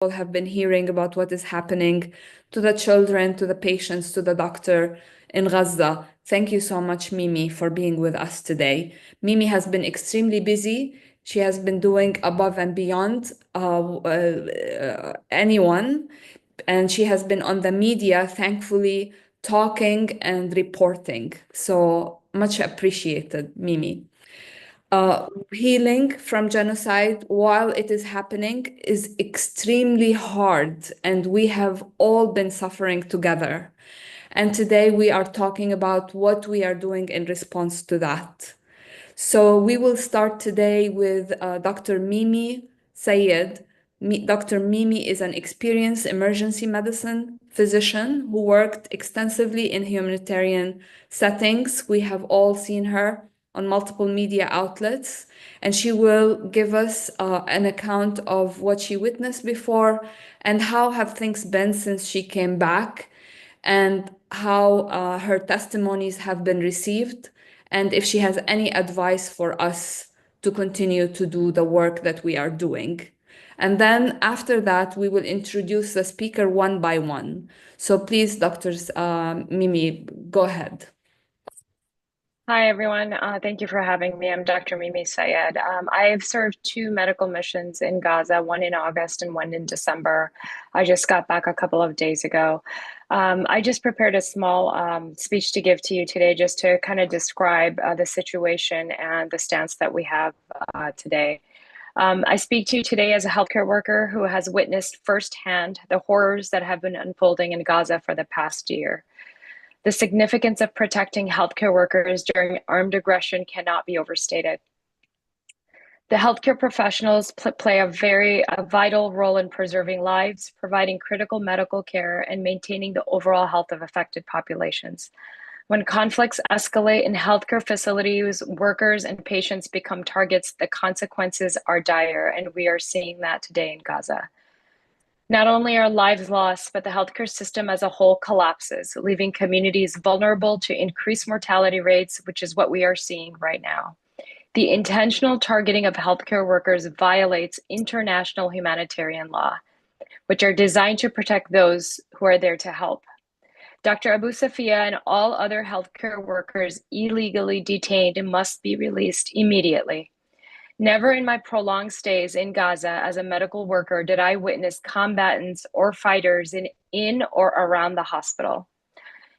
all have been hearing about what is happening to the children, to the patients, to the doctor in Gaza. Thank you so much, Mimi, for being with us today. Mimi has been extremely busy. She has been doing above and beyond anyone, and she has been on the media, thankfully, talking and reporting. So much appreciated, Mimi. Healing from genocide while it is happening is extremely hard, and we have all been suffering together. And today we are talking about what we are doing in response to that. So we will start today with Dr. Mimi Sayed. Dr. Mimi is an experienced emergency medicine physician who worked extensively in humanitarian settings. We have all seen her on multiple media outlets, and she will give us an account of what she witnessed before and how have things been since she came back, and how her testimonies have been received, and if she has any advice for us to continue to do the work that we are doing. And then after that, we will introduce the speaker one by one. So please, Dr. Mimi, go ahead. Hi, everyone. Thank you for having me. I'm Dr. Mimi Sayed. I have served 2 medical missions in Gaza, one in August and one in December. I just got back a couple of days ago. I just prepared a small speech to give to you today just to kind of describe the situation and the stance that we have today. I speak to you today as a healthcare worker who has witnessed firsthand the horrors that have been unfolding in Gaza for the past year. The significance of protecting healthcare workers during armed aggression cannot be overstated. The healthcare professionals play a vital role in preserving lives, providing critical medical care, and maintaining the overall health of affected populations. When conflicts escalate in healthcare facilities, workers and patients become targets, the consequences are dire, and we are seeing that today in Gaza. Not only are lives lost, but the healthcare system as a whole collapses, leaving communities vulnerable to increased mortality rates, which is what we are seeing right now. The intentional targeting of healthcare workers violates international humanitarian law, which are designed to protect those who are there to help. Dr. Abu Safia and all other healthcare workers illegally detained must be released immediately. Never in my prolonged stays in Gaza as a medical worker did I witness combatants or fighters in or around the hospital.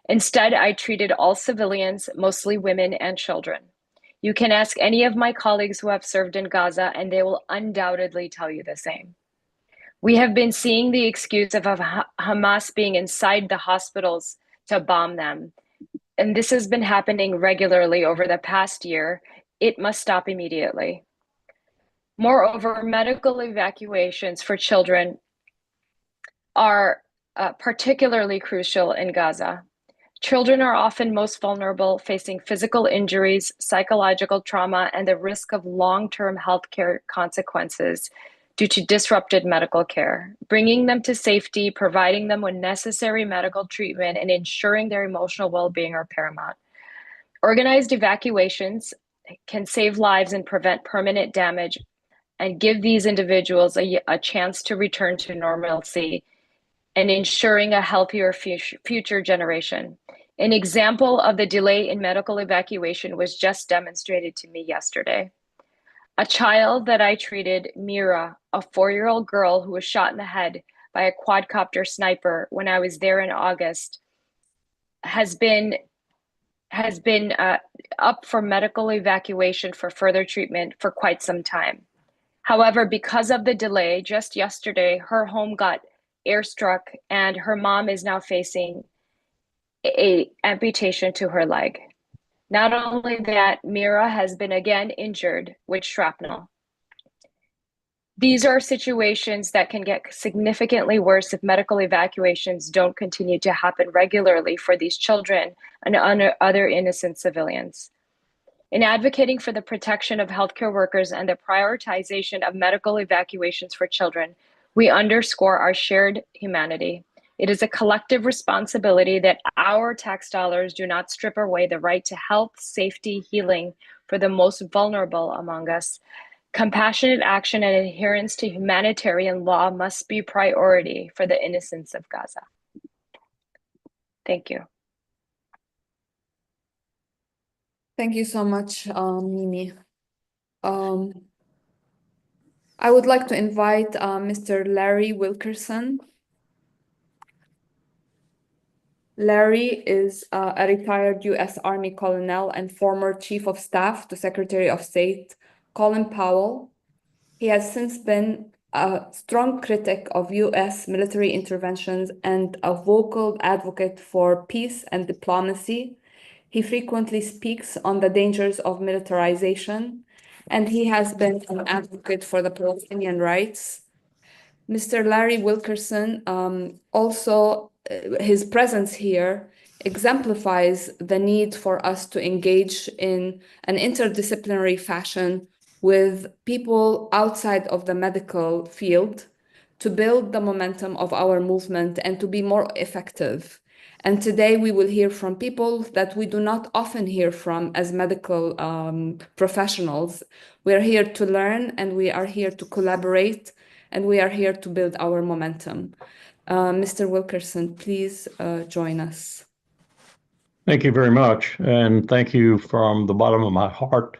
Instead, I treated all civilians, mostly women and children. You can ask any of my colleagues who have served in Gaza, and they will undoubtedly tell you the same. We have been seeing the excuse of Hamas being inside the hospitals to bomb them, and this has been happening regularly over the past year. It must stop immediately. Moreover, medical evacuations for children are particularly crucial in Gaza. Children are often most vulnerable, facing physical injuries, psychological trauma, and the risk of long-term healthcare consequences due to disrupted medical care. Bringing them to safety, providing them with necessary medical treatment, and ensuring their emotional well-being are paramount. Organized evacuations can save lives and prevent permanent damage and give these individuals a chance to return to normalcy and ensuring a healthier future generation. An example of the delay in medical evacuation was just demonstrated to me yesterday. A child that I treated, Mira, a 4-year-old girl who was shot in the head by a quadcopter sniper when I was there in August, has been up for medical evacuation for further treatment for quite some time. However, because of the delay, just yesterday, her home got airstruck and her mom is now facing an amputation to her leg. Not only that, Mira has been again injured with shrapnel. These are situations that can get significantly worse if medical evacuations don't continue to happen regularly for these children and other innocent civilians. In advocating for the protection of healthcare workers and the prioritization of medical evacuations for children, we underscore our shared humanity. It is a collective responsibility that our tax dollars do not strip away the right to health, safety, healing for the most vulnerable among us. Compassionate action and adherence to humanitarian law must be priority for the innocents of Gaza. Thank you. Thank you so much, Mimi. I would like to invite Mr. Larry Wilkerson. Larry is a retired U.S. Army colonel and former Chief of Staff to Secretary of State Colin Powell. He has since been a strong critic of U.S. military interventions and a vocal advocate for peace and diplomacy. He frequently speaks on the dangers of militarization, and he has been an advocate for the Palestinian rights. Mr. Larry Wilkerson also, his presence here exemplifies the need for us to engage in an interdisciplinary fashion with people outside of the medical field to build the momentum of our movement and to be more effective. And today we will hear from people that we do not often hear from as medical professionals. We are here to learn, and we are here to collaborate, and we are here to build our momentum. Mr. Wilkerson, please join us. Thank you very much, and thank you from the bottom of my heart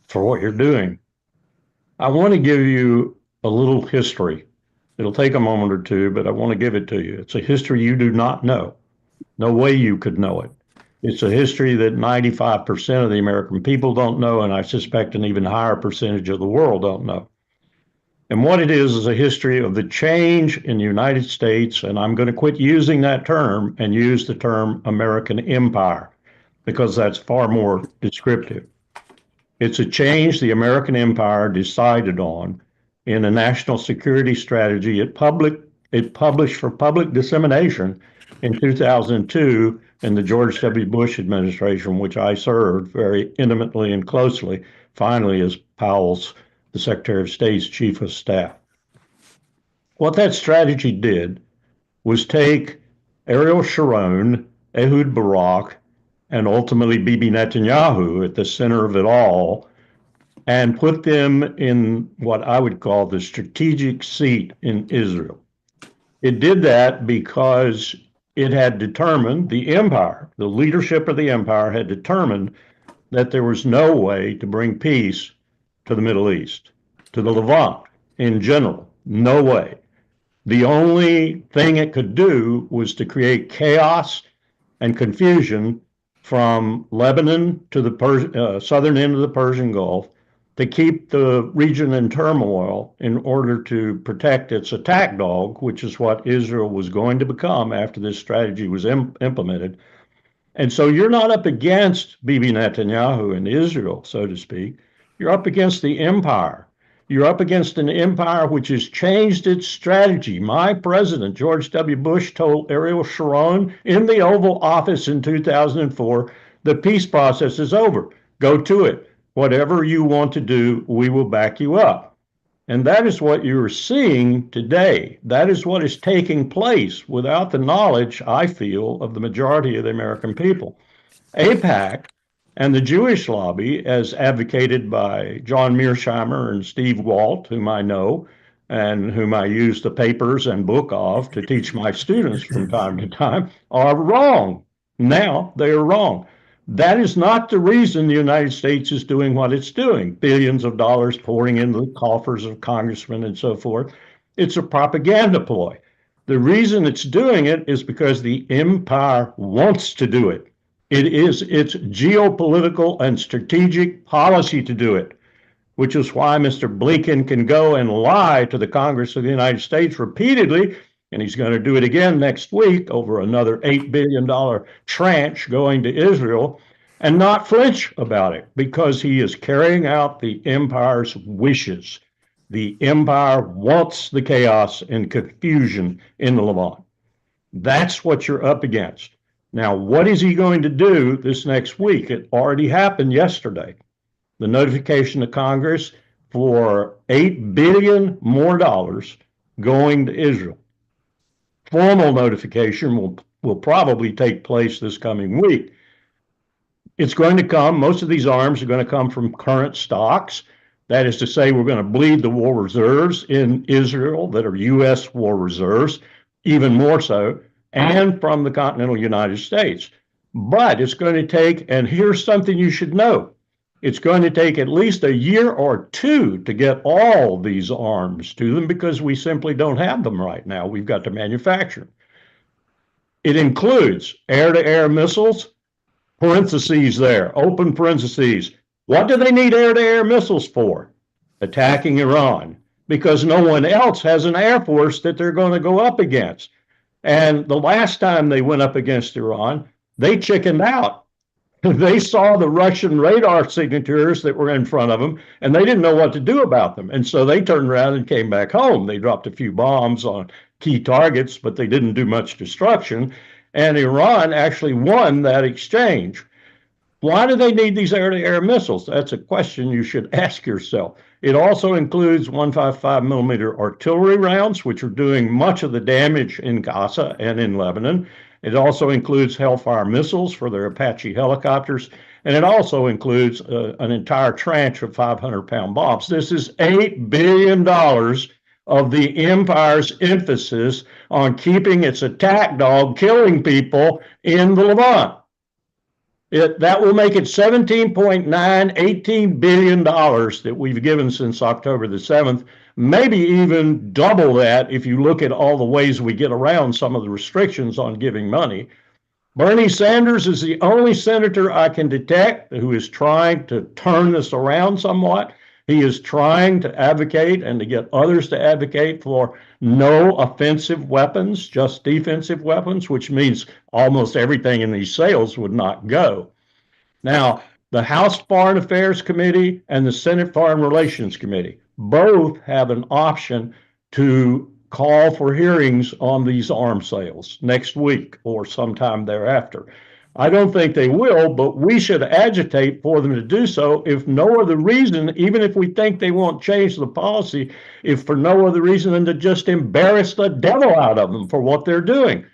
for what you're doing. I want to give you a little history. It'll take a moment or two, but I want to give it to you. It's a history you do not know. No way you could know it. It's a history that 95% of the American people don't know, and I suspect an even higher percentage of the world don't know. And what it is a history of the change in the United States, and I'm going to quit using that term and use the term American empire, because that's far more descriptive. It's a change the American empire decided on in a national security strategy it published for public dissemination in 2002 in the George W. Bush administration, which I served very intimately and closely, finally as Powell's, the Secretary of State's Chief of Staff. What that strategy did was take Ariel Sharon, Ehud Barak, and ultimately Bibi Netanyahu at the center of it all, and put them in what I would call the strategic seat in Israel. It did that because it had determined, the empire, the leadership of the empire had determined that there was no way to bring peace to the Middle East, to the Levant in general. No way. The only thing it could do was to create chaos and confusion from Lebanon to the southern end of the Persian Gulf, to keep the region in turmoil in order to protect its attack dog, which is what Israel was going to become after this strategy was implemented. And so you're not up against Bibi Netanyahu and Israel, so to speak. You're up against the empire. You're up against an empire which has changed its strategy. My president, George W. Bush, told Ariel Sharon in the Oval Office in 2004, the peace process is over. Go to it. Whatever you want to do, we will back you up. And that is what you're seeing today. That is what is taking place without the knowledge, I feel, of the majority of the American people. AIPAC and the Jewish lobby, as advocated by John Mearsheimer and Steve Walt, whom I know and whom I use the papers and book of to teach my students from time to time, are wrong. Now they are wrong. That is not the reason the United States is doing what it's doing, billions of dollars pouring into the coffers of congressmen and so forth. It's a propaganda ploy. The reason it's doing it is because the empire wants to do it. It is its geopolitical and strategic policy to do it, which is why Mr. Blinken can go and lie to the Congress of the United States repeatedly, and he's going to do it again next week over another $8 billion tranche going to Israel, and not flinch about it, because he is carrying out the empire's wishes. The empire wants the chaos and confusion in the Levant. That's what you're up against. Now, what is he going to do this next week? It already happened yesterday. The notification to Congress for $8 billion more dollars going to Israel. Formal notification will probably take place this coming week. It's going to come, most of these arms are going to come from current stocks. That is to say, we're going to bleed the war reserves in Israel that are U.S. war reserves, even more so, and from the continental United States. But it's going to take, and here's something you should know, it's going to take at least a year or two to get all these arms to them because we simply don't have them right now. We've got to manufacture. It includes air-to-air missiles, parentheses there, open parentheses. What do they need air-to-air missiles for? Attacking Iran, because no one else has an air force that they're going to go up against. And the last time they went up against Iran, they chickened out. They saw the Russian radar signatures that were in front of them, and they didn't know what to do about them. And so they turned around and came back home. They dropped a few bombs on key targets, but they didn't do much destruction. And Iran actually won that exchange. Why do they need these air-to-air missiles? That's a question you should ask yourself. It also includes 155 millimeter artillery rounds, which are doing much of the damage in Gaza and in Lebanon. It also includes Hellfire missiles for their Apache helicopters, and it also includes an entire tranche of 500-pound bombs. This is $8 billion of the empire's emphasis on keeping its attack dog killing people in the Levant. That will make it $17.9, $18 billion that we've given since October the 7th, maybe even double that if you look at all the ways we get around some of the restrictions on giving money. Bernie Sanders is the only senator I can detect who is trying to turn this around somewhat. He is trying to advocate and to get others to advocate for no offensive weapons, just defensive weapons, which means almost everything in these sales would not go. Now, the House Foreign Affairs Committee and the Senate Foreign Relations Committee both have an option to call for hearings on these arms sales next week or sometime thereafter. I don't think they will, but we should agitate for them to do so, if no other reason, even if we think they won't change the policy, if for no other reason than to just embarrass the devil out of them for what they're doing.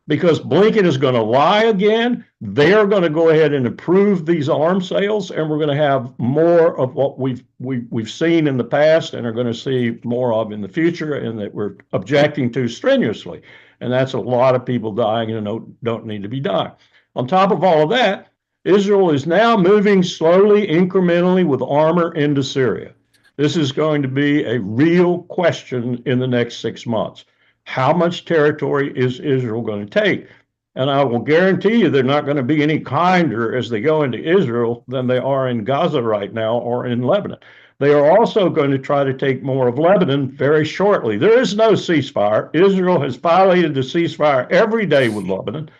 Because Blinken is going to lie again. They're going to go ahead and approve these arms sales, and we're going to have more of what we've seen in the past and are going to see more of in the future, and that we're objecting to strenuously. And that's a lot of people dying and don't need to be dying. On top of all of that, Israel is now moving slowly, incrementally with armor into Syria. This is going to be a real question in the next 6 months. How much territory is Israel going to take? And I will guarantee you they're not going to be any kinder as they go into Israel than they are in Gaza right now or in Lebanon. They are also going to try to take more of Lebanon very shortly. There is no ceasefire. Israel has violated the ceasefire every day with Lebanon.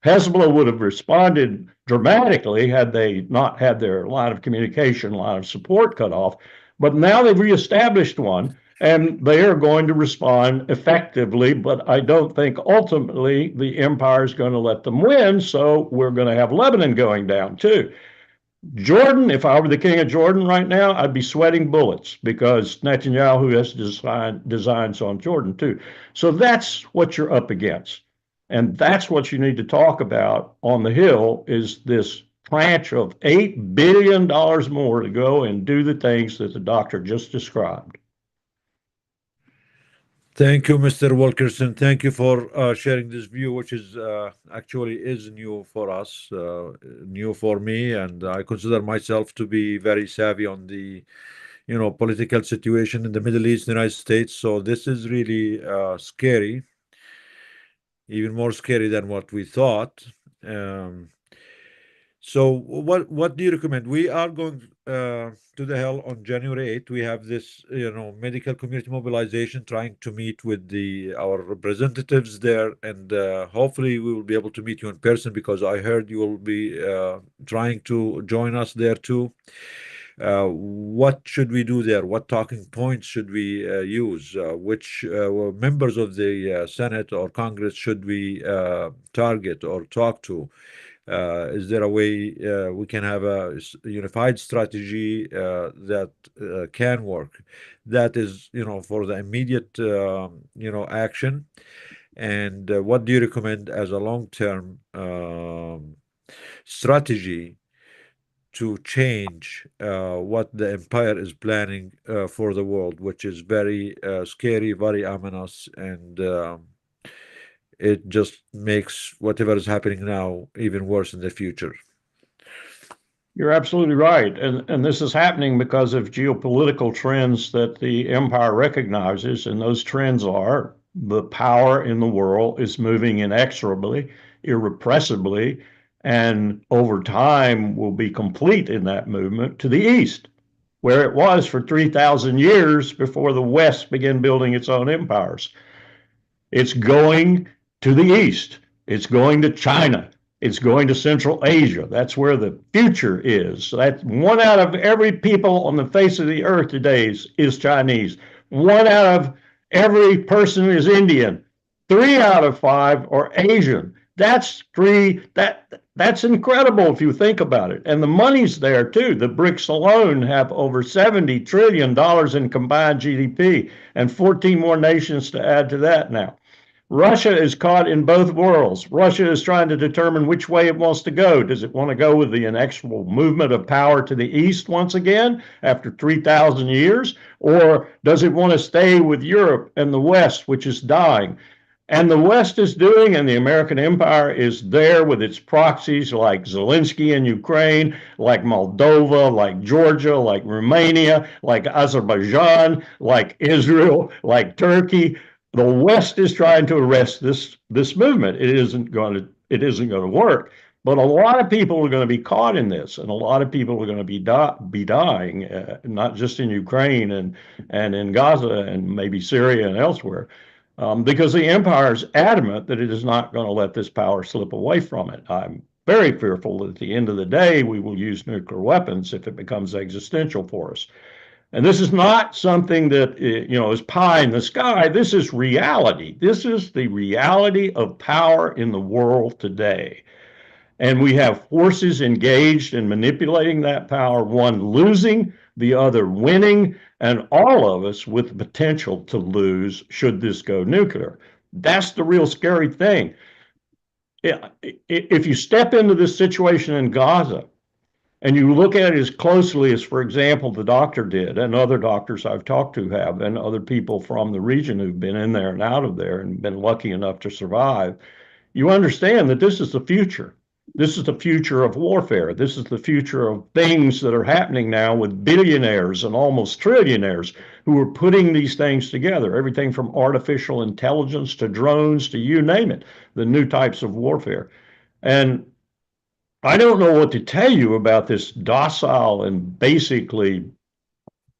Hezbollah would have responded dramatically had they not had their line of communication, line of support cut off. But now they've reestablished one, and they are going to respond effectively. But I don't think ultimately the empire is going to let them win. So we're going to have Lebanon going down too. Jordan, if I were the king of Jordan right now, I'd be sweating bullets because Netanyahu has designs on Jordan too. So that's what you're up against. And that's what you need to talk about on the Hill, is this tranche of $8 billion more to go and do the things that the doctor just described. Thank you, Mr. Wilkerson. Thank you for sharing this view, which is actually is new for us, new for me, and I consider myself to be very savvy on the, political situation in the Middle East, United States. So this is really scary, even more scary than what we thought. So what do you recommend? We are going to the Hill on January 8th. We have this, medical community mobilization, trying to meet with our representatives there, and hopefully we will be able to meet you in person, because I heard you will be trying to join us there too. What should we do there? What talking points should we use? Which members of the Senate or Congress should we target or talk to? Is there a way we can have a unified strategy that can work? That is, for the immediate, action. And what do you recommend as a long-term strategy to change what the empire is planning for the world, which is very scary, very ominous, and it just makes whatever is happening now even worse in the future. You're absolutely right. And this is happening because of geopolitical trends that the empire recognizes. And those trends are the power in the world is moving inexorably, irrepressibly, and over time will be complete in that movement to the east, where it was for 3,000 years before the West began building its own empires. It's going to the east. It's going to China. It's going to Central Asia. That's where the future is. That's one out of every people on the face of the earth today is Chinese. One out of every person is Indian. 3 out of 5 are Asian. That's incredible if you think about it. And the money's there too. The BRICS alone have over $70 trillion in combined GDP and 14 more nations to add to that now. Russia is caught in both worlds. Russia is trying to determine which way it wants to go. Does it want to go with the inexorable movement of power to the east once again after 3,000 years? Or does it want to stay with Europe and the West, which is dying? And the West is doing, and the American empire is there with its proxies like Zelensky in Ukraine, like Moldova, like Georgia, like Romania, like Azerbaijan, like Israel, like Turkey. The West is trying to arrest this movement. It isn't going to work. But a lot of people are going to be caught in this, and a lot of people are going to be dying, not just in Ukraine and in Gaza and maybe Syria and elsewhere, because the empire is adamant that it is not going to let this power slip away from it. I'm very fearful that at the end of the day, we will use nuclear weapons if it becomes existential for us. And this is not something that, is pie in the sky. This is reality. This is the reality of power in the world today. And we have forces engaged in manipulating that power, one losing, the other winning, and all of us with the potential to lose should this go nuclear. That's the real scary thing. If you step into this situation in Gaza, and you look at it as closely as, for example, the doctor did, and other doctors I've talked to have, and other people from the region who've been in there and out of there and been lucky enough to survive, you understand that this is the future. This is the future of warfare. This is the future of things that are happening now with billionaires and almost trillionaires who are putting these things together, everything from artificial intelligence to drones to you name it, the new types of warfare. And I don't know what to tell you about this docile and basically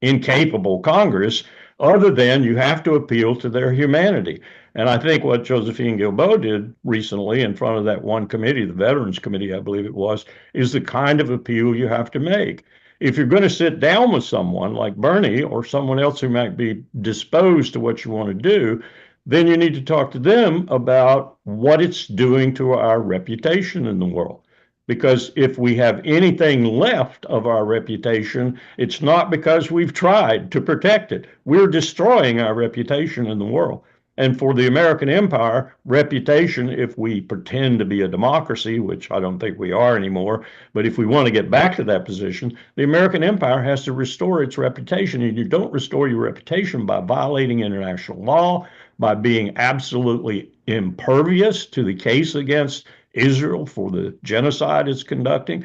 incapable Congress, other than you have to appeal to their humanity. And I think what Josephine Guilbeault did recently in front of that one committee, the Veterans Committee, I believe it was, is the kind of appeal you have to make. If you're going to sit down with someone like Bernie or someone else who might be disposed to what you want to do, then you need to talk to them about what it's doing to our reputation in the world. Because if we have anything left of our reputation, it's not because we've tried to protect it. We're destroying our reputation in the world. And for the American empire, reputation, if we pretend to be a democracy, which I don't think we are anymore, but if we want to get back to that position, the American empire has to restore its reputation. And you don't restore your reputation by violating international law, by being absolutely impervious to the case against Israel for the genocide it's conducting,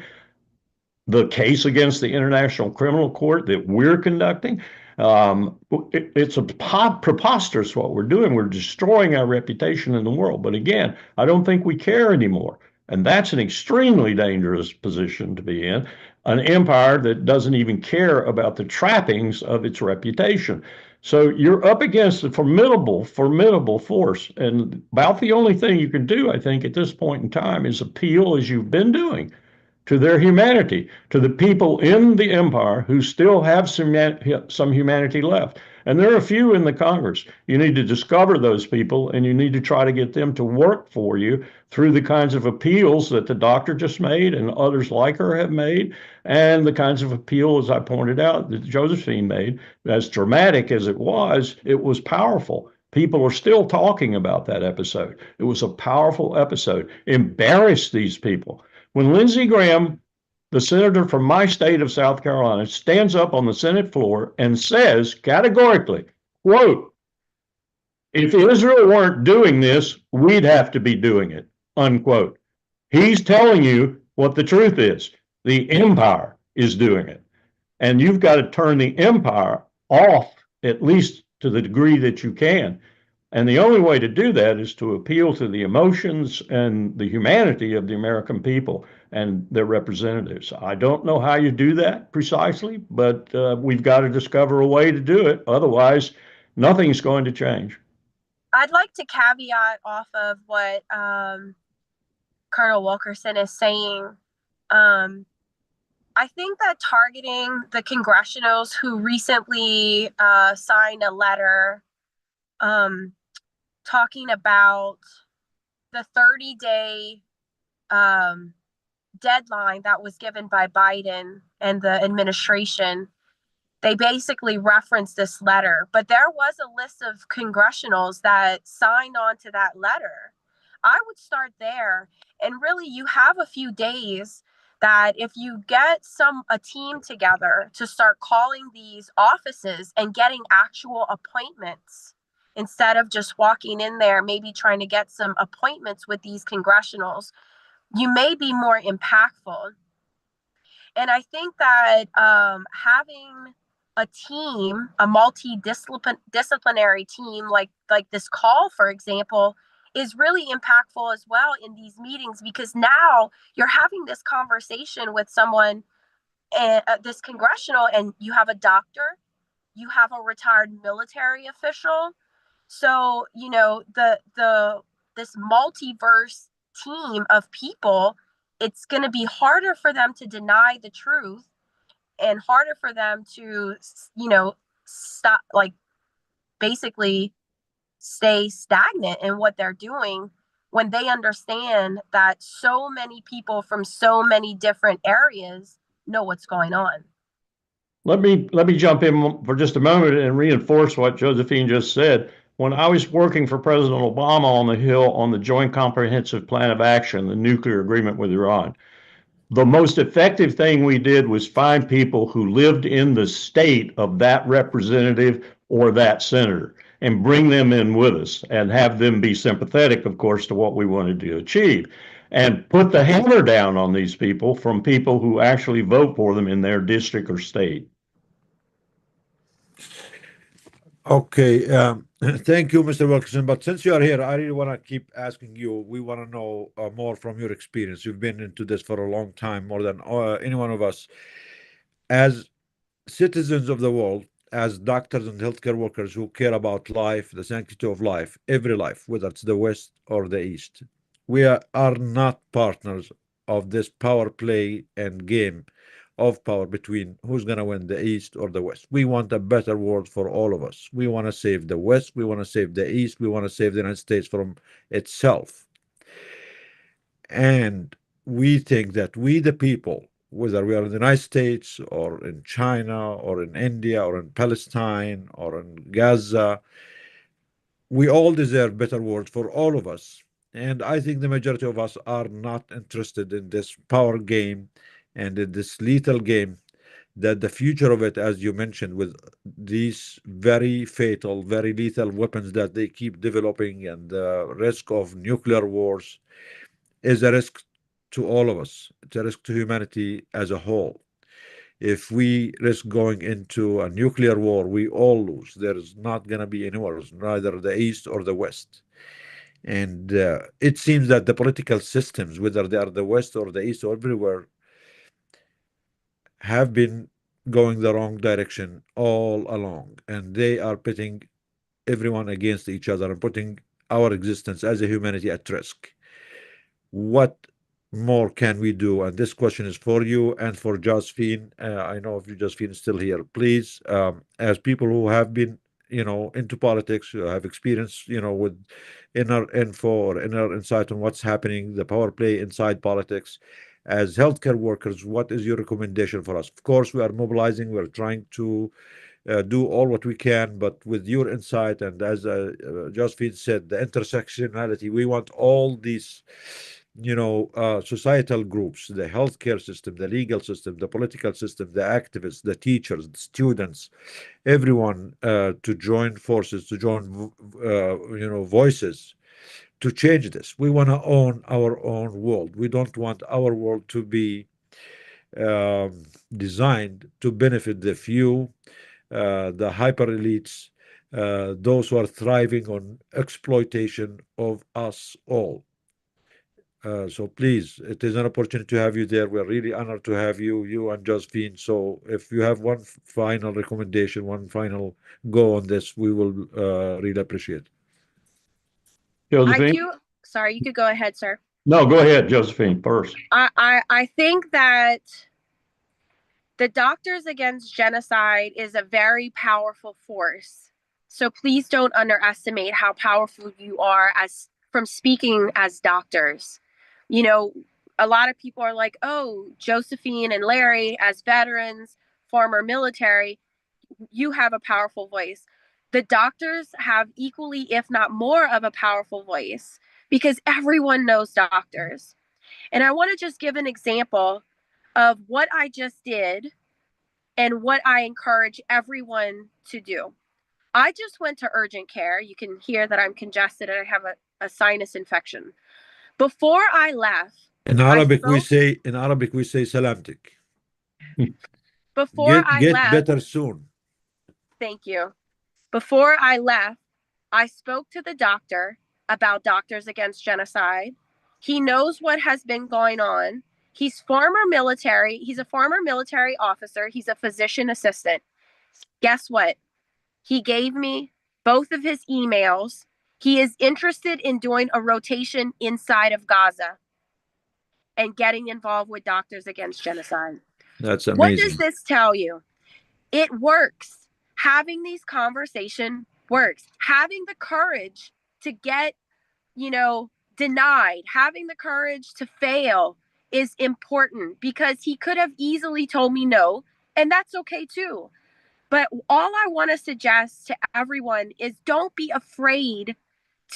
the case against the International Criminal Court that we're conducting. It's preposterous what we're doing. We're destroying our reputation in the world. But again, I don't think we care anymore. And that's an extremely dangerous position to be in, an empire that doesn't even care about the trappings of its reputation. So you're up against a formidable, formidable force. And about the only thing you can do, I think, at this point in time is appeal, as you've been doing, to their humanity, to the people in the empire who still have some humanity left. And there are a few in the Congress. You need to discover those people, and you need to try to get them to work for you through the kinds of appeals that the doctor just made and others like her have made, and the kinds of appeal, as I pointed out, that Josephine made. As dramatic as it was powerful. People are still talking about that episode. It was a powerful episode. Embarrass these people. When Lindsey Graham the senator from my state of South Carolina stands up on the Senate floor and says categorically, quote, if Israel weren't doing this, we'd have to be doing it, unquote. He's telling you what the truth is. The empire is doing it. And you've got to turn the empire off, at least to the degree that you can. And the only way to do that is to appeal to the emotions and the humanity of the American people and their representatives. I don't know how you do that precisely, but we've got to discover a way to do it. Otherwise, nothing's going to change. I'd like to caveat off of what Colonel Wilkerson is saying. I think that targeting the congressionals who recently signed a letter talking about the 30-day deadline that was given by Biden and the administration, they basically referenced this letter. But there was a list of congressionals that signed on to that letter. I would start there. And really, you have a few days that if you get a team together to start calling these offices and getting actual appointments, instead of just walking in there, maybe trying to get some appointments with these congressionals, you may be more impactful. And I think that having a team, a multidisciplinary team like this call, for example, is really impactful as well in these meetings, because now you're having this conversation with someone, this congressional, and you have a doctor, you have a retired military official. So, you know, this multiverse team of people, it's going to be harder for them to deny the truth and harder for them to, you know, stop, like, basically stay stagnant in what they're doing when they understand that so many people from so many different areas know what's going on. Let me jump in for just a moment and reinforce what Josephine just said. When I was working for President Obama on the Hill on the Joint Comprehensive Plan of Action, the nuclear agreement with Iran, the most effective thing we did was find people who lived in the state of that representative or that senator and bring them in with us and have them be sympathetic, of course, to what we wanted to achieve, and put the hammer down on these people from people who actually vote for them in their district or state. Okay, thank you, Mr. Wilkerson. But since you are here, I really want to keep asking you. We want to know more from your experience. You've been into this for a long time, more than any one of us. As citizens of the world, as doctors and healthcare workers who care about life, the sanctity of life, every life, whether it's the West or the East, we are not partners of this power play and game of power between who's going to win, the East or the West. We want a better world for all of us. We want to save the West. We want to save the East. We want to save the United States from itself. And we think that we, the people, whether we are in the United States or in China or in India or in Palestine or in Gaza, we all deserve better world for all of us. And I think the majority of us are not interested in this power game and in this lethal game, that the future of it, as you mentioned, with these very fatal, very lethal weapons that they keep developing and the risk of nuclear wars, is a risk to all of us. It's a risk to humanity as a whole. If we risk going into a nuclear war, we all lose. There's not going to be any wars, neither the East or the West. And it seems that the political systems, whether they are the West or the East or everywhere, have been going the wrong direction all along. And they are pitting everyone against each other and putting our existence as a humanity at risk. What more can we do? And this question is for you and for Josephine. I know if Josephine is still here, please, as people who have been, into politics, who have experience, with inner info or inner insight on what's happening, the power play inside politics. As healthcare workers, what is your recommendation for us? Of course, we are mobilizing. We're trying to do all what we can, but with your insight and as Josephine said, the intersectionality, we want all these societal groups, the healthcare system, the legal system, the political system, the activists, the teachers, the students, everyone to join forces, to join, voices to change this. We want to own our own world. We don't want our world to be designed to benefit the few, the hyper elites, those who are thriving on exploitation of us all. So please, it is an opportunity to have you there. We're really honored to have you and Josephine. So if you have one final recommendation, one final go on this, we will really appreciate it. Josephine? Sorry, you could go ahead, sir. No, go ahead, Josephine, first. I think that the Doctors Against Genocide is a very powerful force. So please don't underestimate how powerful you are from speaking as doctors. A lot of people are like, oh, Josephine and Larry, as veterans, former military, you have a powerful voice. The doctors have equally, if not more, of a powerful voice because everyone knows doctors. And I want to just give an example of what I just did and what I encourage everyone to do. I just went to urgent care. You can hear that I'm congested and I have a sinus infection. Before I left, in Arabic we say salamtik. Before I get left, better soon. Thank you. Before I left, I spoke to the doctor about Doctors Against Genocide. He knows what has been going on. He's former military. He's a former military officer. He's a physician assistant. Guess what? He gave me both of his emails. He is interested in doing a rotation inside of Gaza and getting involved with Doctors Against Genocide. That's amazing. What does this tell you? It works. Having these conversations works. Having the courage to get, denied, having the courage to fail is important because he could have easily told me no, and that's okay too. But all I want to suggest to everyone is don't be afraid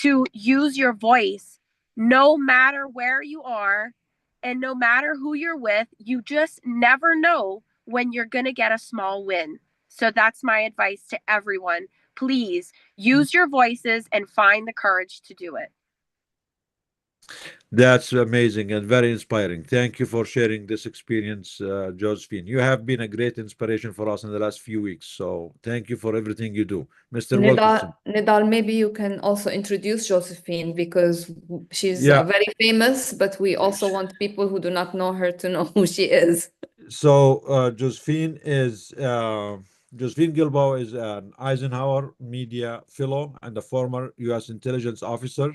to use your voice, no matter where you are and no matter who you're with. You just never know when you're going to get a small win. So that's my advice to everyone. Please use your voices and find the courage to do it. That's amazing and very inspiring. Thank you for sharing this experience, Josephine. You have been a great inspiration for us in the last few weeks. So thank you for everything you do. Mr. Wilkerson. Nidal, maybe you can also introduce Josephine because she's very famous, but we also want people who do not know her to know who she is. So Josephine Gilboa is an Eisenhower Media Fellow and a former U.S. intelligence officer.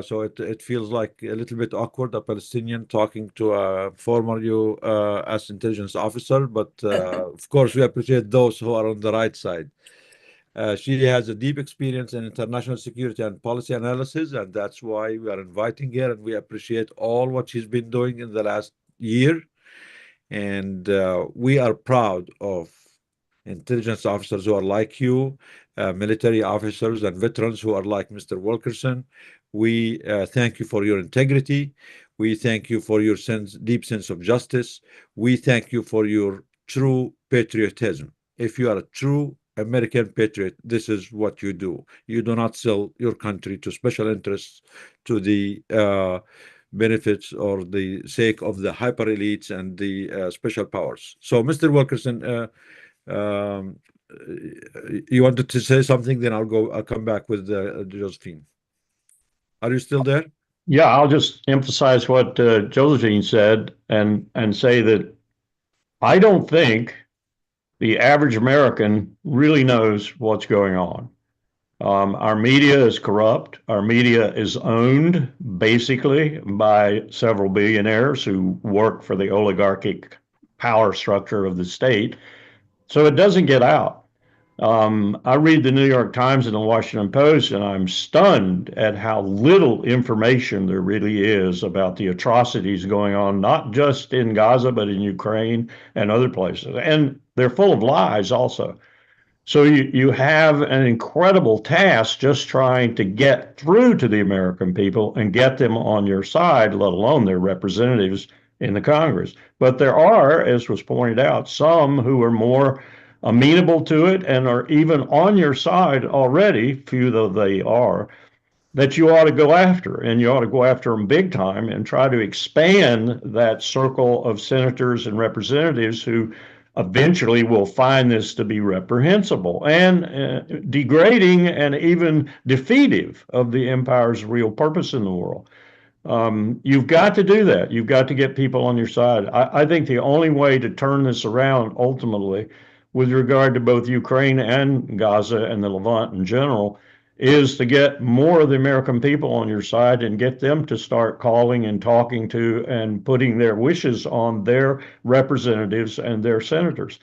So it feels like a little bit awkward, a Palestinian talking to a former U.S. intelligence officer, but of course we appreciate those who are on the right side. She has a deep experience in international security and policy analysis, and that's why we are inviting her, and we appreciate all what she's been doing in the last year. And we are proud of intelligence officers who are like you, military officers and veterans who are like Mr. Wilkerson. We thank you for your integrity. We thank you for your deep sense of justice. We thank you for your true patriotism. If you are a true American patriot, this is what you do. You do not sell your country to special interests, to the benefits or the sake of the hyper elites and the special powers. So, Mr. Wilkerson, you wanted to say something, then I'll come back with Josephine. Are you still there? Yeah, I'll just emphasize what Josephine said and say that I don't think the average American really knows what's going on. Our media is corrupt. Our media is owned basically by several billionaires who work for the oligarchic power structure of the state. So it doesn't get out. I read the New York Times and the Washington Post, and I'm stunned at how little information there really is about the atrocities going on, not just in Gaza, but in Ukraine and other places. And they're full of lies also. So you have an incredible task just trying to get through to the American people and get them on your side, let alone their representatives in the Congress. But there are, as was pointed out, some who are more amenable to it and are even on your side already, few though they are, that you ought to go after, and you ought to go after them big time and try to expand that circle of senators and representatives who eventually will find this to be reprehensible and degrading and even defeative of the empire's real purpose in the world. You've got to do that. You've got to get people on your side. I think the only way to turn this around ultimately, with regard to both Ukraine and Gaza and the Levant in general, is to get more of the American people on your side and get them to start calling and talking to and putting their wishes on their representatives and their senators.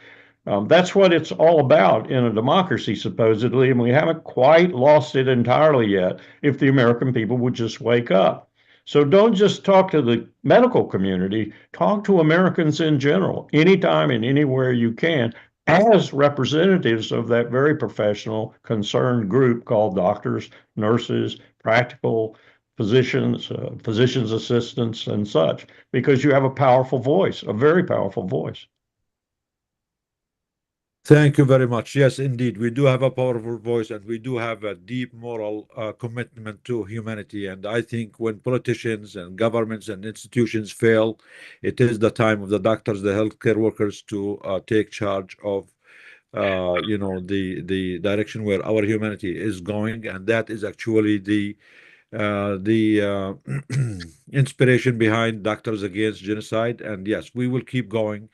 That's what it's all about in a democracy, supposedly, and we haven't quite lost it entirely yet if the American people would just wake up. So don't just talk to the medical community, talk to Americans in general, anytime and anywhere you can, as representatives of that very professional, concerned group called doctors, nurses, practical physicians, physician's assistants, and such, because you have a powerful voice, a very powerful voice. Thank you very much. Yes, indeed, we do have a powerful voice, and we do have a deep moral commitment to humanity. And I think when politicians and governments and institutions fail, it is the time of the doctors, the healthcare workers, to take charge of the direction where our humanity is going, and that is actually the inspiration behind Doctors Against Genocide. And yes, we will keep going.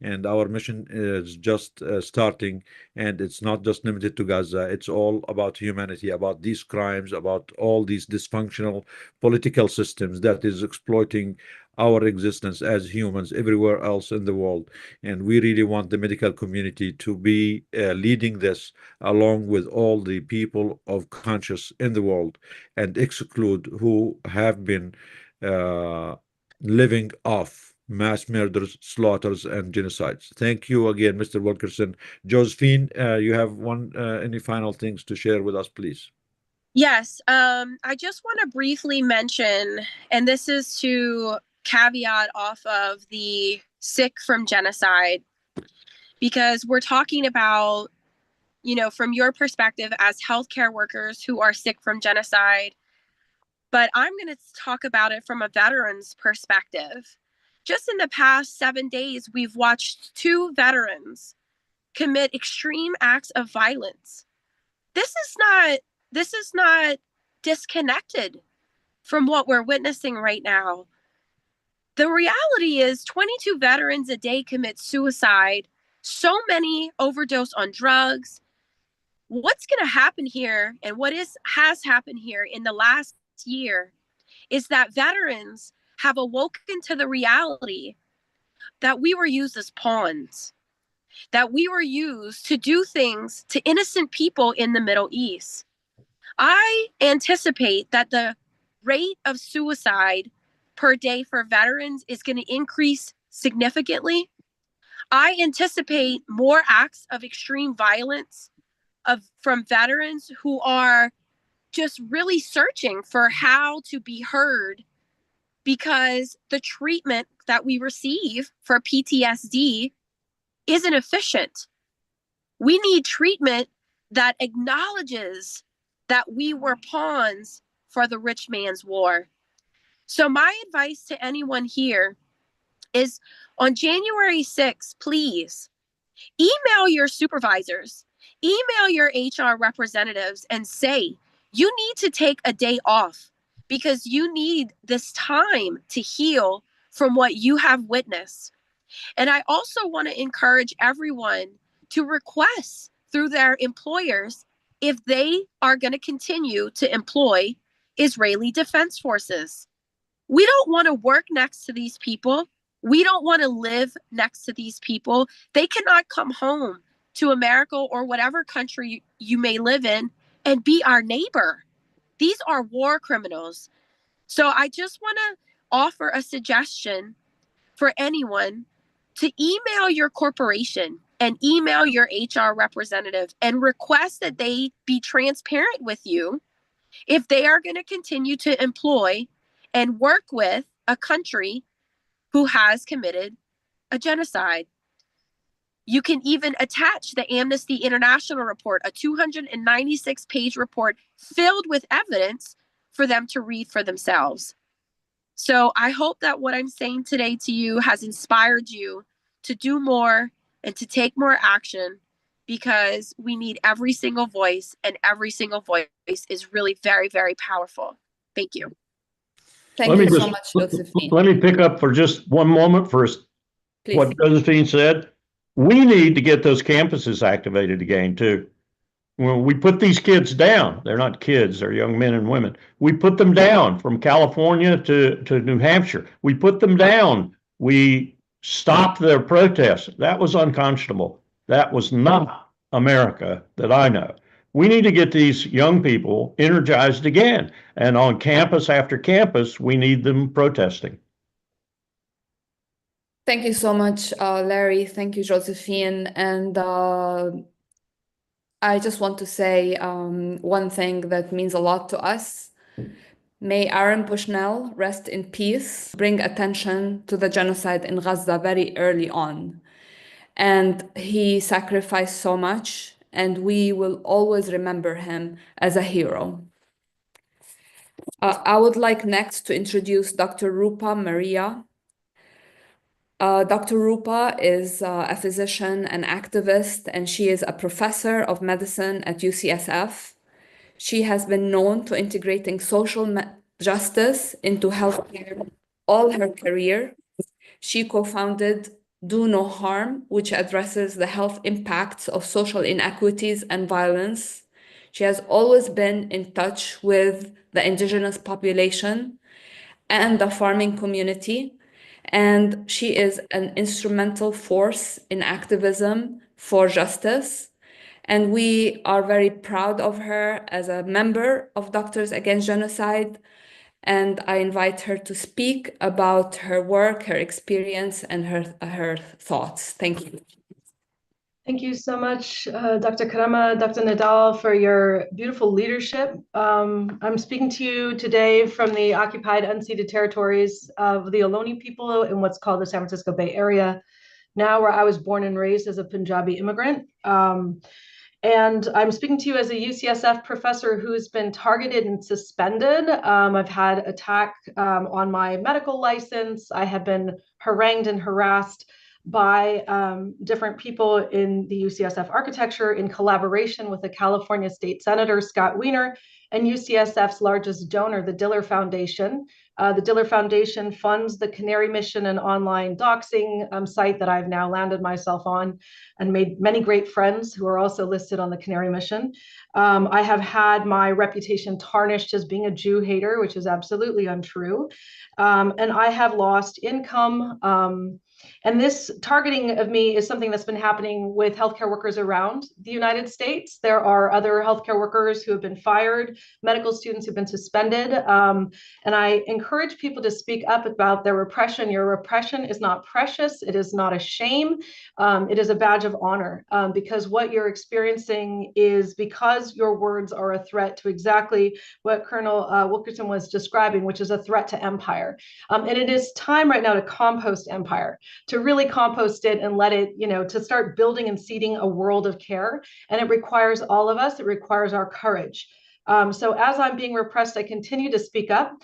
And our mission is just starting. And it's not just limited to Gaza. It's all about humanity, about these crimes, about all these dysfunctional political systems that is exploiting our existence as humans everywhere else in the world. And we really want the medical community to be leading this along with all the people of conscience in the world, and exclude who have been living off mass murders, slaughters, and genocides. Thank you again, Mr. Wilkerson. Josephine, you have any final things to share with us, please? Yes, I just want to briefly mention, and this is to caveat off of the sick from genocide, because we're talking about, from your perspective as healthcare workers who are sick from genocide, but I'm going to talk about it from a veteran's perspective. Just in the past 7 days, we've watched 2 veterans commit extreme acts of violence. This is not disconnected from what we're witnessing right now. The reality is 22 veterans a day commit suicide. So many overdose on drugs. What's going to happen here, and what has happened here in the last year, is that veterans have awoken to the reality that we were used as pawns, that we were used to do things to innocent people in the Middle East. I anticipate that the rate of suicide per day for veterans is going to increase significantly. I anticipate more acts of extreme violence from veterans who are just really searching for how to be heard, because the treatment that we receive for PTSD isn't efficient. We need treatment that acknowledges that we were pawns for the rich man's war. So my advice to anyone here is, on January 6th, please email your supervisors, email your HR representatives, and say you need to take a day off because you need this time to heal from what you have witnessed. And I also want to encourage everyone to request through their employers if they are going to continue to employ Israeli Defense Forces. We don't want to work next to these people. We don't want to live next to these people. They cannot come home to America or whatever country you may live in and be our neighbor. These are war criminals. So I just want to offer a suggestion for anyone to email your corporation and email your HR representative and request that they be transparent with you if they are going to continue to employ and work with a country who has committed a genocide. You can even attach the Amnesty International report, a 296-page report filled with evidence for them to read for themselves. So I hope that what I'm saying today to you has inspired you to do more and to take more action, because we need every single voice, and every single voice is really very, very powerful. Thank you. Thank you so much, Josephine. Let me pick up for just one moment first. Please. What Josephine said. We need to get those campuses activated again, too. When we put these kids down, they're not kids, they're young men and women. We put them down from California to New Hampshire. We put them down. We stopped their protests. That was unconscionable. That was not America that I know. We need to get these young people energized again. And on campus after campus, we need them protesting. Thank you so much, Larry. Thank you, Josephine. And I just want to say one thing that means a lot to us. May Aaron Bushnell rest in peace, bring attention to the genocide in Gaza very early on. And he sacrificed so much, and we will always remember him as a hero. I would like next to introduce Dr. Rupa Maria. Dr. Rupa is a physician and activist, and she is a professor of medicine at UCSF. She has been known to integrating social justice into healthcare all her career. She co-founded Do No Harm, which addresses the health impacts of social inequities and violence. She has always been in touch with the indigenous population and the farming community. And she is an instrumental force in activism for justice. And we are very proud of her as a member of Doctors Against Genocide. And I invite her to speak about her work, her experience, and her thoughts. Thank you. Thank you so much, Dr. Karama, Dr. Nadal, for your beautiful leadership. I'm speaking to you today from the occupied unceded territories of the Ohlone people in what's called the San Francisco Bay Area, now where I was born and raised as a Punjabi immigrant. And I'm speaking to you as a UCSF professor who's been targeted and suspended. I've had attack on my medical license. I have been harangued and harassed by different people in the UCSF architecture in collaboration with the California State Senator, Scott Wiener, and UCSF's largest donor, the Diller Foundation. The Diller Foundation funds the Canary Mission, an online doxing site that I've now landed myself on and made many great friends who are also listed on the Canary Mission. I have had my reputation tarnished as being a Jew hater, which is absolutely untrue. And I have lost income. And this targeting of me is something that's been happening with healthcare workers around the United States. There are other healthcare workers who have been fired, medical students who've been suspended. And I encourage people to speak up about their repression. Your repression is not precious. It is not a shame. It is a badge of honor, because what you're experiencing is because your words are a threat to exactly what Colonel Wilkerson was describing, which is a threat to empire. And it is time right now to compost empire, to really compost it and let it, to start building and seeding a world of care. And it requires all of us. It requires our courage. So as I'm being repressed, I continue to speak up.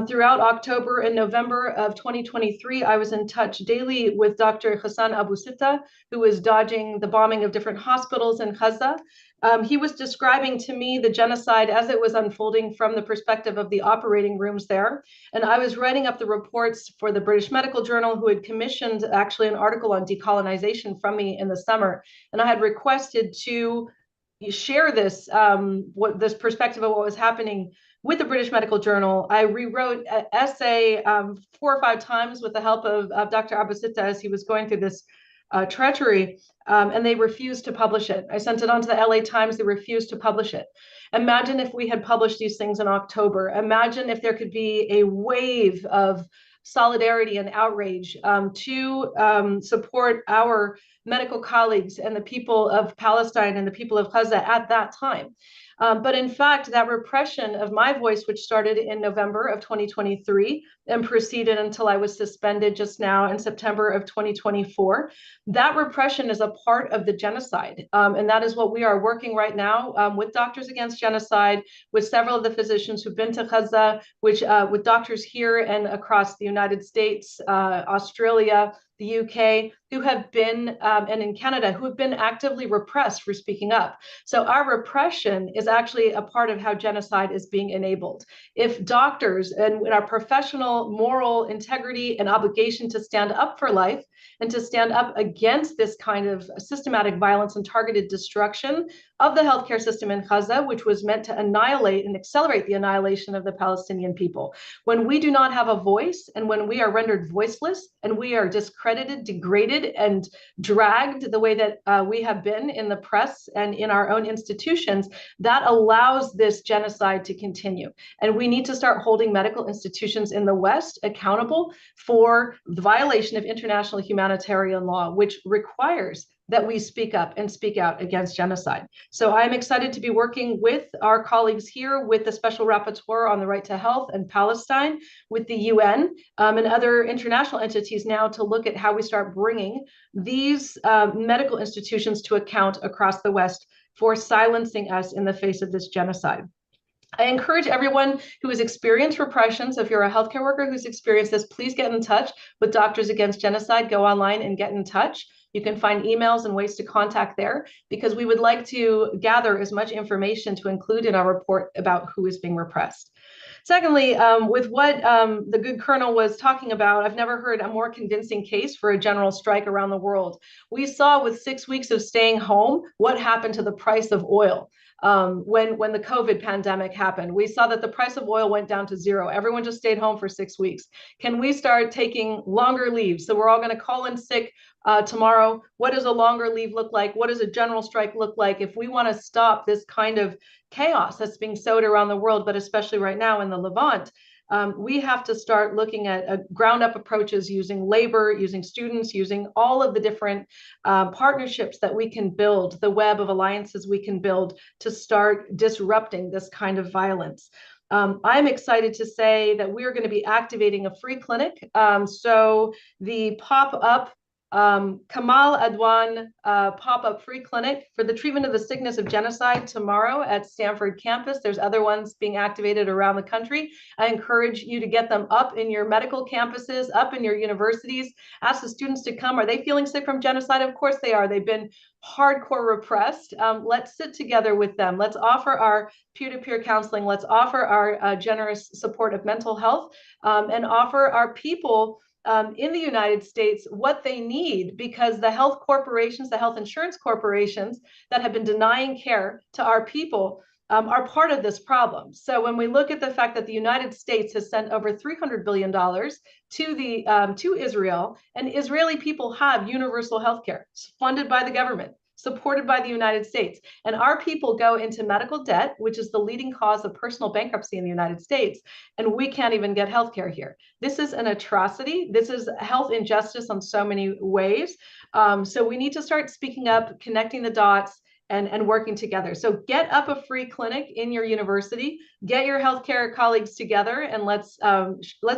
Throughout October and November of 2023, I was in touch daily with Dr. Hassan Abu Sitta, who was dodging the bombing of different hospitals in Gaza. He was describing to me the genocide as it was unfolding from the perspective of the operating rooms there. And I was writing up the reports for the British Medical Journal, who had commissioned actually an article on decolonization from me in the summer. And I had requested to share this, this perspective of what was happening with the British Medical Journal. I rewrote an essay 4 or 5 times with the help of Dr. Abu Sitta as he was going through this treachery, and they refused to publish it. I sent it on to the LA Times. They refused to publish it. Imagine if we had published these things in October. Imagine if there could be a wave of solidarity and outrage to support our medical colleagues and the people of Palestine and the people of Gaza at that time. But in fact, that repression of my voice, which started in November of 2023 and proceeded until I was suspended just now in September of 2024, that repression is a part of the genocide. And that is what we are working right now with Doctors Against Genocide, with several of the physicians who've been to Gaza, with doctors here and across the United States, Australia, the UK, who have been, and in Canada, who have been actively repressed for speaking up. So our repression is actually a part of how genocide is being enabled. If doctors and our professional moral integrity and obligation to stand up for life and to stand up against this kind of systematic violence and targeted destruction of the healthcare system in Gaza, which was meant to annihilate and accelerate the annihilation of the Palestinian people. When we do not have a voice, and when we are rendered voiceless, and we are discredited, degraded, and dragged the way that we have been in the press and in our own institutions, that allows this genocide to continue. And we need to start holding medical institutions in the West accountable for the violation of international humanitarian law, which requires that we speak up and speak out against genocide. So I'm excited to be working with our colleagues here, with the Special Rapporteur on the Right to Health and Palestine, with the UN and other international entities now to look at how we start bringing these medical institutions to account across the West for silencing us in the face of this genocide. I encourage everyone who has experienced repression, so if you're a healthcare worker who's experienced this, please get in touch with Doctors Against Genocide. Go online and get in touch. You can find emails and ways to contact there, because we would like to gather as much information to include in our report about who is being repressed. Secondly, with what the good colonel was talking about, I've never heard a more convincing case for a general strike around the world. We saw with 6 weeks of staying home what happened to the price of oil. When the COVID pandemic happened, we saw that the price of oil went down to zero. Everyone just stayed home for 6 weeks. Can we start taking longer leave? So we're all going to call in sick tomorrow. What does a longer leave look like? What does a general strike look like? If we want to stop this kind of chaos that's being sowed around the world, but especially right now in the Levant, we have to start looking at ground up approaches using labor, using students, using all of the different partnerships that we can build, the web of alliances we can build to start disrupting this kind of violence. I'm excited to say that we're going to be activating a free clinic. So the pop-up Kamal Adwan pop-up free clinic for the treatment of the sickness of genocide tomorrow at Stanford campus. There's other ones being activated around the country. I encourage you to get them up in your medical campuses, up in your universities. Ask the students to come. Are they feeling sick from genocide? Of course they are. They've been hardcore repressed. Let's sit together with them. Let's offer our peer-to-peer counseling. Let's offer our generous support of mental health and offer our people in the United States what they need, because the health corporations, the health insurance corporations that have been denying care to our people are part of this problem. So when we look at the fact that the United States has sent over $300 billion to Israel, and Israeli people have universal health care funded by the government, supported by the United States, and our people go into medical debt, which is the leading cause of personal bankruptcy in the United States, and we can't even get healthcare here. This is an atrocity. This is health injustice on so many ways. So we need to start speaking up, connecting the dots, and working together. So get up a free clinic in your university, get your healthcare colleagues together, and let's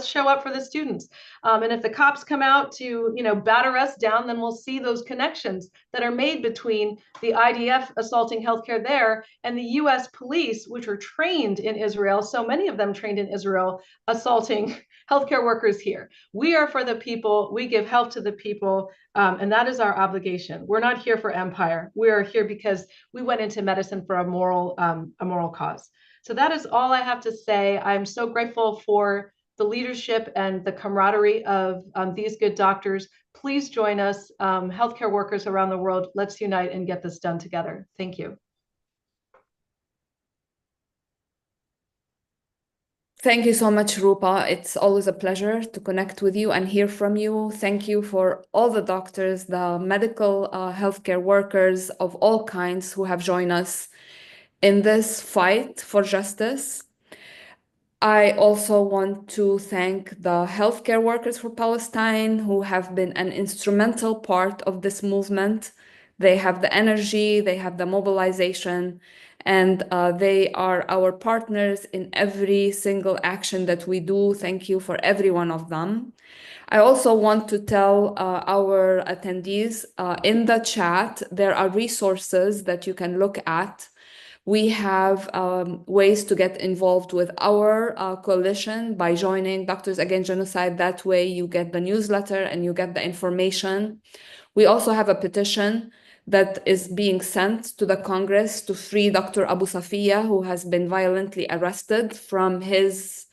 show up for the students. And if the cops come out to batter us down, then we'll see those connections that are made between the IDF assaulting healthcare there and the US police, which are trained in Israel, so many of them trained in Israel, assaulting healthcare workers here. We are for the people, we give help to the people, and that is our obligation. We're not here for empire. We are here because we went into medicine for a moral cause. So that is all I have to say. I'm so grateful for the leadership and the camaraderie of these good doctors. Please join us, healthcare workers around the world. Let's unite and get this done together. Thank you. Thank you so much, Rupa. It's always a pleasure to connect with you and hear from you. Thank you for all the doctors, the medical healthcare workers of all kinds who have joined us in this fight for justice. I also want to thank the healthcare workers for Palestine who have been an instrumental part of this movement. They have the energy, they have the mobilization, and they are our partners in every single action that we do. Thank you for every one of them. I also want to tell our attendees in the chat, there are resources that you can look at. We have ways to get involved with our coalition by joining Doctors Against Genocide. That way you get the newsletter and you get the information. We also have a petition that is being sent to the Congress to free Dr. Abu Safiya, who has been violently arrested from his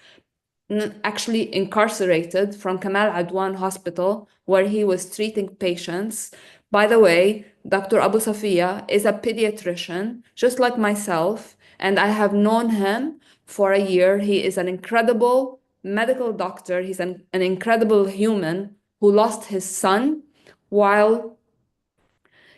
actually incarcerated from Kamal Adwan Hospital, where he was treating patients. By the way, Dr. Abu Safiya is a pediatrician, just like myself, and I have known him for a year. He is an incredible medical doctor. He's an incredible human who lost his son while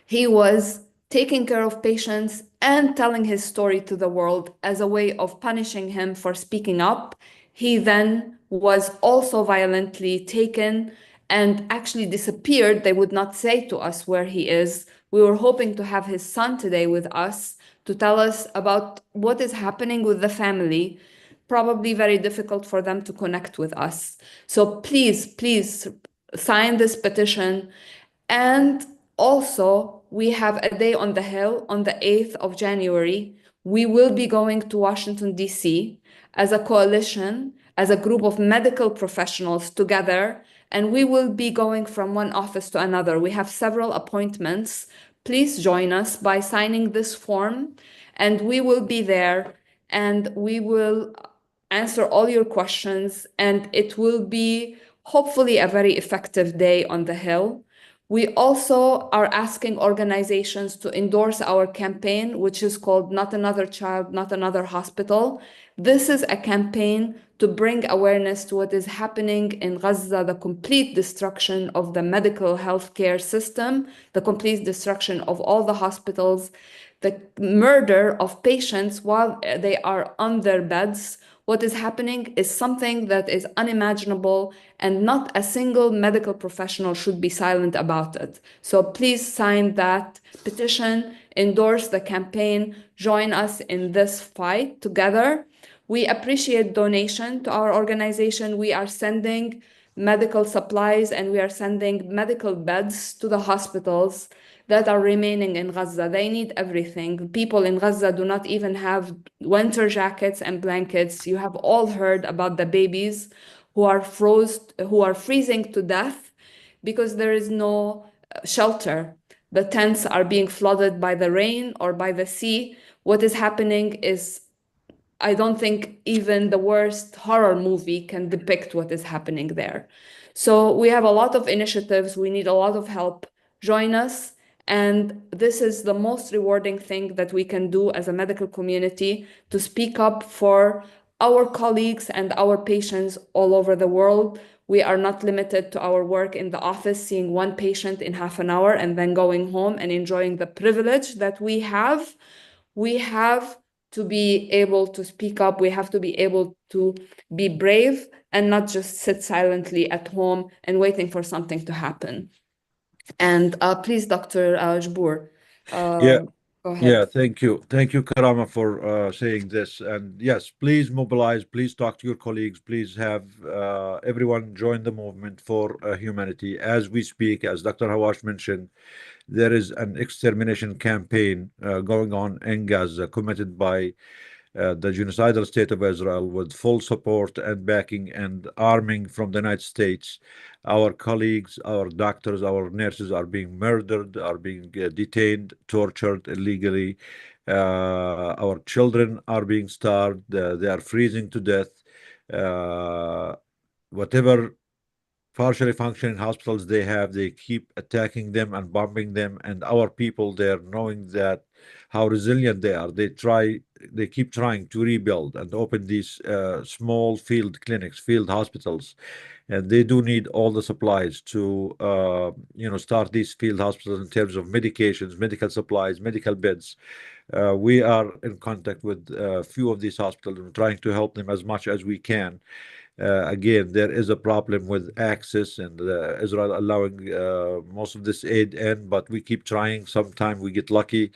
he was taking care of patients and telling his story to the world as a way of punishing him for speaking up. He then was also violently taken and actually disappeared. They would not say to us where he is. We were hoping to have his son today with us to tell us about what is happening with the family. Probably very difficult for them to connect with us. So please sign this petition. And also, we have a day on the Hill on the 8th of January. We will be going to Washington, D.C. as a coalition, as a group of medical professionals together, and we will be going from one office to another. We have several appointments. Please join us by signing this form, and we will be there, and we will answer all your questions, and it will be hopefully a very effective day on the Hill. We also are asking organizations to endorse our campaign, which is called Not Another Child, Not Another Hospital. This is a campaign to bring awareness to what is happening in Gaza, the complete destruction of the medical healthcare system, the complete destruction of all the hospitals, the murder of patients while they are on their beds. What is happening is something that is unimaginable, and not a single medical professional should be silent about it. So please sign that petition, endorse the campaign, join us in this fight together. We appreciate donation to our organization. We are sending medical supplies and we are sending medical beds to the hospitals that are remaining in Gaza. They need everything. People in Gaza do not even have winter jackets and blankets. You have all heard about the babies who are freezing to death because there is no shelter. The tents are being flooded by the rain or by the sea. What is happening is, I don't think even the worst horror movie can depict what is happening there. So we have a lot of initiatives. We need a lot of help. Join us. And this is the most rewarding thing that we can do as a medical community, to speak up for our colleagues and our patients all over the world. We are not limited to our work in the office, seeing one patient in half an hour and then going home and enjoying the privilege that we have. We have to be able to speak up. We have to be able to be brave and not just sit silently at home and waiting for something to happen. And please, Dr. Jbour, Yeah. go ahead. Yeah, thank you. Thank you, Karama, for saying this. And yes, please mobilize, please talk to your colleagues, please have everyone join the movement for humanity. As we speak, as Dr. Hawash mentioned, there is an extermination campaign going on in Gaza, committed by the genocidal state of Israel, with full support and backing and arming from the United States. Our colleagues, our doctors, our nurses are being murdered, are being detained, tortured illegally. Our children are being starved. They are freezing to death. Whatever partially functioning hospitals they keep attacking them and bombing them, and our people there, knowing that how resilient they are, they keep trying to rebuild and open these small field clinics, field hospitals, and they do need all the supplies to start these field hospitals in terms of medications, medical supplies, medical beds. We are in contact with a few of these hospitals and trying to help them as much as we can. Again, there is a problem with access and Israel allowing most of this aid in, but we keep trying. Sometimes we get lucky.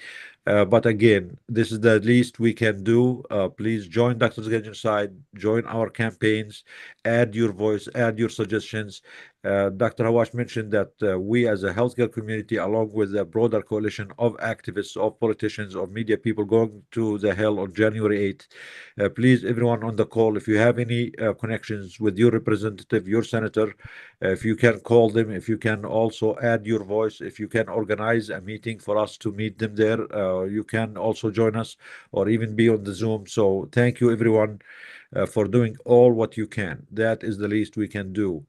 But again, this is the least we can do. Please join Doctors Against Genocide, join our campaigns, add your voice, add your suggestions. Dr. Hawash mentioned that we as a healthcare community, along with a broader coalition of activists, of politicians, of media people going to the Hill on January 8th. Please, everyone on the call, if you have any connections with your representative, your senator, if you can call them, if you can also add your voice, if you can organize a meeting for us to meet them there, you can also join us or even be on the Zoom. So thank you, everyone, for doing all what you can. That is the least we can do.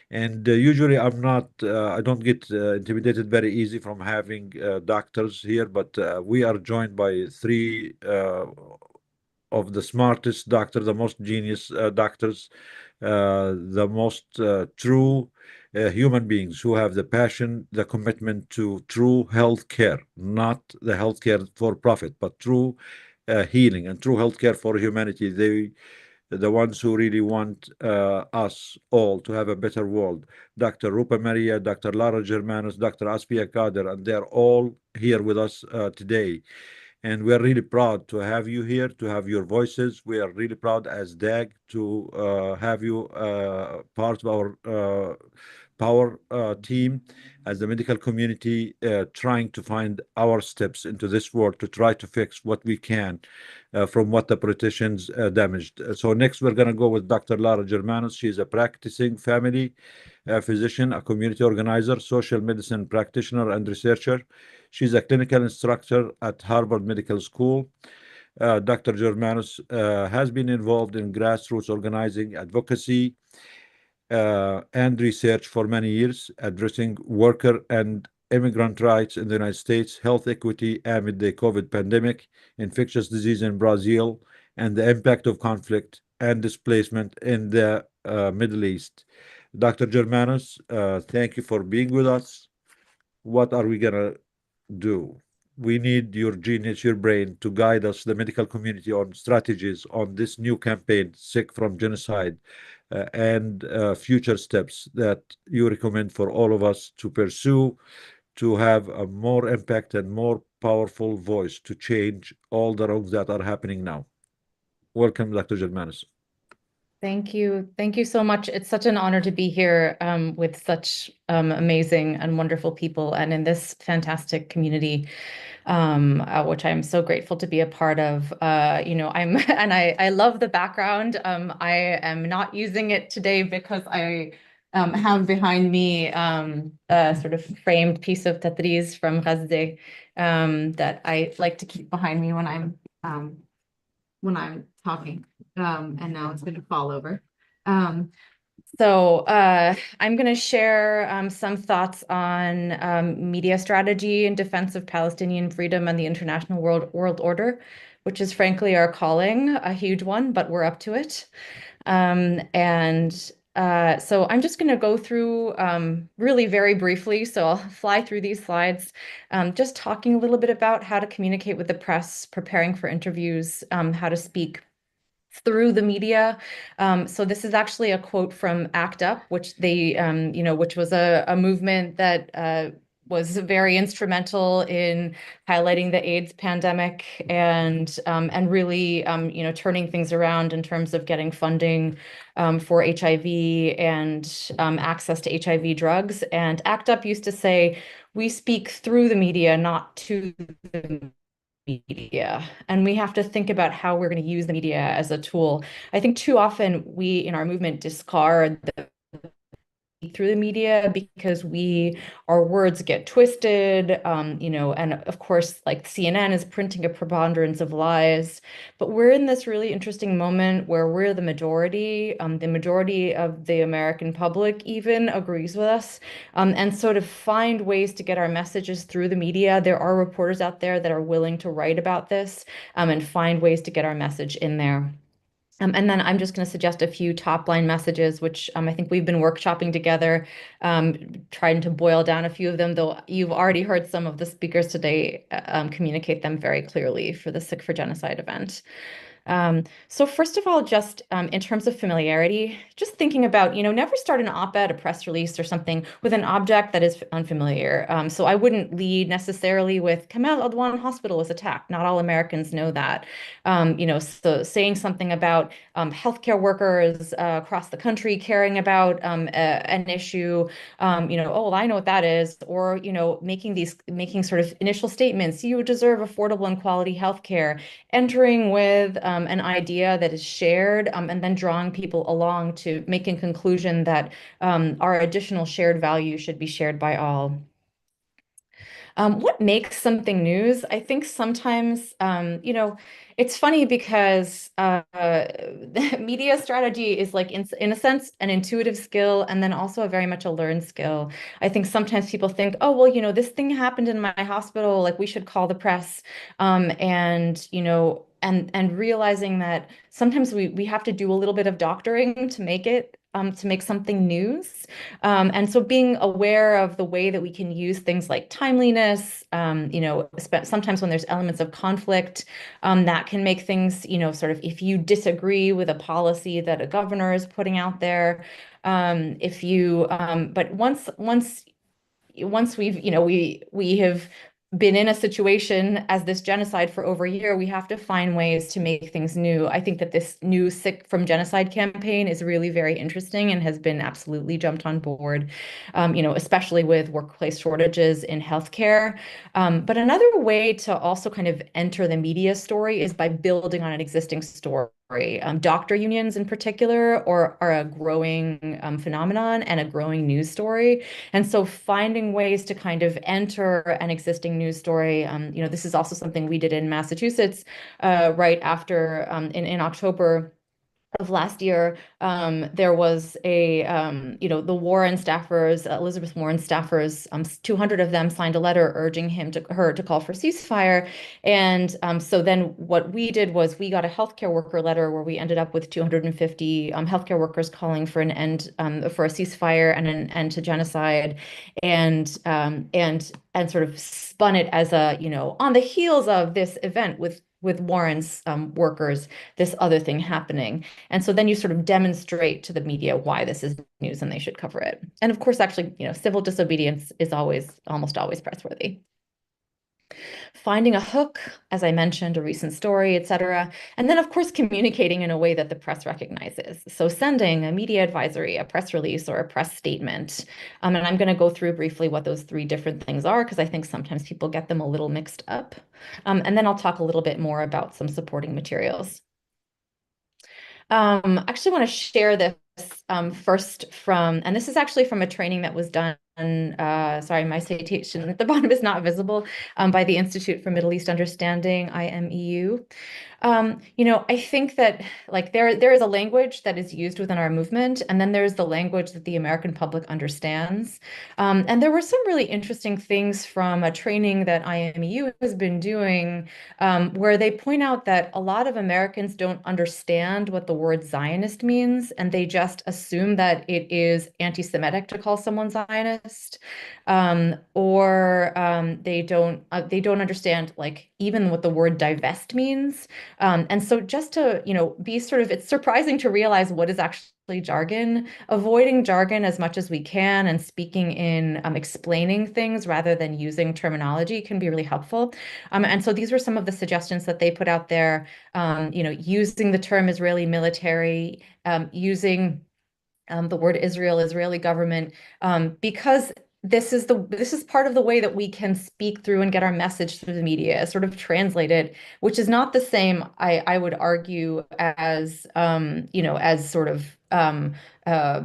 And usually I don't get intimidated very easy from having doctors here, but we are joined by three of the smartest doctors, the most genius doctors, the most true human beings who have the passion, the commitment to true health care, not the healthcare for profit, but true healing and true healthcare for humanity. The ones who really want us all to have a better world. Dr. Rupa Maria, Dr. Lara Germanos, Dr. Asfia Kader, and they're all here with us today. And we're really proud to have you here, to have your voices. We are really proud as DAG to have you part of our power team as the medical community trying to find our steps into this world to try to fix what we can from what the politicians damaged. So next we're going to go with Dr. Lara Germanos. She's a practicing family physician, a community organizer, social medicine practitioner, and researcher. She's a clinical instructor at Harvard Medical School. Dr. Germanos has been involved in grassroots organizing, advocacy, and research for many years, addressing worker and immigrant rights in the United States, health equity amid the COVID pandemic, infectious disease in Brazil, and the impact of conflict and displacement in the Middle East. Dr. Germanos, thank you for being with us. What are we going to do? We need your genius, your brain to guide us, the medical community, on strategies on this new campaign, Sick from Genocide, and future steps that you recommend for all of us to pursue to have a more impact and more powerful voice to change all the wrongs that are happening now. Welcome, Dr. Germanos. Thank you. Thank you so much. It's such an honor to be here with such amazing and wonderful people and in this fantastic community, which I'm so grateful to be a part of. I love the background. I am not using it today because I have behind me a sort of framed piece of Tatriz from Gaza that I like to keep behind me when I'm talking, and now it's going to fall over. So I'm going to share some thoughts on media strategy in defense of Palestinian freedom and the international world order, which is frankly our calling, a huge one, but we're up to it. So I'm just going to go through really very briefly, so I'll fly through these slides, just talking a little bit about how to communicate with the press, preparing for interviews, how to speak through the media. So this is actually a quote from ACT UP, which which was a movement that was very instrumental in highlighting the AIDS pandemic and really turning things around in terms of getting funding for HIV and access to HIV drugs. And ACT UP used to say, "We speak through the media, not to the media." And we have to think about how we're going to use the media as a tool. I think too often we in our movement discard the through the media because our words get twisted, and of course, like CNN is printing a preponderance of lies. But we're in this really interesting moment where we're the majority. The majority of the American public even agrees with us. And so to find ways to get our messages through the media, there are reporters out there that are willing to write about this, and find ways to get our message in there. And then I'm just going to suggest a few top line messages, which I think we've been workshopping together, trying to boil down a few of them, though you've already heard some of the speakers today communicate them very clearly for the Sick for Genocide event. So first of all, just in terms of familiarity, just thinking about, never start an op-ed, a press release or something with an object that is unfamiliar. So I wouldn't lead necessarily with Kamel Adwan Hospital was attacked. Not all Americans know that. So saying something about healthcare workers across the country caring about an issue, oh, well, I know what that is, or, making sort of initial statements, you deserve affordable and quality healthcare, entering with an idea that is shared, and then drawing people along to making conclusion that our additional shared value should be shared by all. What makes something news? I think sometimes, it's funny because media strategy is like, in a sense, an intuitive skill, and then also a very much a learned skill. I think sometimes people think, oh, well, this thing happened in my hospital, like we should call the press, and realizing that sometimes we have to do a little bit of doctoring to make it to make something news. And so being aware of the way that we can use things like timeliness, sometimes when there's elements of conflict, that can make things, sort of, if you disagree with a policy that a governor is putting out there, but once we have been in a situation as this genocide for over a year, we have to find ways to make things new. I think that this new Sick from Genocide campaign is really very interesting and has been absolutely jumped on board, especially with workplace shortages in healthcare. But another way to also kind of enter the media story is by building on an existing story. Doctor unions in particular are a growing phenomenon and a growing news story. And so finding ways to kind of enter an existing news story, this is also something we did in Massachusetts right after in October of last year, there was the Warren staffers, Elizabeth Warren staffers, 200 of them signed a letter urging her to call for ceasefire. And so then what we did was we got a healthcare worker letter where we ended up with 250 healthcare workers calling for an end, for a ceasefire and an end to genocide, and sort of spun it as on the heels of this event with Warren's workers, this other thing happening. And so then you sort of demonstrate to the media why this is news and they should cover it. And of course, actually, civil disobedience is almost always pressworthy. Finding a hook, as I mentioned, a recent story, etc. And then, of course, communicating in a way that the press recognizes. So sending a media advisory, a press release, or a press statement. And I'm going to go through briefly what those three different things are, because I think sometimes people get them a little mixed up. And then I'll talk a little bit more about some supporting materials. I actually want to share this first and this is actually from a training that was done, sorry, my citation at the bottom is not visible, by the Institute for Middle East Understanding, IMEU. I think that there is a language that is used within our movement, and then there's the language that the American public understands. And there were some really interesting things from a training that IMEU has been doing, where they point out that a lot of Americans don't understand what the word Zionist means, and they just assume that it is anti-Semitic to call someone Zionist, or they don't understand even what the word divest means. And so just to, be it's surprising to realize what is actually jargon, avoiding jargon as much as we can and speaking in explaining things rather than using terminology can be really helpful. And so these were some of the suggestions that they put out there, using the term Israeli military, using the word Israel, Israeli government, because this is part of the way that we can speak through and get our message through the media, sort of translated, which is not the same, I would argue, as as sort of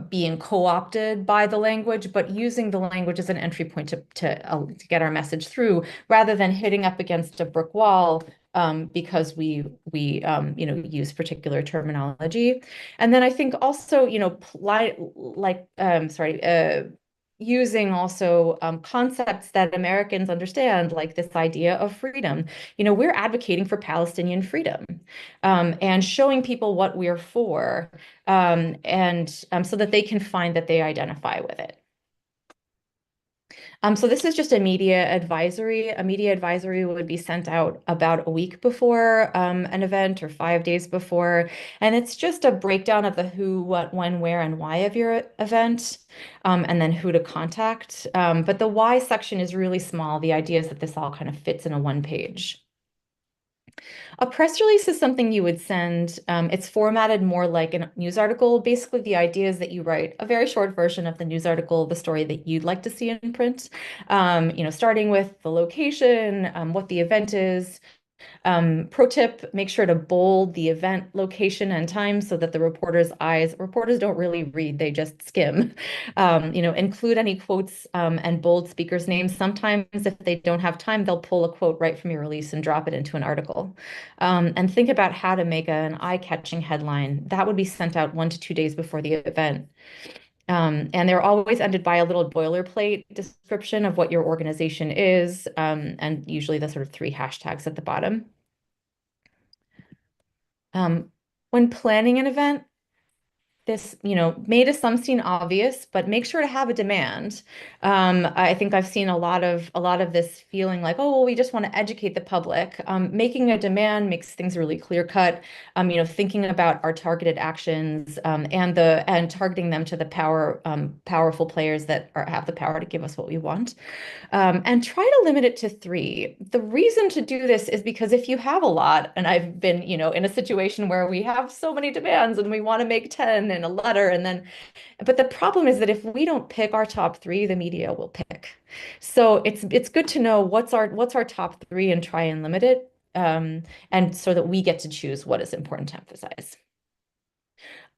being co-opted by the language, but using the language as an entry point to get our message through, rather than hitting up against a brick wall because we use particular terminology. And then I think also, using also concepts that Americans understand, like this idea of freedom. We're advocating for Palestinian freedom, and showing people what we're for, and so that they can find that they identify with it. So this is just a media advisory. A media advisory would be sent out about a week before an event, or 5 days before. And it's just a breakdown of the who, what, when, where, and why of your event, and then who to contact. But the why section is really small. The idea is that this all kind of fits in a one page. A press release is something you would send. It's formatted more like a news article. Basically, the idea is that you write a very short version of the news article, the story that you'd like to see in print, starting with the location, what the event is. Pro tip, make sure to bold the event location and time so that reporters don't really read, they just skim. Include any quotes and bold speakers' names. Sometimes if they don't have time, they'll pull a quote right from your release and drop it into an article. And think about how to make an eye-catching headline. That would be sent out 1 to 2 days before the event. And they're always ended by a little boilerplate description of what your organization is, and usually the sort of 3 hashtags at the bottom. When planning an event, this, may to some seem obvious, but make sure to have a demand. I think I've seen a lot of this feeling like, oh, well, we just want to educate the public. Making a demand makes things really clear cut. Thinking about our targeted actions, and targeting them to the powerful players that have the power to give us what we want. And try to limit it to 3. The reason to do this is because if you have a lot, and I've been, in a situation where we have so many demands and we want to make 10 in a letter, but the problem is that if we don't pick our top 3, the media will pick. So it's good to know what's our top 3 and try and limit it, and so that we get to choose what is important to emphasize.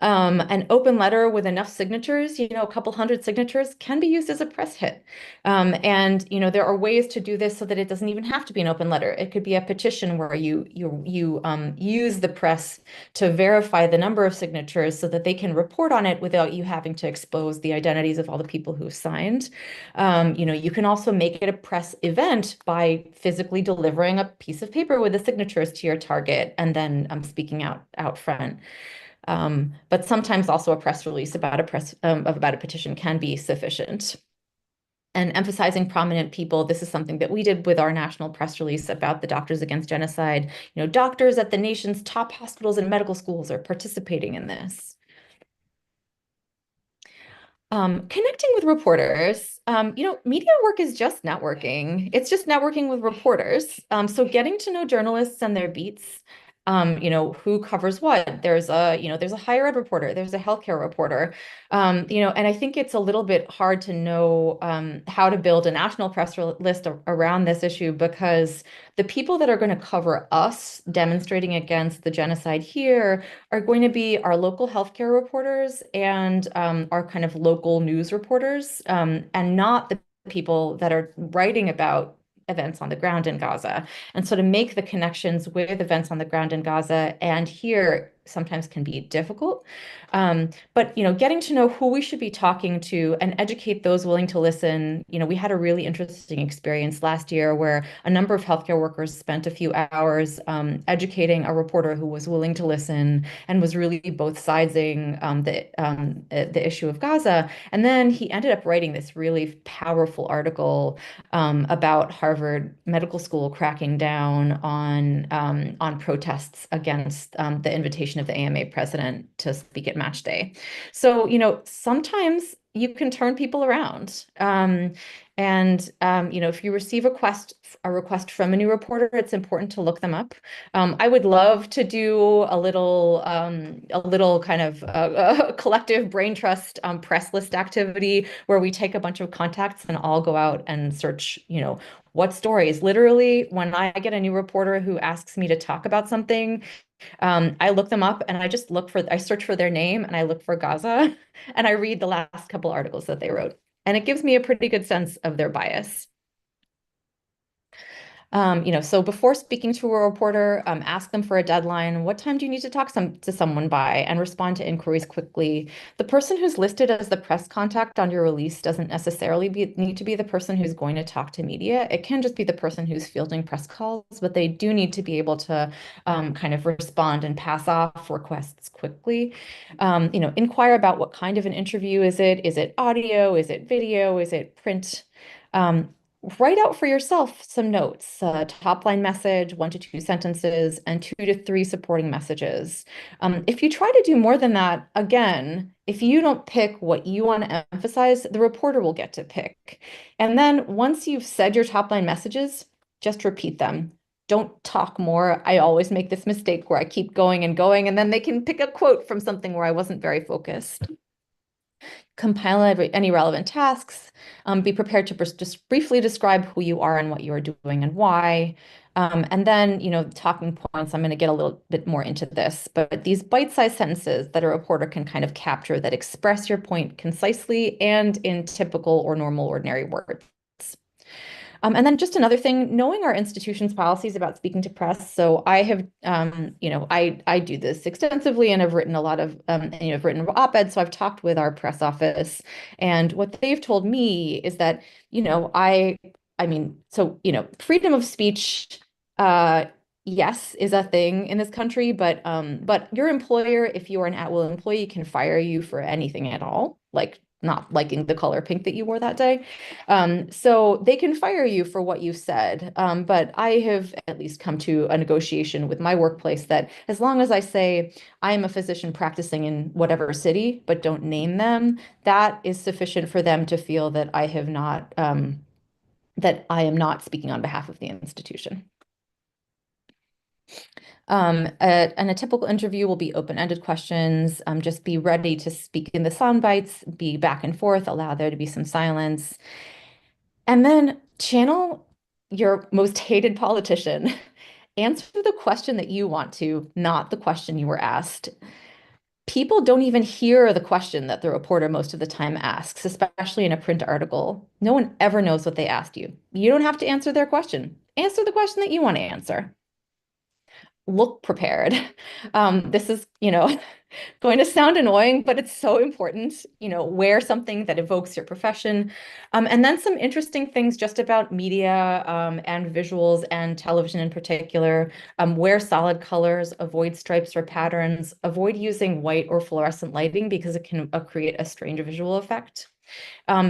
An open letter with enough signatures, a couple hundred signatures, can be used as a press hit. And there are ways to do this so that it doesn't even have to be an open letter. It could be a petition where you use the press to verify the number of signatures so that they can report on it without you having to expose the identities of all the people who signed. You can also make it a press event by physically delivering a piece of paper with the signatures to your target and then speaking out front. But sometimes also a press release about a petition can be sufficient. And emphasizing prominent people, this is something that we did with our national press release about the Doctors Against Genocide. Doctors at the nation's top hospitals and medical schools are participating in this. Connecting with reporters, media work is just networking. It's just networking with reporters. So getting to know journalists and their beats, who covers what. There's a higher ed reporter, there's a healthcare reporter, and I think it's a little bit hard to know how to build a national press list around this issue, because the people that are going to cover us demonstrating against the genocide here are going to be our local healthcare reporters and our kind of local news reporters, and not the people that are writing about events on the ground in Gaza. And so to make the connections with events on the ground in Gaza and here sometimes can be difficult. But getting to know who we should be talking to and educate those willing to listen. We had a really interesting experience last year where a number of healthcare workers spent a few hours educating a reporter who was willing to listen and was really both siding the issue of Gaza. And then he ended up writing this really powerful article about Harvard Medical School cracking down on protests against the invitation of the AMA president to speak at Match Day. So, sometimes you can turn people around. If you receive a request from a new reporter, it's important to look them up. I would love to do a little kind of collective brain trust press list activity where we take a bunch of contacts and all go out and search, what stories. Literally, when I get a new reporter who asks me to talk about something, I look them up and I search for their name and I look for Gaza and I read the last couple articles that they wrote. And it gives me a pretty good sense of their bias. So before speaking to a reporter, ask them for a deadline. What time do you need to talk to someone by, and respond to inquiries quickly? The person who's listed as the press contact on your release doesn't necessarily need to be the person who's going to talk to media. It can just be the person who's fielding press calls, but they do need to be able to kind of respond and pass off requests quickly. Inquire about what kind of an interview is it? Is it audio? Is it video? Is it print? Write out for yourself some notes, top line message, 1 to 2 sentences, and 2 to 3 supporting messages. If you try to do more than that, again, if you don't pick what you want to emphasize, the reporter will get to pick. And then once you've said your top line messages, just repeat them. Don't talk more. I always make this mistake where I keep going, and then they can pick a quote from something where I wasn't very focused. Compile any relevant tasks, be prepared to just briefly describe who you are and what you are doing and why. And then, talking points, I'm going to get a little bit more into this, but these bite-sized sentences that a reporter can kind of capture that express your point concisely and in typical or normal ordinary words. And then just another thing, knowing our institution's policies about speaking to press. So I have, I do this extensively, and I've written a lot of, I've written op-eds. So I've talked with our press office, and what they've told me is that, freedom of speech, yes, is a thing in this country, but your employer, if you are an at-will employee, can fire you for anything at all, like not liking the color pink that you wore that day. So they can fire you for what you said. But I have at least come to a negotiation with my workplace that as long as I say I am a physician practicing in whatever city, but don't name them, that is sufficient for them to feel that I have not, that I am not speaking on behalf of the institution. And a typical interview will be open-ended questions. Just be ready to speak in the sound bites, be back and forth, allow there to be some silence. And then channel your most hated politician. Answer the question that you want to, not the question you were asked. People don't even hear the question that the reporter most of the time asks, especially in a print article. No one ever knows what they asked you. You don't have to answer their question. Answer the question that you want to answer. Look prepared. This is, going to sound annoying, but it's so important. Wear something that evokes your profession. And then some interesting things just about media and visuals and television in particular. Wear solid colors, avoid stripes or patterns, avoid using white or fluorescent lighting because it can create a strange visual effect.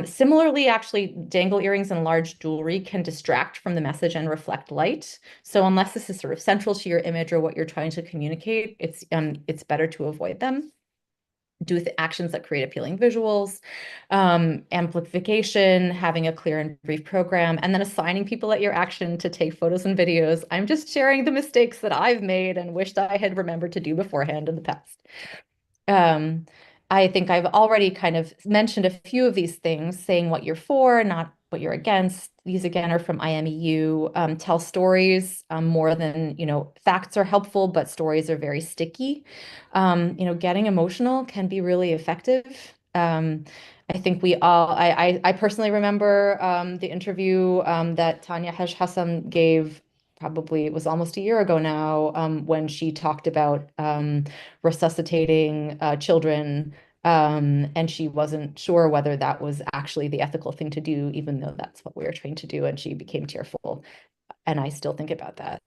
Similarly, actually, dangle earrings and large jewelry can distract from the message and reflect light. So unless this is sort of central to your image or what you're trying to communicate, it's better to avoid them. Do the actions that create appealing visuals, amplification, having a clear and brief program, and then assigning people at your action to take photos and videos. I'm just sharing the mistakes that I've made and wished I had remembered to do beforehand in the past. I think I've already kind of mentioned a few of these things, saying what you're for, not what you're against. These again are from IMEU. Tell stories more than, facts are helpful, but stories are very sticky. Getting emotional can be really effective. I think I personally remember the interview that Tanya Hassan gave. Probably it was almost a year ago now, when she talked about resuscitating children, and she wasn't sure whether that was actually the ethical thing to do, even though that's what we were trained to do, and she became tearful. And I still think about that.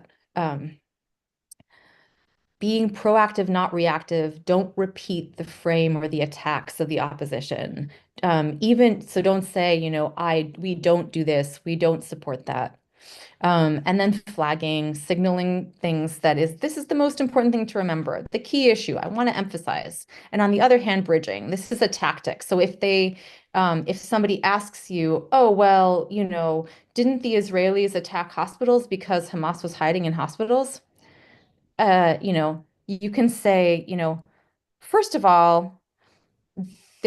Being proactive, not reactive. Don't repeat the frame or the attacks of the opposition. Even so, don't say, we don't do this, we don't support that. And then flagging, signaling things this is the most important thing to remember, the key issue I want to emphasize. And on the other hand, bridging, this is a tactic. So if somebody asks you, oh, well, didn't the Israelis attack hospitals because Hamas was hiding in hospitals? You can say, first of all,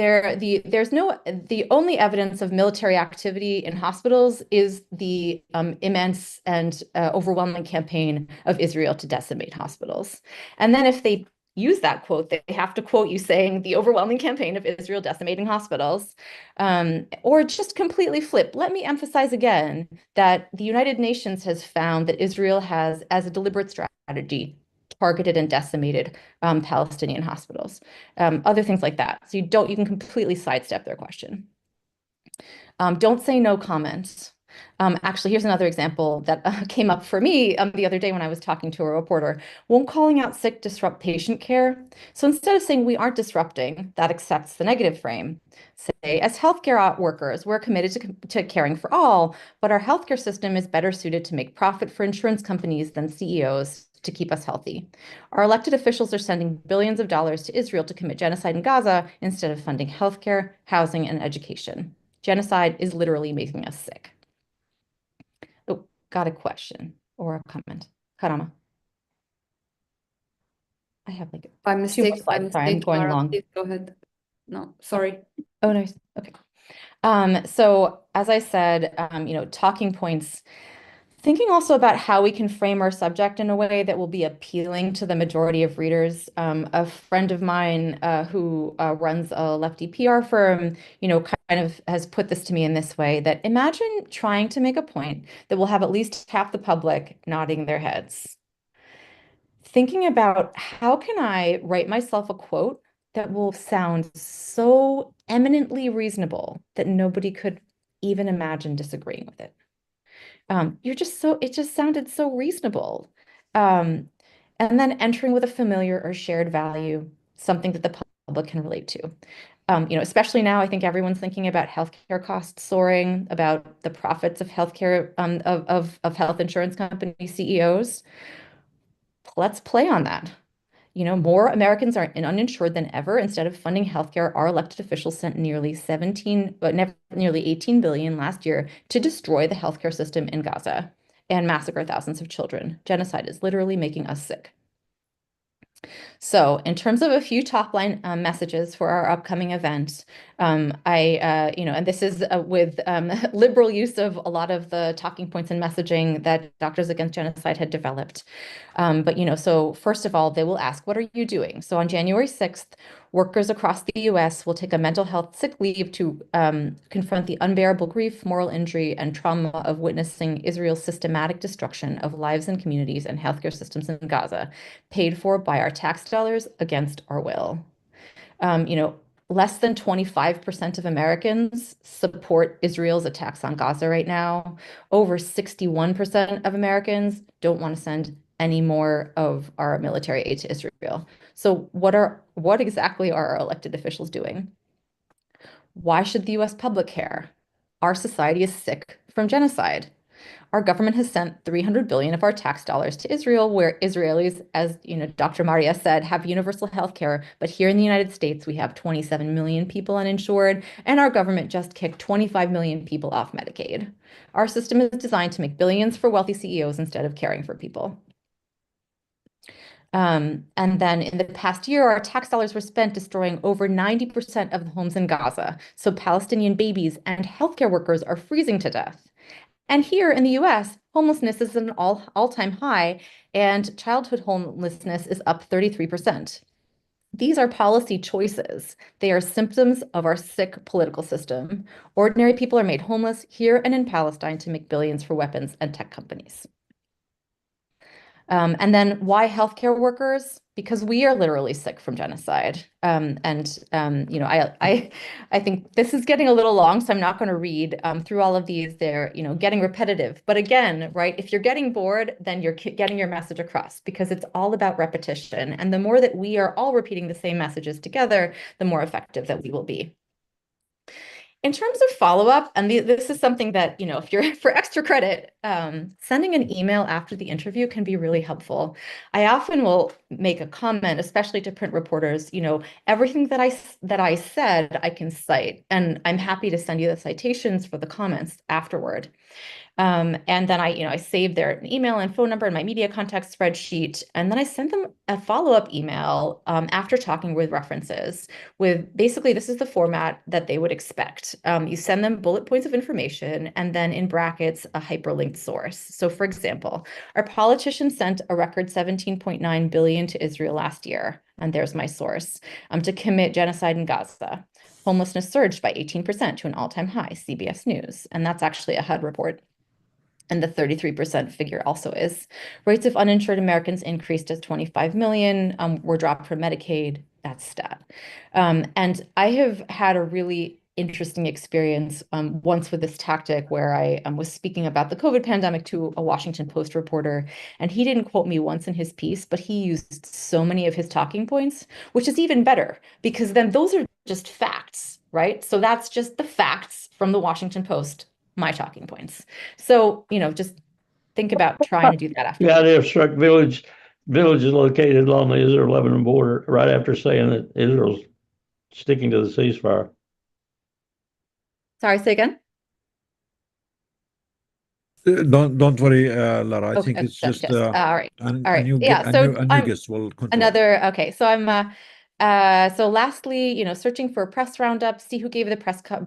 the only evidence of military activity in hospitals is the immense and overwhelming campaign of Israel to decimate hospitals. And then if they use that quote, they have to quote you saying the overwhelming campaign of Israel decimating hospitals, or just completely flip. Let me emphasize again that the United Nations has found that Israel has, as a deliberate strategy, targeted and decimated Palestinian hospitals, other things like that. So you can completely sidestep their question. Don't say no comment. Actually, here's another example that came up for me the other day when I was talking to a reporter. Won't calling out sick disrupt patient care? So instead of saying we aren't disrupting, that accepts the negative frame. Say, as healthcare workers, we're committed to caring for all, but our healthcare system is better suited to make profit for insurance companies than CEOs to keep us healthy. Our elected officials are sending billions of dollars to Israel to commit genocide in Gaza instead of funding healthcare, housing, and education. Genocide is literally making us sick. Oh, got a question or a comment. Karama. I have like By two mistake, more slides. Sorry, I'm going Lara, long. please go ahead. No, sorry. Oh, nice. Okay. So as I said, talking points, thinking also about how we can frame our subject in a way that will be appealing to the majority of readers. A friend of mine who runs a lefty PR firm, kind of has put this to me in this way, that imagine trying to make a point that will have at least half the public nodding their heads. Thinking about how can I write myself a quote that will sound so eminently reasonable that nobody could even imagine disagreeing with it. It just sounded so reasonable. And then entering with a familiar or shared value, something that the public can relate to. Especially now, I think everyone's thinking about healthcare costs soaring, about the profits of healthcare, of health insurance company CEOs. Let's play on that. More Americans are uninsured than ever. Instead of funding healthcare, our elected officials sent nearly 18 billion last year to destroy the healthcare system in Gaza and massacre thousands of children. Genocide is literally making us sick. So in terms of a few top line messages for our upcoming event, and this is with liberal use of a lot of the talking points and messaging that Doctors Against Genocide had developed. So first of all, they will ask, what are you doing? So on January 6th, workers across the US will take a mental health sick leave to confront the unbearable grief, moral injury, and trauma of witnessing Israel's systematic destruction of lives and communities and healthcare systems in Gaza, paid for by our tax dollars against our will. Less than 25% of Americans support Israel's attacks on Gaza right now. Over 61% of Americans don't want to send any more of our military aid to Israel. So what exactly are our elected officials doing? Why should the US public care? Our society is sick from genocide. Our government has sent 300 billion of our tax dollars to Israel, where Israelis, as Dr. Maria said, have universal health care. But here in the United States, we have 27 million people uninsured, and our government just kicked 25 million people off Medicaid. Our system is designed to make billions for wealthy CEOs instead of caring for people. And then in the past year, our tax dollars were spent destroying over 90% of the homes in Gaza. So Palestinian babies and healthcare workers are freezing to death. And here in the US, homelessness is at an all-time high, and childhood homelessness is up 33%. These are policy choices. They are symptoms of our sick political system. Ordinary people are made homeless here and in Palestine to make billions for weapons and tech companies. And then why healthcare workers? Because we are literally sick from genocide. I think this is getting a little long, so I'm not going to read through all of these. They're, getting repetitive. But again, right, if you're getting bored, then you're getting your message across, because it's all about repetition. And the more that we are all repeating the same messages together, the more effective that we will be. In terms of follow-up, and this is something that, if you're for extra credit, sending an email after the interview can be really helpful. I often will make a comment, especially to print reporters, everything that I said, I can cite, and I'm happy to send you the citations for the comments afterward. And then I saved their email and phone number in my media contact spreadsheet. And then I sent them a follow-up email after talking with references with basically, this is the format that they would expect. You send them bullet points of information and then in brackets, a hyperlinked source. So for example, our politicians sent a record 17.9 billion to Israel last year. And there's my source, to commit genocide in Gaza. Homelessness surged by 18% to an all-time high, CBS News. And that's actually a HUD report. And the 33% figure also is. Rates of uninsured Americans increased as 25 million, were dropped from Medicaid. That's stat. And I have had a really interesting experience once with this tactic where I was speaking about the COVID pandemic to a Washington Post reporter, and he didn't quote me once in his piece, but he used so many of his talking points, which is even better because then those are just facts, right? So that's just the facts from the Washington Post, my talking points. So, just think about trying to do that after. Yeah, they struck villages located along the Israel-Lebanon border right after saying that Israel's sticking to the ceasefire. Sorry, say again? Don't worry, Lara. I Okay, think it's just just all right. a All right. new Yeah, a so new guest will continue. okay. So so lastly, searching for a press roundup, see who gave the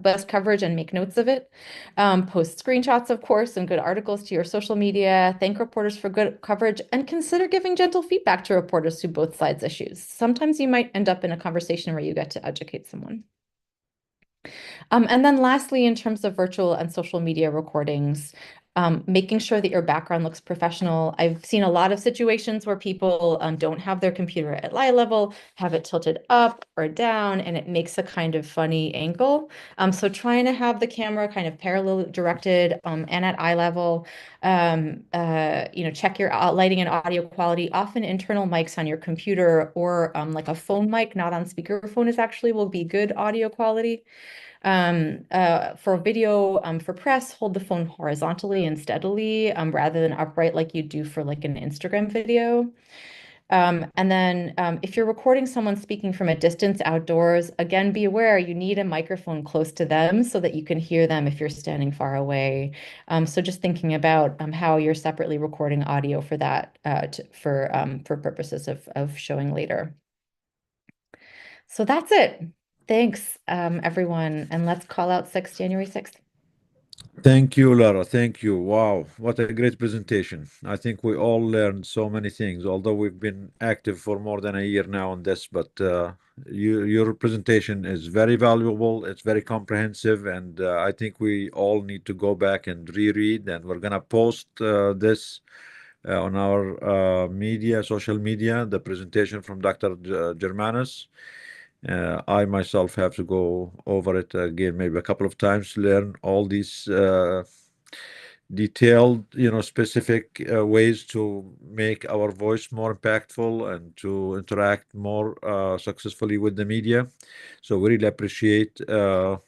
best coverage and make notes of it. Post screenshots, of course, and good articles to your social media. Thank reporters for good coverage and consider giving gentle feedback to reporters who both sides issues. Sometimes you might end up in a conversation where you get to educate someone. And then lastly, in terms of virtual and social media recordings, making sure that your background looks professional. I've seen a lot of situations where people don't have their computer at eye level, have it tilted up or down, and it makes a kind of funny angle. So trying to have the camera kind of parallel directed and at eye level. Check your lighting and audio quality. Often internal mics on your computer or like a phone mic, not on speakerphone, will be good audio quality. For video, for press, hold the phone horizontally and steadily, rather than upright like you do for like an Instagram video. And then if you're recording someone speaking from a distance outdoors, again, be aware you need a microphone close to them so that you can hear them if you're standing far away. So just thinking about how you're separately recording audio for that, for purposes of showing later. So that's it. Thanks, everyone. And let's call out January 6th. Thank you, Lara. Thank you. Wow, what a great presentation. I think we all learned so many things, although we've been active for more than a year now on this, but your presentation is very valuable. It's very comprehensive, and I think we all need to go back and reread, and we're gonna post this on our social media, the presentation from Dr. Germanus. I myself have to go over it again, maybe a couple of times, to learn all these detailed, specific ways to make our voice more impactful and to interact more successfully with the media. So we really appreciate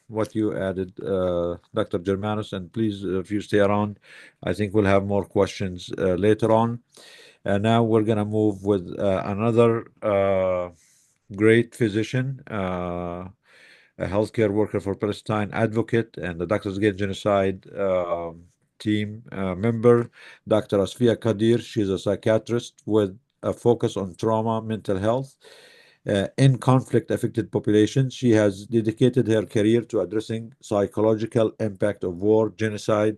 what you added, Dr. Germanus, and please, if you stay around, I think we'll have more questions later on. Now we're gonna move with another great physician, a healthcare worker for Palestine advocate, and the Doctors Against Genocide team member, Dr. Asfia Kadir. She's a psychiatrist with a focus on trauma, mental health in conflict-affected populations. She has dedicated her career to addressing psychological impact of war, genocide,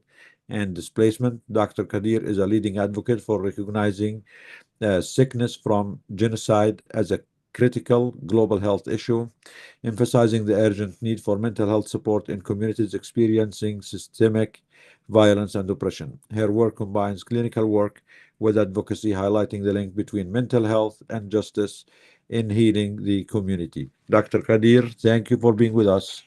and displacement. Dr. Kadir is a leading advocate for recognizing sickness from genocide as a critical global health issue, emphasizing the urgent need for mental health support in communities experiencing systemic violence and oppression. Her work combines clinical work with advocacy, highlighting the link between mental health and justice in healing the community. Dr. Kadir, thank you for being with us.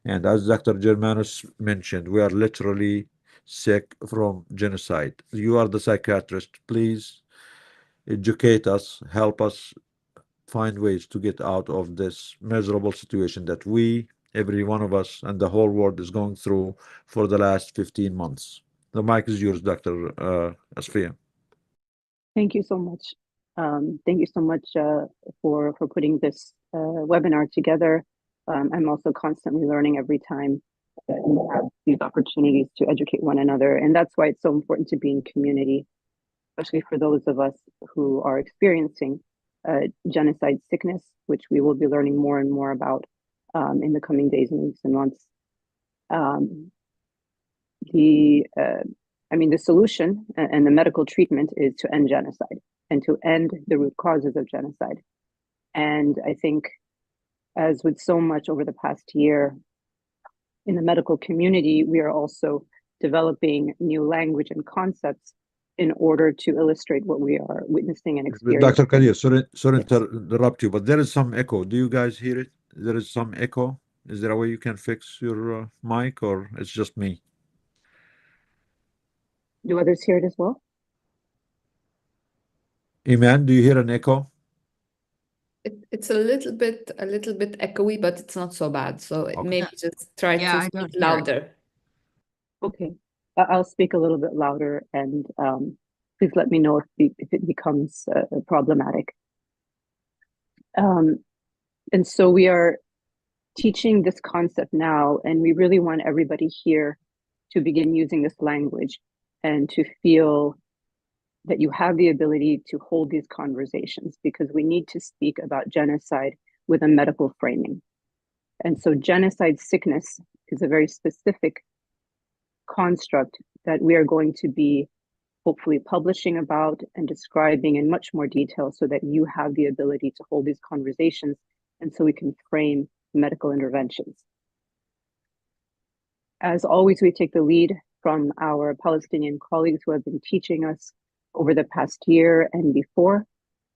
And as Dr. Germanus mentioned, we are literally sick from genocide. You are the psychiatrist. Please educate us, help us find ways to get out of this miserable situation that we, every one of us, and the whole world is going through for the last 15 months. The mic is yours, Dr. Asfia. Thank you so much. Thank you so much for putting this webinar together. I'm also constantly learning every time. that we have these opportunities to educate one another. And that's why it's so important to be in community, especially for those of us who are experiencing genocide sickness, which we will be learning more and more about in the coming days and weeks and months. The solution and the medical treatment is to end genocide and to end the root causes of genocide. And I think, as with so much over the past year, in the medical community, we are also developing new language and concepts in order to illustrate what we are witnessing and experiencing. Dr. Kadir, sorry to interrupt you, but there is some echo. Do you guys hear it? There is some echo. Is there a way you can fix your mic, or it's just me? Do others hear it as well? Iman, do you hear an echo? It's a little bit echoey, but it's not so bad. So Okay. maybe just try to speak louder. Okay, I'll speak a little bit louder, and please let me know if it becomes problematic. And so we are teaching this concept now, and we really want everybody here to begin using this language and to feel that you have the ability to hold these conversations, because we need to speak about genocide with a medical framing. And so genocide sickness is a very specific construct that we are going to be hopefully publishing about and describing in much more detail, so that you have the ability to hold these conversations and so we can frame medical interventions. As always, we take the lead from our Palestinian colleagues who have been teaching us over the past year and before,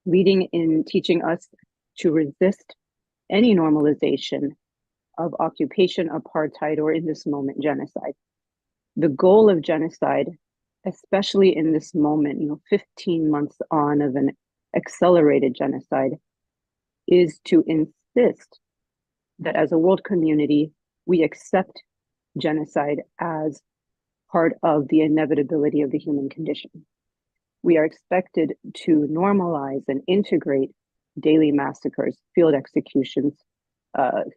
leading in teaching us to resist any normalization of occupation, apartheid, or in this moment, genocide. The goal of genocide, especially in this moment, 15 months on of an accelerated genocide, is to insist that as a world community, we accept genocide as part of the inevitability of the human condition. We are expected to normalize and integrate daily massacres, field executions,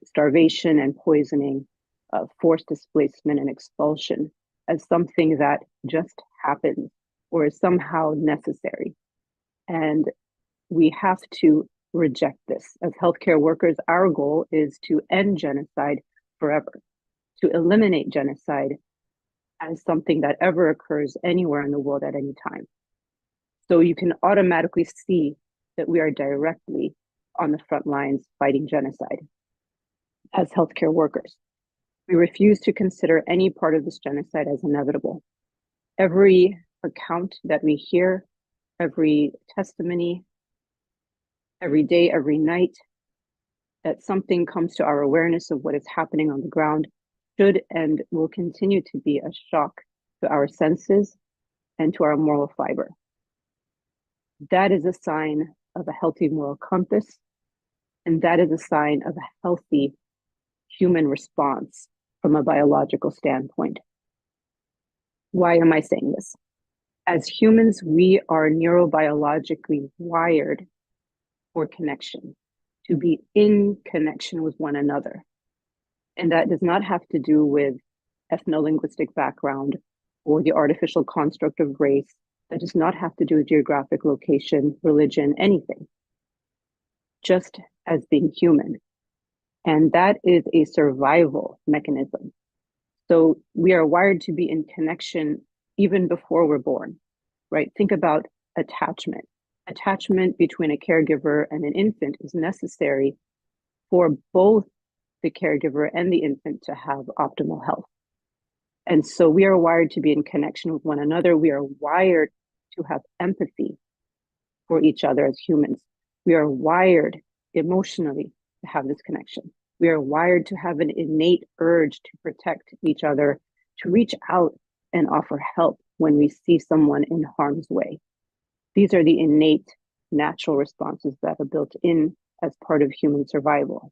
starvation and poisoning, forced displacement and expulsion as something that just happens or is somehow necessary. And we have to reject this. As healthcare workers, our goal is to end genocide forever, to eliminate genocide as something that ever occurs anywhere in the world at any time. So you can automatically see that we are directly on the front lines fighting genocide as healthcare workers. We refuse to consider any part of this genocide as inevitable. Every account that we hear, every testimony, every day, every night, that something comes to our awareness of what is happening on the ground should and will continue to be a shock to our senses and to our moral fiber. That is a sign of a healthy moral compass, and that is a sign of a healthy human response from a biological standpoint. Why am I saying this? As humans, we are neurobiologically wired for connection, to be in connection with one another. And that does not have to do with ethno-linguistic background or the artificial construct of race. That does not have to do with geographic location, religion, anything. Just as being human. And that is a survival mechanism. So we are wired to be in connection even before we're born, right? Think about attachment. Attachment between a caregiver and an infant is necessary for both the caregiver and the infant to have optimal health. And so we are wired to be in connection with one another. We are wired to have empathy for each other as humans. We are wired emotionally to have this connection. We are wired to have an innate urge to protect each other, to reach out and offer help when we see someone in harm's way. These are the innate natural responses that are built in as part of human survival.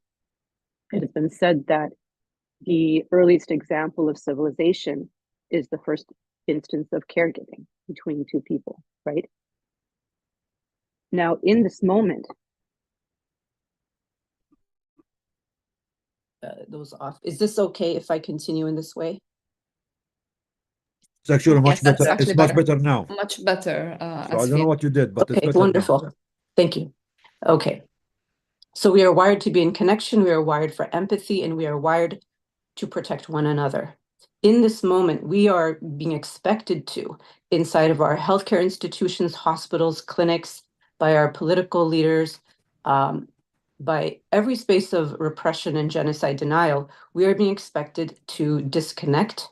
It has been said that the earliest example of civilization is the first instance of caregiving between two people, right? Now, in this moment, those off. Is this okay if I continue in this way? It's actually much Yes, that's better. actually It's much better. better now. Much better, So I don't know what you did, but it's Okay, better wonderful. now. Thank you. Okay. So we are wired to be in connection, we are wired for empathy, and we are wired to protect one another. In this moment, we are being expected to, inside of our healthcare institutions, hospitals, clinics, by our political leaders, by every space of repression and genocide denial, we are being expected to disconnect,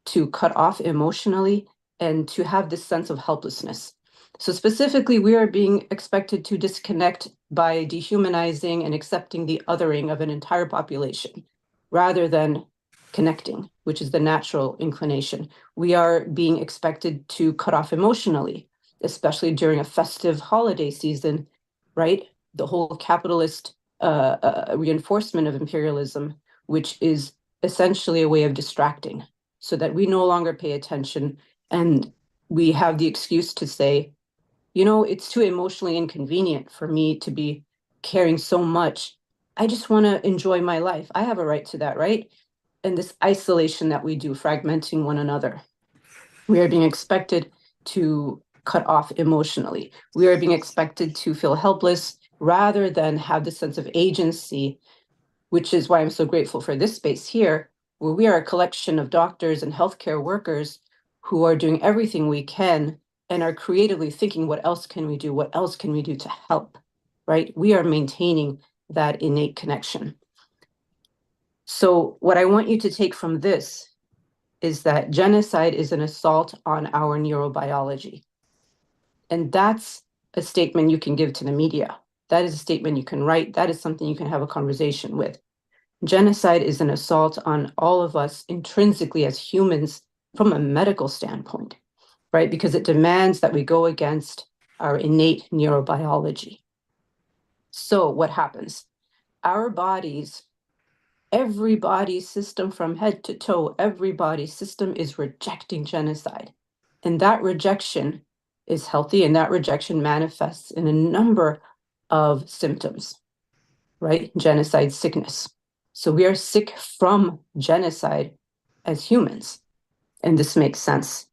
to cut off emotionally, and to have this sense of helplessness. So specifically, we are being expected to disconnect by dehumanizing and accepting the othering of an entire population, rather than connecting, which is the natural inclination. We are being expected to cut off emotionally, especially during a festive holiday season, right? The whole capitalist reinforcement of imperialism, which is essentially a way of distracting, so that we no longer pay attention and we have the excuse to say, you know, it's too emotionally inconvenient for me to be caring so much. I just want to enjoy my life. I have a right to that, right? And this isolation that we do, fragmenting one another. We are being expected to cut off emotionally. We are being expected to feel helpless rather than have the sense of agency, which is why I'm so grateful for this space here, where we are a collection of doctors and healthcare workers who are doing everything we can and are creatively thinking, what else can we do? What else can we do to help, right? We are maintaining that innate connection. So what I want you to take from this is that genocide is an assault on our neurobiology. And that's a statement you can give to the media. That is a statement you can write. That is something you can have a conversation with. Genocide is an assault on all of us intrinsically as humans from a medical standpoint, right? Because it demands that we go against our innate neurobiology. So what happens? Our bodies, every body system from head to toe, every body system is rejecting genocide. And that rejection is healthy, and that rejection manifests in a number of symptoms, right? Genocide sickness. So we are sick from genocide as humans, and this makes sense.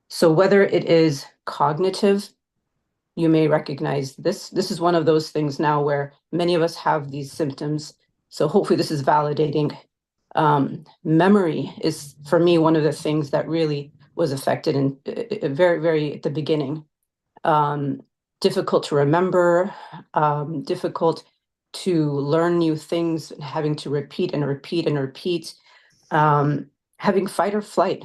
So whether it is cognitive, you may recognize this. This is one of those things now where many of us have these symptoms. So hopefully this is validating. Memory is, for me, one of the things that really was affected in very, very at the beginning. Difficult to remember, difficult to learn new things, having to repeat and repeat and repeat, having fight or flight,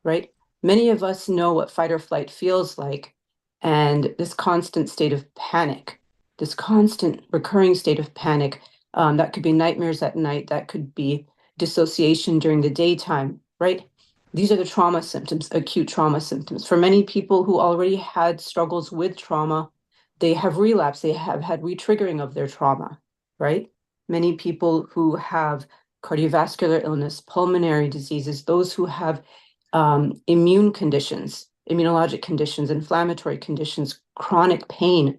right? Many of us know what fight or flight feels like, and this constant state of panic, this constant recurring state of panic, that could be nightmares at night, that could be dissociation during the daytime, right? These are the trauma symptoms, acute trauma symptoms. For many people who already had struggles with trauma, they have relapsed, they have had retriggering of their trauma, right? Many people who have cardiovascular illness, pulmonary diseases, those who have immune conditions, immunologic conditions, inflammatory conditions, chronic pain,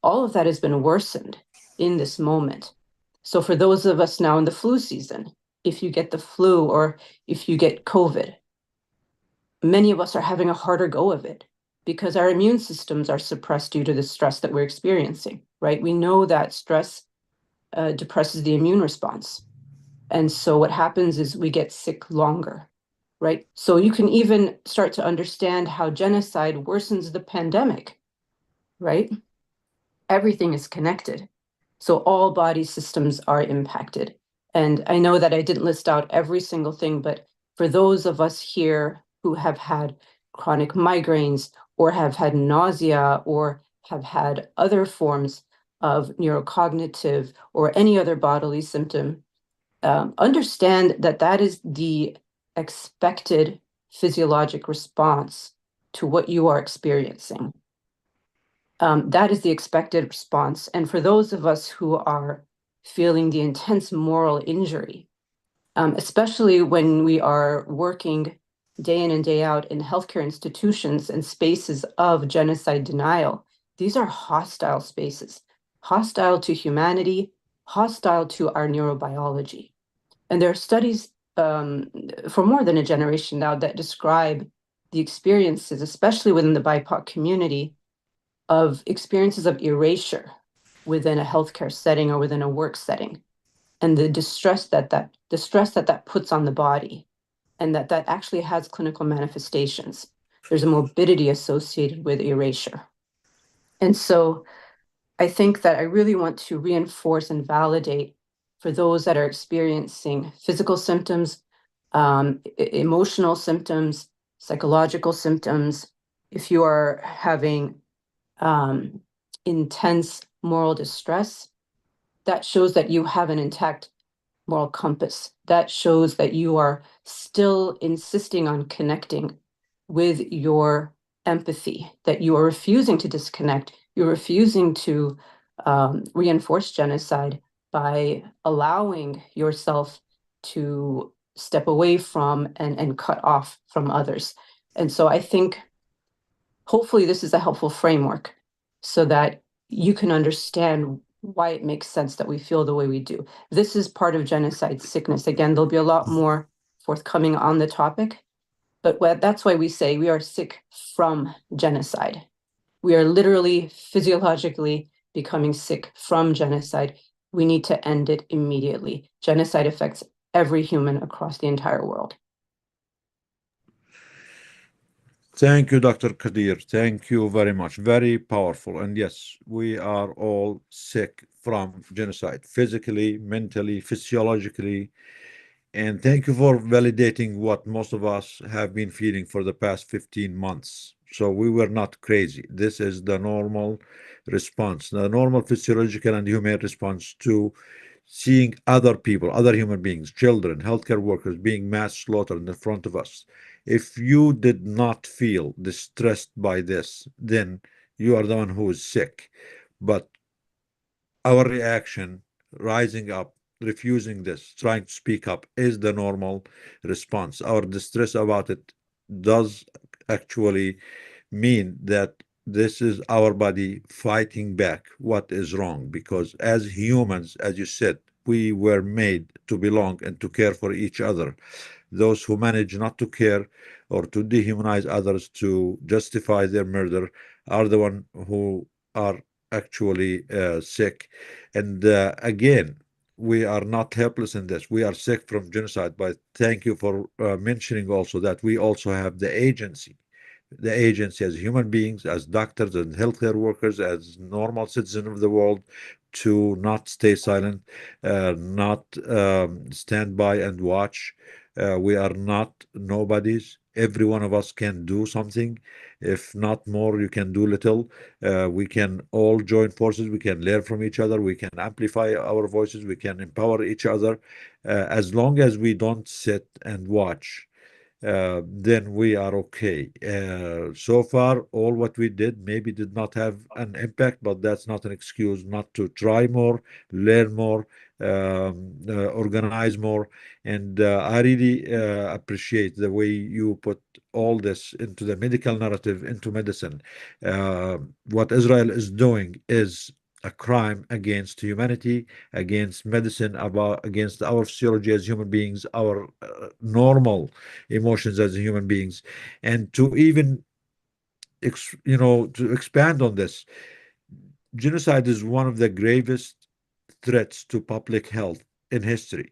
all of that has been worsened in this moment. So for those of us now in the flu season, if you get the flu or if you get COVID, many of us are having a harder go of it because our immune systems are suppressed due to the stress that we're experiencing, right? We know that stress depresses the immune response. And so what happens is we get sick longer, right? So you can even start to understand how genocide worsens the pandemic, right? Everything is connected. So all body systems are impacted. And I know that I didn't list out every single thing, but for those of us here who have had chronic migraines or have had nausea or have had other forms of neurocognitive or any other bodily symptom, understand that that is the expected physiologic response to what you are experiencing. That is the expected response. And for those of us who are feeling the intense moral injury, especially when we are working day in and day out in healthcare institutions and spaces of genocide denial, these are hostile spaces, hostile to humanity, hostile to our neurobiology. And there are studies for more than a generation now that describe the experiences, especially within the BIPOC community, of experiences of erasure within a healthcare setting or within a work setting, and the distress that puts on the body, and that actually has clinical manifestations. There's a morbidity associated with erasure. And so I think that I really want to reinforce and validate for those that are experiencing physical symptoms, emotional symptoms, psychological symptoms. If you are having intense moral distress, that shows that you have an intact moral compass. That shows that you are still insisting on connecting with your empathy, that you are refusing to disconnect. You're refusing to reinforce genocide by allowing yourself to step away from and cut off from others. And so I think hopefully this is a helpful framework so that you can understand why it makes sense that we feel the way we do. This is part of genocide sickness. Again, there'll be a lot more forthcoming on the topic, but that's why we say we are sick from genocide. We are literally physiologically becoming sick from genocide. We need to end it immediately. Genocide affects every human across the entire world. Thank you, Dr. Kadir. Thank you very much. Very powerful. And yes, we are all sick from genocide, physically, mentally, physiologically. And thank you for validating what most of us have been feeling for the past 15 months. So we were not crazy. This is the normal response, the normal physiological and human response to seeing other people, other human beings, children, healthcare workers being mass slaughtered in front of us. If you did not feel distressed by this, then you are the one who is sick. But our reaction, rising up, refusing this, trying to speak up, is the normal response. Our distress about it does actually mean that this is our body fighting back what is wrong, because as humans, as you said, we were made to belong and to care for each other. Those who manage not to care or to dehumanize others to justify their murder are the one who are actually sick. And again, we are not helpless in this. We are sick from genocide. But thank you for mentioning also that we also have the agency as human beings, as doctors and healthcare workers, as normal citizens of the world, to not stay silent, not stand by and watch. We are not nobodies. Every one of us can do something. If not more, you can do little. We can all join forces. We can learn from each other. We can amplify our voices. We can empower each other. As long as we don't sit and watch, then we are okay. So far, all what we did maybe did not have an impact, but that's not an excuse not to try more, learn more, organize more. And I really appreciate the way you put all this into the medical narrative, into medicine. What Israel is doing is a crime against humanity, against medicine, against our physiology as human beings, our normal emotions as human beings. And to even to expand on this, genocide is one of the gravest threats to public health in history.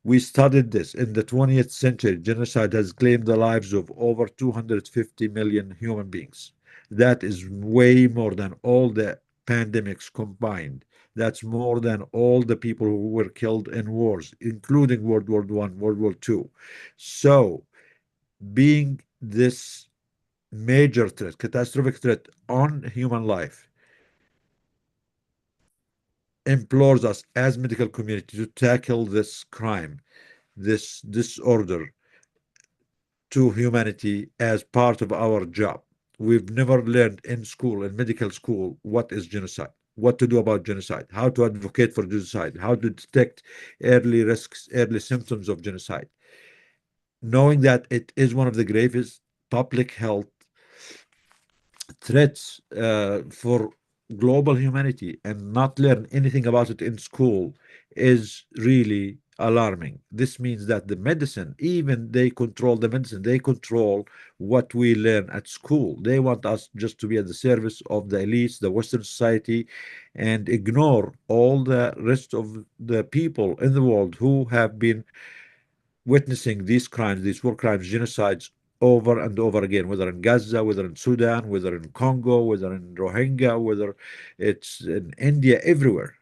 We studied this. In the 20th century, genocide has claimed the lives of over 250 million human beings. That is way more than all the pandemics combined. That's more than all the people who were killed in wars, including World War One, World War Two. So, being this major threat, catastrophic threat on human life, implores us as medical community to tackle this crime, this disorder to humanity as part of our job. We've never learned in school, in medical school, what is genocide, what to do about genocide, how to advocate for genocide, how to detect early risks, early symptoms of genocide. Knowing that it is one of the gravest public health threats for global humanity and not learn anything about it in school is really alarming. This means that the medicine, even they control the medicine, they control what we learn at school. They want us just to be at the service of the elites, the Western society, and ignore all the rest of the people in the world who have been witnessing these crimes, these war crimes, genocides over and over again, whether in Gaza, whether in Sudan, whether in Congo, whether in Rohingya, whether it's in India, everywhere.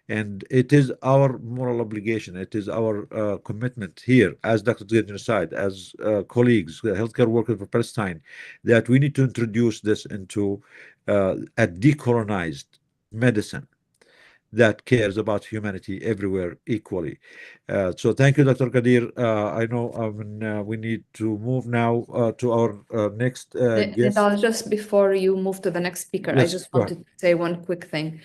And it is our moral obligation, it is our commitment here as Doctors Against Genocide, as colleagues, healthcare workers for Palestine, that we need to introduce this into a decolonized medicine that cares about humanity everywhere equally. So thank you, Dr. Kadir. I know we need to move now to our next guest. Nidal, just before you move to the next speaker, I Yes, just go wanted to say one quick thing.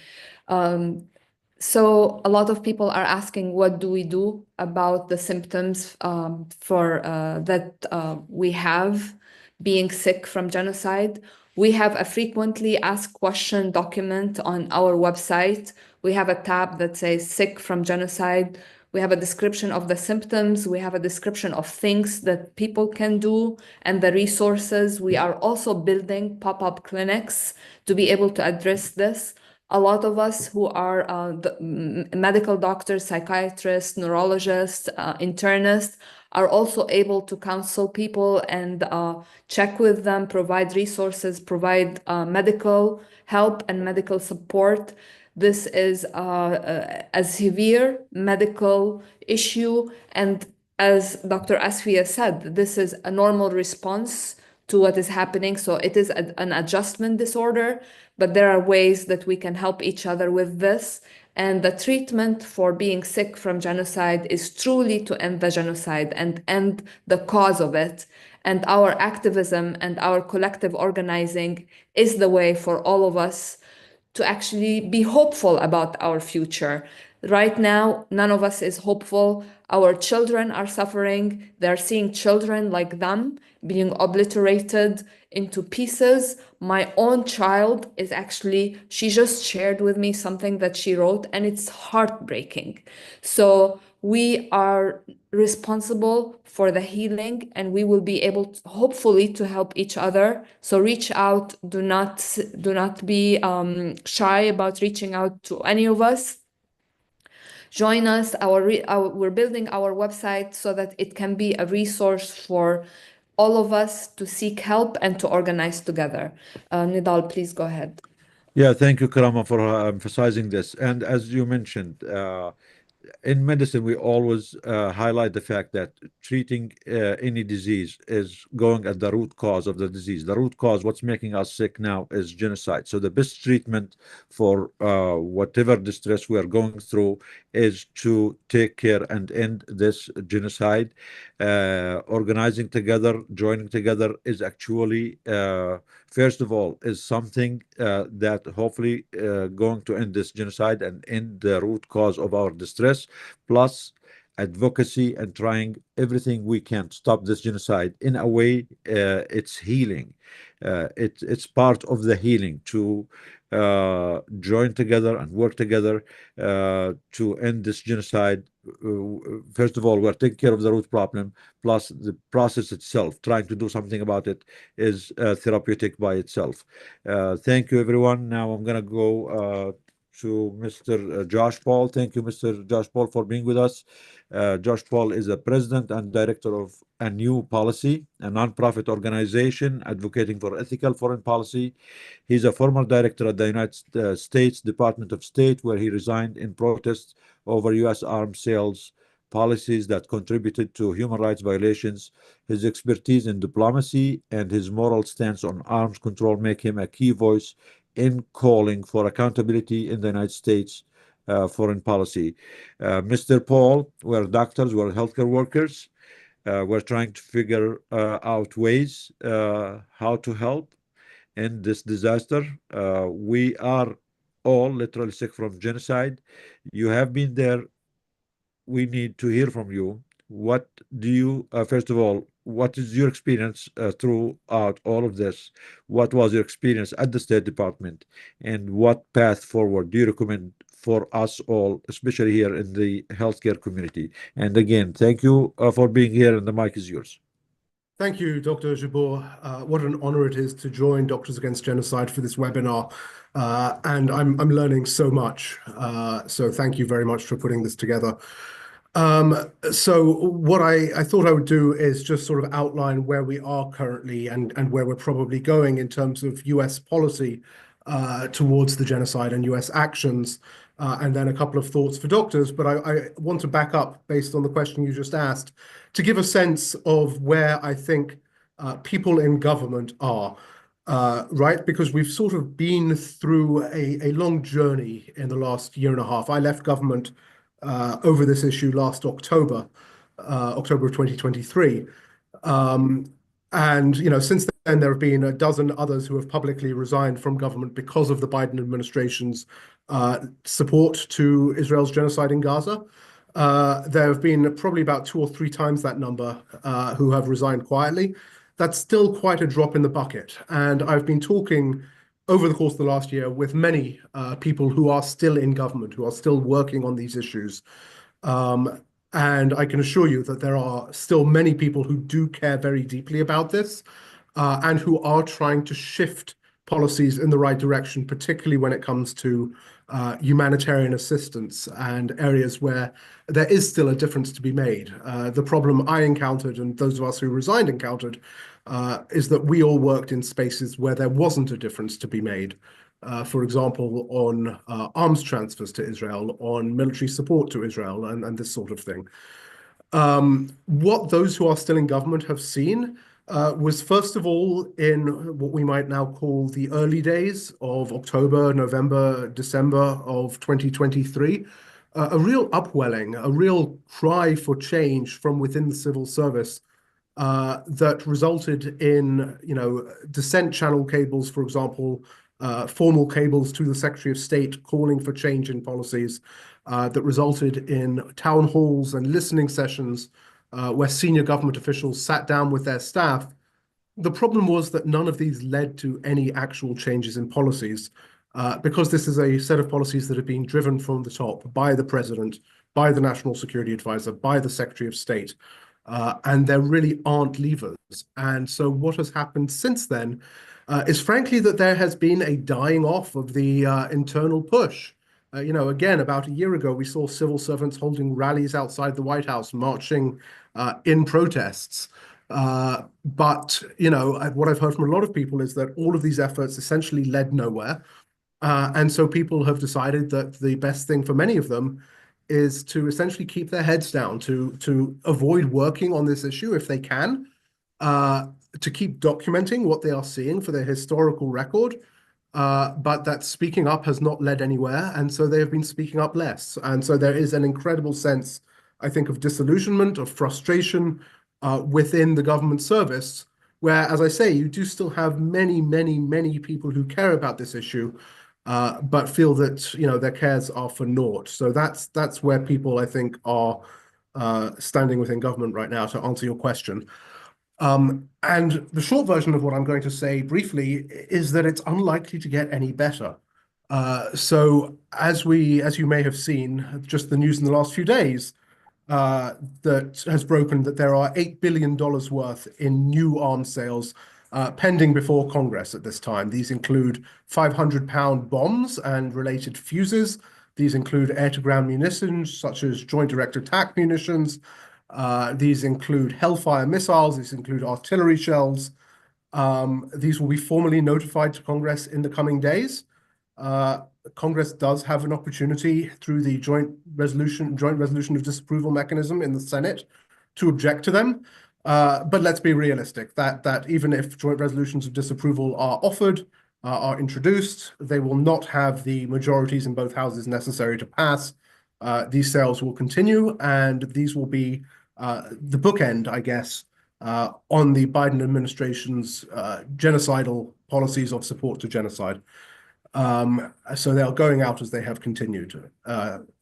So a lot of people are asking, what do we do about the symptoms that we have being sick from genocide? We have a frequently asked question document on our website. We have a tab that says sick from genocide. We have a description of the symptoms. We have a description of things that people can do and the resources. We are also building pop-up clinics to be able to address this. A lot of us who are medical doctors, psychiatrists, neurologists, internists are also able to counsel people and check with them, provide resources, provide medical help and medical support. This is a severe medical issue. And as Dr. Asfia said, this is a normal response to what is happening. So it is an adjustment disorder, but there are ways that we can help each other with this. And the treatment for being sick from genocide is truly to end the genocide and end the cause of it. And our activism and our collective organizing is the way for all of us to actually be hopeful about our future. Right now, none of us is hopeful. Our children are suffering. They're seeing children like them being obliterated into pieces. My own child is actually, she just shared with me something that she wrote, and it's heartbreaking. So we are responsible for the healing, and we will be able to, hopefully, to help each other. So reach out. Do not be shy about reaching out to any of us. Join us. We're building our website so that it can be a resource for all of us to seek help and to organize together. Nidal, please go ahead. Yeah, thank you, Karama, for emphasizing this. And as you mentioned, in medicine, we always highlight the fact that treating any disease is going at the root cause of the disease. The root cause, what's making us sick now, is genocide. So the best treatment for whatever distress we are going through is to take care and end this genocide. Organizing together, joining together is actually, first of all, is something that hopefully going to end this genocide and end the root cause of our distress, plus advocacy and trying everything we can to stop this genocide. In a way, it's healing. It's part of the healing to join together and work together to end this genocide. First of all, we're taking care of the root problem, plus the process itself, trying to do something about it, is therapeutic by itself. Thank you, everyone. Now I'm going to go to Mr. Josh Paul. Thank you, Mr. Josh Paul, for being with us. Josh Paul is the president and director of A New Policy, a nonprofit organization advocating for ethical foreign policy. He's a former director at the United States Department of State, where he resigned in protest over U.S. arms sales policies that contributed to human rights violations. His expertise in diplomacy and his moral stance on arms control make him a key voice in calling for accountability in the United States foreign policy. Mr. Paul, we're doctors, we're healthcare workers. We're trying to figure out ways how to help in this disaster. We are all literally sick from genocide. You have been there. We need to hear from you. What do you, first of all, what is your experience throughout all of this? What was your experience at the State Department? And what path forward do you recommend for us all, especially here in the healthcare community. And again, thank you for being here, and the mic is yours. Thank you, Dr. Jabour. What an honor it is to join Doctors Against Genocide for this webinar. And I'm learning so much. So thank you very much for putting this together. So what I thought I would do is just sort of outline where we are currently and where we're probably going in terms of US policy towards the genocide and US actions, and then a couple of thoughts for doctors. But I want to back up based on the question you just asked to give a sense of where I think people in government are. Right, because we've sort of been through a long journey in the last year and a half. I left government over this issue last October, October of 2023. And, you know, since then, there have been a dozen others who have publicly resigned from government because of the Biden administration's support to Israel's genocide in Gaza. There have been probably about 2 or 3 times that number who have resigned quietly. That's still quite a drop in the bucket. And I've been talking over the course of the last year with many people who are still in government, who are still working on these issues. And I can assure you that there are still many people who do care very deeply about this and who are trying to shift policies in the right direction, particularly when it comes to humanitarian assistance and areas where there is still a difference to be made. The problem I encountered, and those of us who resigned encountered, is that we all worked in spaces where there wasn't a difference to be made. For example, on arms transfers to Israel, on military support to Israel, and this sort of thing. What those who are still in government have seen was, first of all, in what we might now call the early days of October, November, December of 2023, a real upwelling, a real cry for change from within the civil service that resulted in, you know, dissent channel cables, for example, formal cables to the Secretary of State calling for change in policies that resulted in town halls and listening sessions where senior government officials sat down with their staff. The problem was that none of these led to any actual changes in policies because this is a set of policies that are being driven from the top by the president, by the National Security Advisor, by the Secretary of State. And there really aren't levers. And so what has happened since then is frankly that there has been a dying off of the internal push. You know, again, about a year ago, we saw civil servants holding rallies outside the White House, marching in protests. But, you know, what I've heard from a lot of people is that all of these efforts essentially led nowhere. And so people have decided that the best thing for many of them is to essentially keep their heads down, to avoid working on this issue if they can, to keep documenting what they are seeing for their historical record, but that speaking up has not led anywhere, and so they have been speaking up less. And so there is an incredible sense, I think, of disillusionment, of frustration within the government service, where, as I say, you do still have many, many, many people who care about this issue, but feel that, you know, their cares are for naught. So that's where people, I think, are standing within government right now, to answer your question. And the short version of what I'm going to say briefly is that it's unlikely to get any better. So as you may have seen, just the news in the last few days, that has broken that there are $8 billion worth in new arms sales pending before Congress at this time. These include 500-pound bombs and related fuses. These include air-to-ground munitions, such as joint direct attack munitions. These include Hellfire missiles. These include artillery shells. These will be formally notified to Congress in the coming days. Congress does have an opportunity through the joint resolution of disapproval mechanism in the Senate to object to them. But let's be realistic that even if joint resolutions of disapproval are offered, are introduced, they will not have the majorities in both houses necessary to pass. These sales will continue, and these will be the bookend, I guess, on the Biden administration's genocidal policies of support to genocide. So they are going out as they have continued.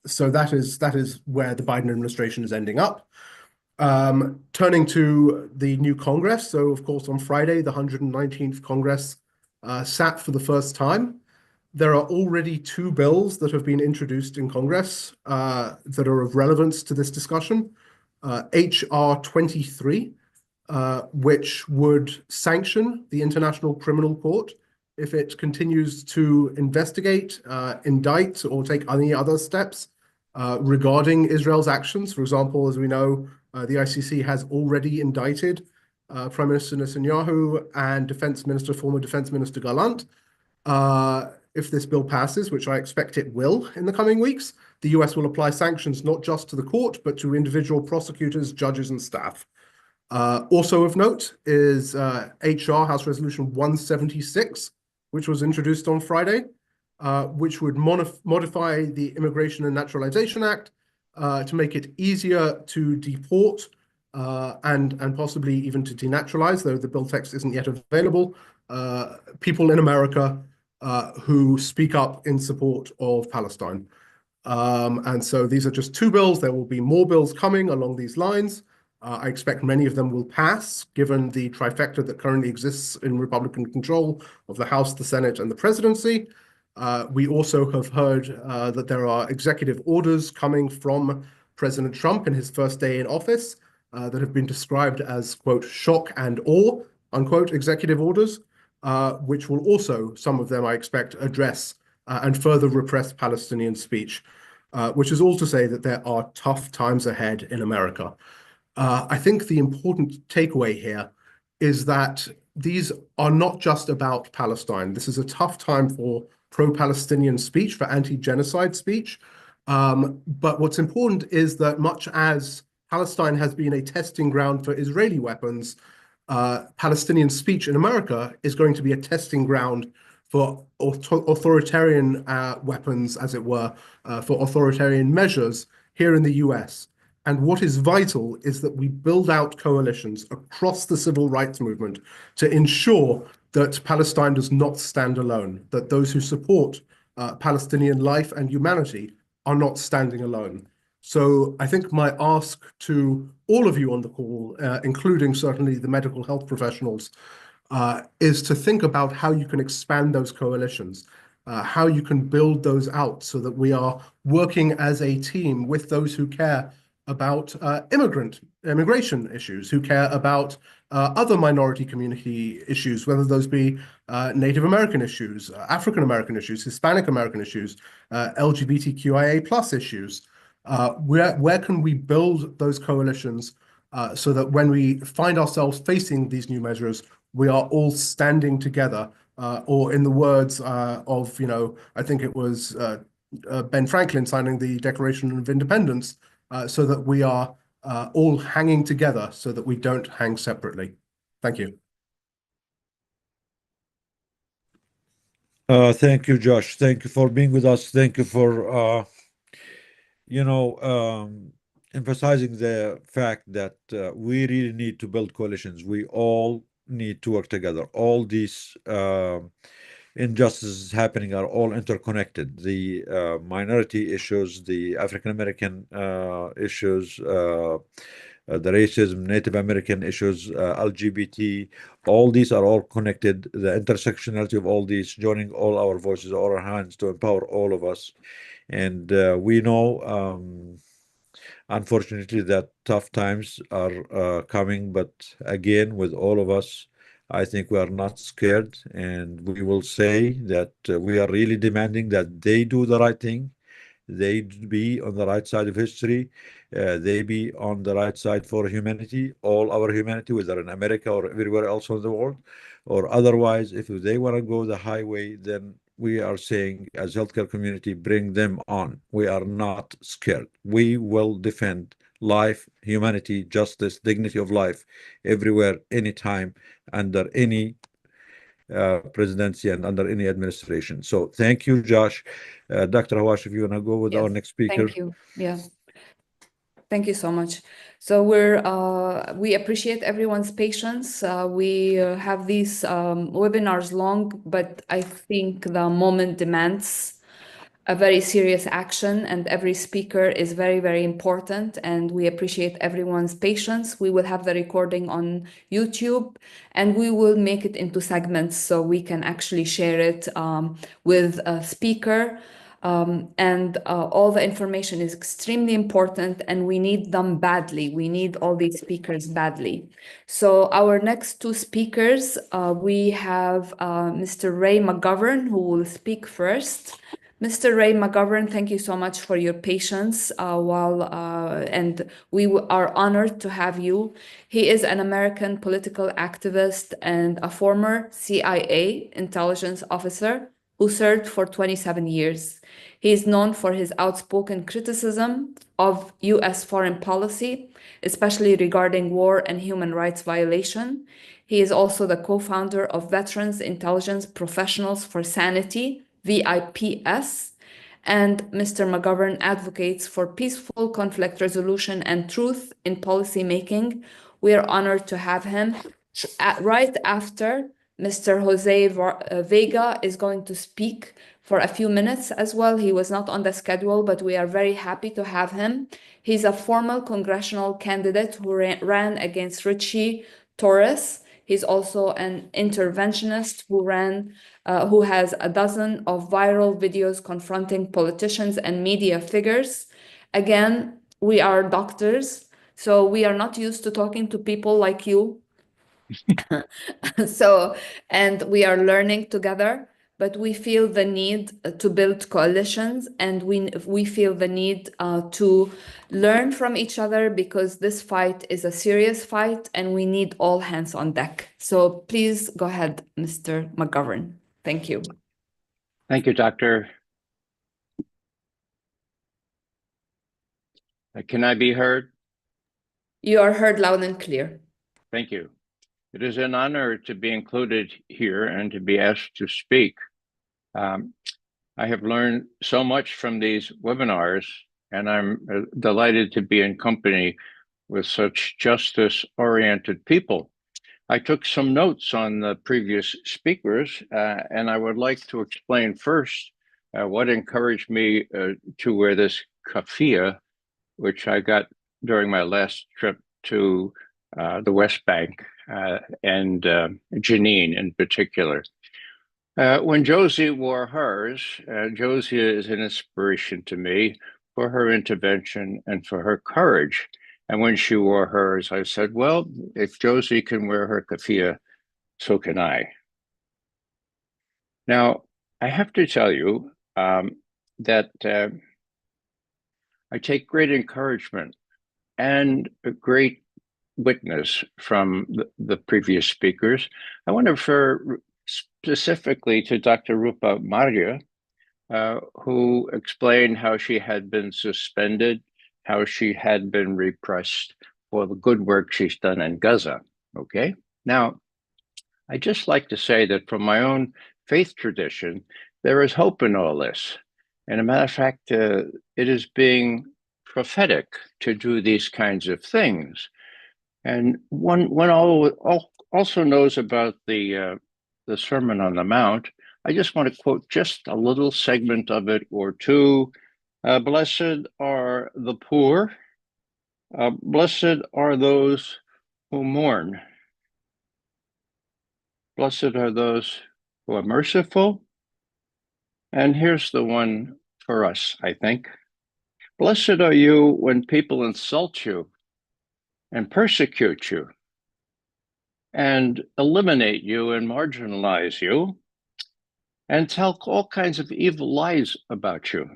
So that is where the Biden administration is ending up. Turning to the new Congress. So, of course, on Friday, the 119th Congress sat for the first time. there are already two bills that have been introduced in Congress that are of relevance to this discussion. HR 23, which would sanction the International Criminal Court if it continues to investigate, indict, or take any other steps regarding Israel's actions. For example, as we know, the ICC has already indicted Prime Minister Netanyahu and former Defense Minister Gallant. If this bill passes, which I expect it will in the coming weeks, the US will apply sanctions not just to the court, but to individual prosecutors, judges, and staff. Also of note is HR House Resolution 176, which was introduced on Friday, which would modify the Immigration and Naturalization Act to make it easier to deport and possibly even to denaturalize, though the bill text isn't yet available, people in America who speak up in support of Palestine. And so these are just two bills. There will be more bills coming along these lines. I expect many of them will pass, given the trifecta that currently exists in Republican control of the House, the Senate, and the presidency. We also have heard that there are executive orders coming from President Trump in his first day in office that have been described as, quote, shock and awe, unquote, executive orders, which will also, some of them I expect, address and further repress Palestinian speech, which is all to say that there are tough times ahead in America. I think the important takeaway here is that these are not just about Palestine. This is a tough time for pro-Palestinian speech, for anti-genocide speech. But what's important is that much as Palestine has been a testing ground for Israeli weapons, Palestinian speech in America is going to be a testing ground for authoritarian weapons, as it were, for authoritarian measures here in the US. And what is vital is that we build out coalitions across the civil rights movement to ensure that Palestine does not stand alone, that those who support Palestinian life and humanity are not standing alone. So I think my ask to all of you on the call, including certainly the medical health professionals, is to think about how you can expand those coalitions, how you can build those out so that we are working as a team with those who care about immigration issues, who care about other minority community issues, whether those be Native American issues, African American issues, Hispanic American issues, LGBTQIA plus issues. Where can we build those coalitions so that when we find ourselves facing these new measures, we are all standing together, or in the words of, I think it was Ben Franklin signing the Declaration of Independence, so that we are all hanging together so that we don't hang separately. Thank you. Thank you, Josh. Thank you for being with us. Thank you for, emphasizing the fact that we really need to build coalitions. We all need to work together. All these injustices happening are all interconnected. The minority issues, the African American issues, the racism, Native American issues, LGBT, all these are all connected. The intersectionality of all these, joining all our voices, all our hands to empower all of us. And we know, unfortunately, that tough times are coming, but again, with all of us, I think we are not scared, and we will say that we are really demanding that they do the right thing. They be on the right side of history. They be on the right side for humanity, all our humanity, whether in America or everywhere else in the world, or otherwise, if they want to go the highway, then we are saying as healthcare community, bring them on. We are not scared. We will defend life, humanity, justice, dignity of life everywhere, anytime, under any presidency and under any administration. So thank you, Josh. Dr. Hawash, if you want to go with our next speaker. Thank you. Yeah. Thank you so much. So we appreciate everyone's patience. We have these webinars long, but I think the moment demands a very serious action, and every speaker is very, very important, and we appreciate everyone's patience. We will have the recording on YouTube, and we will make it into segments so we can actually share it with a speaker. All the information is extremely important, and we need them badly. We need all these speakers badly. So our next two speakers, we have Mr. Ray McGovern, who will speak first. Mr. Ray McGovern, thank you so much for your patience and we are honored to have you. He is an American political activist and a former CIA intelligence officer who served for 27 years. He is known for his outspoken criticism of US foreign policy, especially regarding war and human rights violation. He is also the co-founder of Veterans Intelligence Professionals for Sanity, VIPS, and Mr. McGovern advocates for peaceful conflict resolution and truth in policy making. We are honored to have him. Right after, Mr. Jose Vega is going to speak for a few minutes as well. He was not on the schedule, but we are very happy to have him. He's a former congressional candidate who ran against Richie Torres. He's also an interventionist who has a dozen of viral videos confronting politicians and media figures. Again, we are doctors, so we are not used to talking to people like you. And we are learning together, but we feel the need to build coalitions, and we feel the need to learn from each other, because this fight is a serious fight and we need all hands on deck. So please go ahead, Mr. McGovern. Thank you. Thank you, Doctor. Can I be heard? You are heard loud and clear. Thank you. It is an honor to be included here and to be asked to speak. I have learned so much from these webinars, and I'm delighted to be in company with such justice-oriented people. I took some notes on the previous speakers, and I would like to explain first what encouraged me to wear this keffiyeh, which I got during my last trip to the West Bank and Jenin in particular. When Josie wore hers, Josie is an inspiration to me for her intervention and for her courage. And when she wore hers, I said, well, if Josie can wear her keffiyeh, so can I. Now, I have to tell you that I take great encouragement and a great witness from the previous speakers. I want to refer specifically to Dr. Rupa Maria, who explained how she had been suspended, how she had been repressed for the good work she's done in Gaza, okay? Now, I'd just like to say that from my own faith tradition, there is hope in all this. And a matter of fact, it is being prophetic to do these kinds of things. And one also knows about the Sermon on the Mount. I just want to quote just a little segment of it or two. Blessed are the poor. Blessed are those who mourn. Blessed are those who are merciful. And here's the one for us, I think. Blessed are you when people insult you and persecute you and eliminate you and marginalize you and tell all kinds of evil lies about you.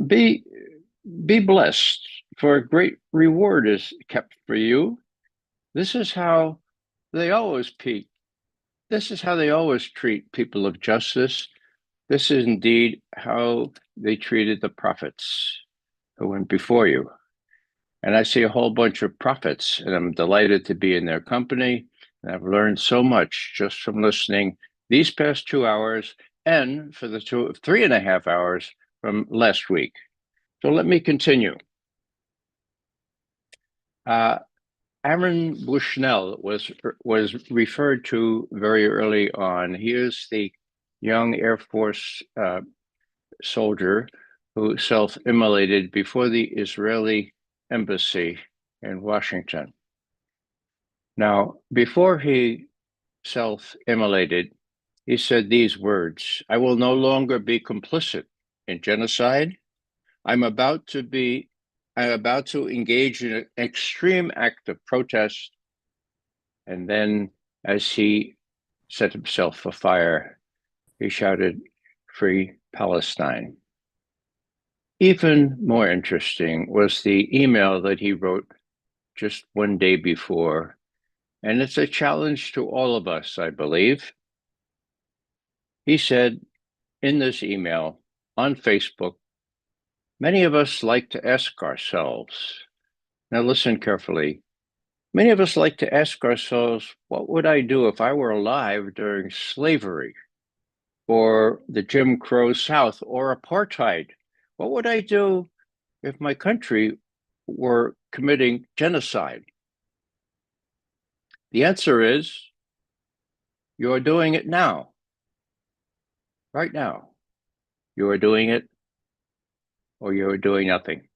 Be blessed, for a great reward is kept for you. This is how they always treat people of justice. This is indeed how they treated the prophets who went before you. And I see a whole bunch of prophets, and I'm delighted to be in their company. And I've learned so much just from listening these past 2 hours and for the 3.5 hours from last week. So let me continue. Aaron Bushnell was referred to very early on. He is the young Air Force soldier who self-immolated before the Israeli embassy in Washington. Now, before he self-immolated, he said these words: "I will no longer be complicit in genocide. I'm about to engage in an extreme act of protest." And then, as he set himself afire, he shouted, "Free Palestine." Even more interesting was the email that he wrote just one day before, and it's a challenge to all of us, I believe. He said in this email on Facebook, "Many of us like to ask ourselves," now listen carefully, "many of us like to ask ourselves, what would I do if I were alive during slavery or the Jim Crow South or apartheid? What would I do if my country were committing genocide?" The answer is, you're doing it now. Right now. You are doing it, or you are doing nothing.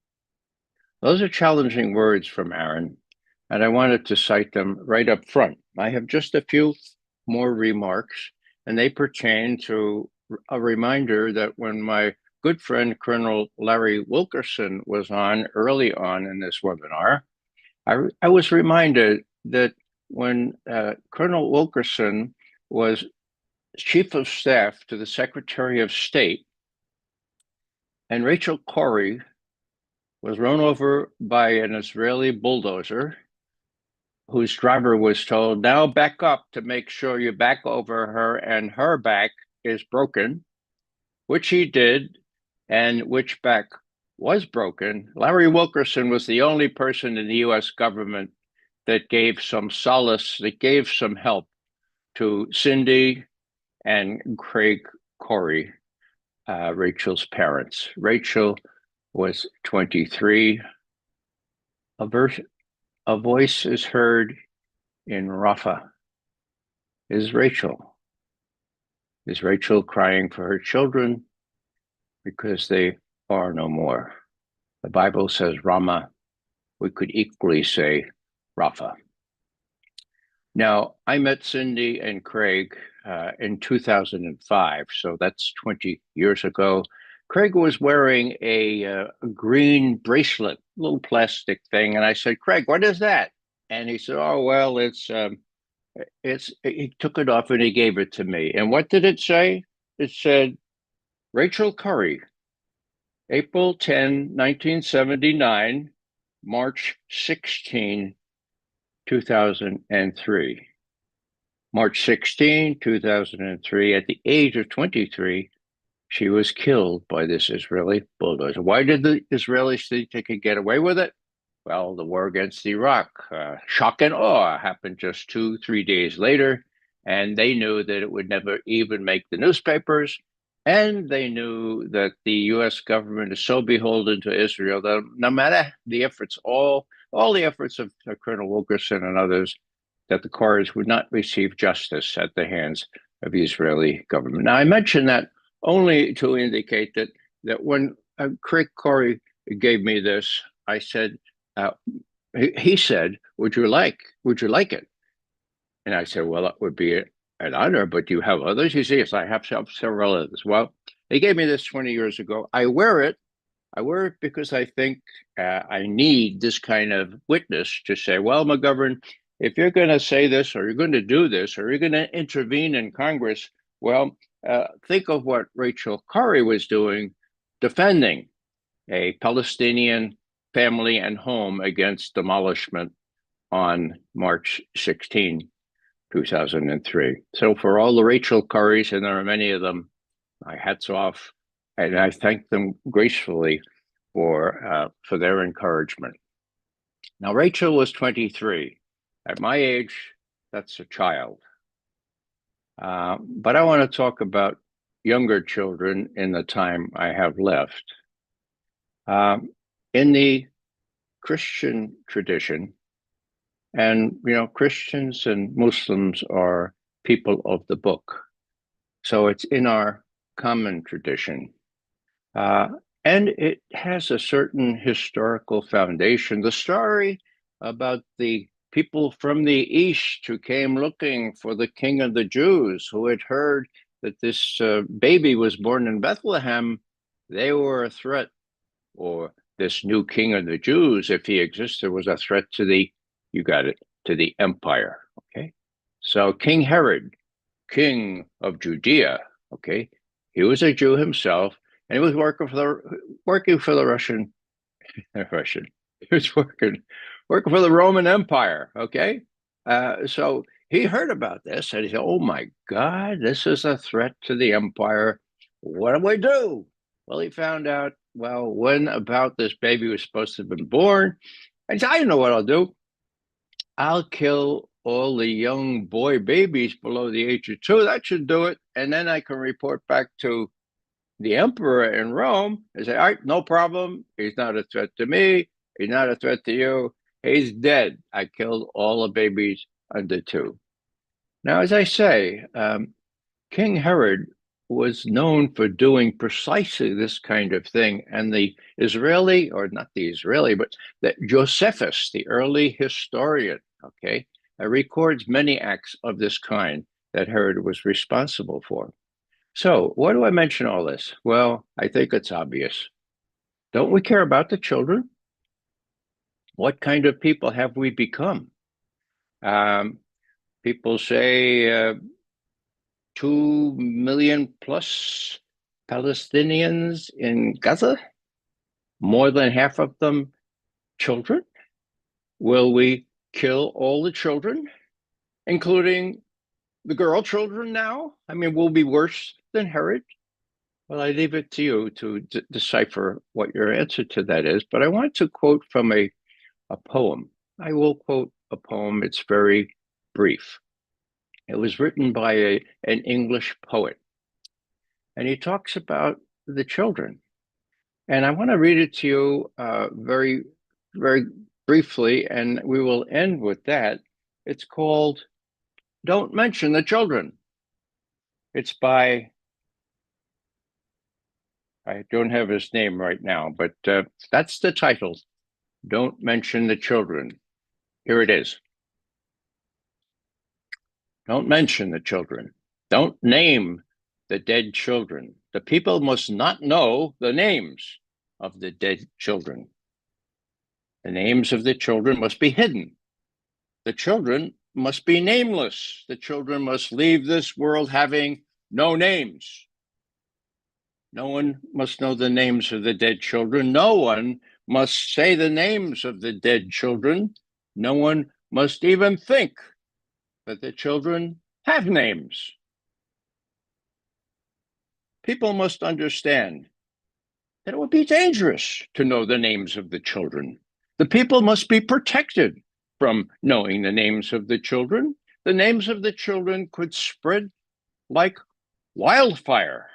Those are challenging words from Aaron, and I wanted to cite them right up front. I have just a few more remarks, and they pertain to a reminder that when my good friend Colonel Larry Wilkerson was on early on in this webinar, I was reminded that when Colonel Wilkerson was Chief of Staff to the Secretary of State, and Rachel Corrie was run over by an Israeli bulldozer whose driver was told, "Now back up to make sure you back over her and her back is broken," which he did, and which back was broken. Larry Wilkerson was the only person in the US government that gave some solace, that gave some help to Cindy and Craig Corrie, Rachel's parents. Rachel was 23. A voice is heard in Rafah. Is Rachel crying for her children because they are no more? The Bible says Ramah. We could equally say Rafah. Now, I met Cindy and Craig in 2005, so that's 20 years ago. Craig was wearing a green bracelet, little plastic thing, and I said, "Craig, what is that?" And he said, "Oh, well, it's." He took it off and he gave it to me. And what did it say? It said, "Rachel Corrie, April 10, 1979, March 16, 2003. March 16, 2003, at the age of 23, she was killed by this Israeli bulldozer. Why did the Israelis think they could get away with it? Well, the war against Iraq, shock and awe, happened just 2-3 days later, and they knew that it would never even make the newspapers, and they knew that the U.S. government is so beholden to Israel that no matter the efforts, all the efforts of Colonel Wilkerson and others, that the Corries would not receive justice at the hands of the Israeli government. Now, I mention that only to indicate that when Craig Corrie gave me this, I said, he said, would you like it?" And I said, "Well, that would be an honor, but do you have others?" He said, "Yes, I have several others." Well, he gave me this 20 years ago. I wear it because I think I need this kind of witness to say, well, McGovern, if you're going to say this, or you're going to do this, or you're going to intervene in Congress, well, think of what Rachel Corrie was doing, defending a Palestinian family and home against demolishment on March 16, 2003. So for all the Rachel Corries, and there are many of them, my hat's off, and I thank them gracefully for their encouragement. Now, Rachel was 23. At my age, that's a child. But I want to talk about younger children in the time I have left. In the Christian tradition, and Christians and Muslims are people of the book, so it's in our common tradition And it has a certain historical foundation. The story about the people from the east who came looking for the king of the Jews, who had heard that this baby was born in Bethlehem, they were a threat, or this new king of the Jews, if he existed, was a threat to the, you got it, to the empire. Okay. So King Herod, king of Judea, okay, he was a Jew himself, and he was working for the Russian. He was working for the Roman Empire. Okay, so he heard about this, and he said, "Oh my God, this is a threat to the empire. What do we do?" Well, he found out, well, when about this baby was supposed to have been born, and he said, "I know what I'll do. I'll kill all the young boy babies below the age of 2. That should do it. And then I can report back to the emperor in Rome and say, all right, no problem. He's not a threat to me. He's not a threat to you. He's dead. I killed all the babies under 2. Now, as I say, King Herod was known for doing precisely this kind of thing. And the Israeli, or not the Israeli, but the Josephus, the early historian, okay, records many acts of this kind that Herod was responsible for. So why do I mention all this? Well, I think it's obvious. Don't we care about the children? What kind of people have we become? People say 2 million plus Palestinians in Gaza, more than half of them children. Will we kill all the children, including the girl children now? I mean, will be worse than Herod? Well, I leave it to you to decipher what your answer to that is. But I want to quote from a poem. I will quote a poem. It's very brief. It was written by an English poet. And he talks about the children. And I want to read it to you very, very briefly, and we will end with that. It's called Don't Mention the Children. It's by, I don't have his name right now, but that's the title. Don't Mention the Children. Here it is. Don't mention the children. Don't name the dead children. The people must not know the names of the dead children. The names of the children must be hidden. The children must be nameless. The children must leave this world having no names. No one must know the names of the dead children. No one must say the names of the dead children. No one must even think that the children have names. People must understand that it would be dangerous to know the names of the children. The people must be protected from knowing the names of the children. The names of the children could spread like wildfire.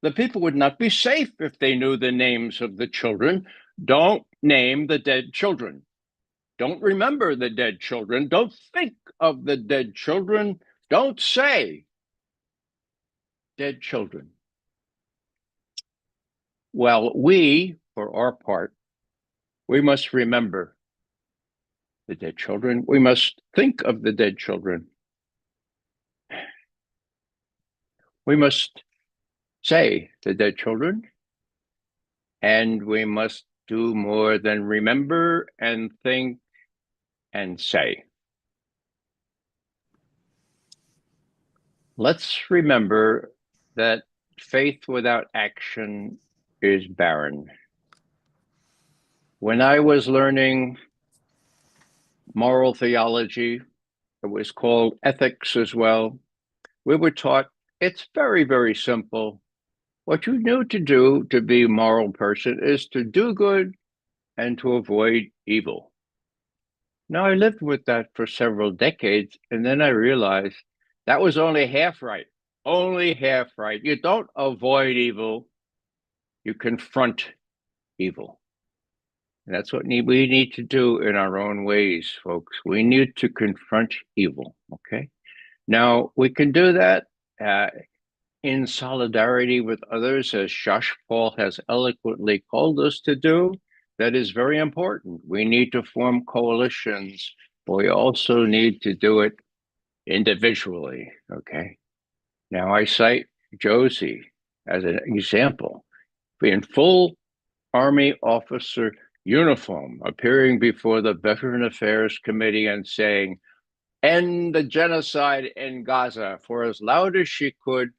The people would not be safe if they knew the names of the children. Don't name the dead children. Don't remember the dead children. Don't think of the dead children. Don't say dead children. Well, we, for our part, we must remember the dead children. We must think of the dead children. We must say the dead children, and we must do more than remember and think and say. Let's remember that faith without action is barren. When I was learning moral theology, it was called ethics as well, we were taught it's very, very simple. What you need to do to be a moral person is to do good and to avoid evil. Now, I lived with that for several decades, and then I realized that was only half right. Only half right. You don't avoid evil, you confront evil. And that's what we need to do in our own ways, folks. We need to confront evil, okay? Now, we can do that in solidarity with others, as Josh Paul has eloquently called us to do. That is very important. We need to form coalitions, but we also need to do it individually, okay? Now I cite Josie as an example. In full Army officer uniform, appearing before the Veteran Affairs Committee and saying, "End the genocide in Gaza," for as loud as she could,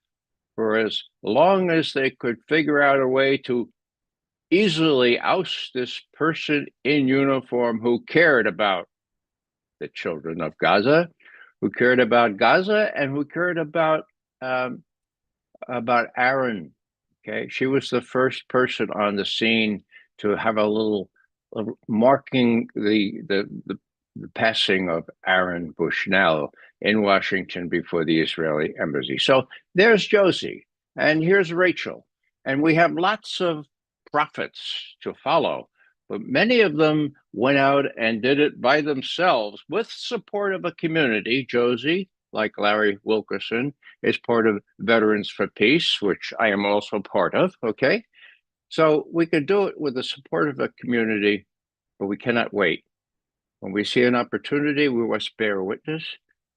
for as long as they could figure out a way to easily oust this person in uniform who cared about the children of Gaza, who cared about Gaza, and who cared about Aaron. Okay, she was the first person on the scene to have a little marking the passing of Aaron Bushnell in Washington before the Israeli embassy. So there's Josie, and here's Rachel, and we have lots of prophets to follow, but many of them went out and did it by themselves with support of a community. Josie, like Larry Wilkerson, is part of Veterans for Peace, which I am also part of, okay? So we could do it with the support of a community, but we cannot wait. When we see an opportunity, we must bear witness.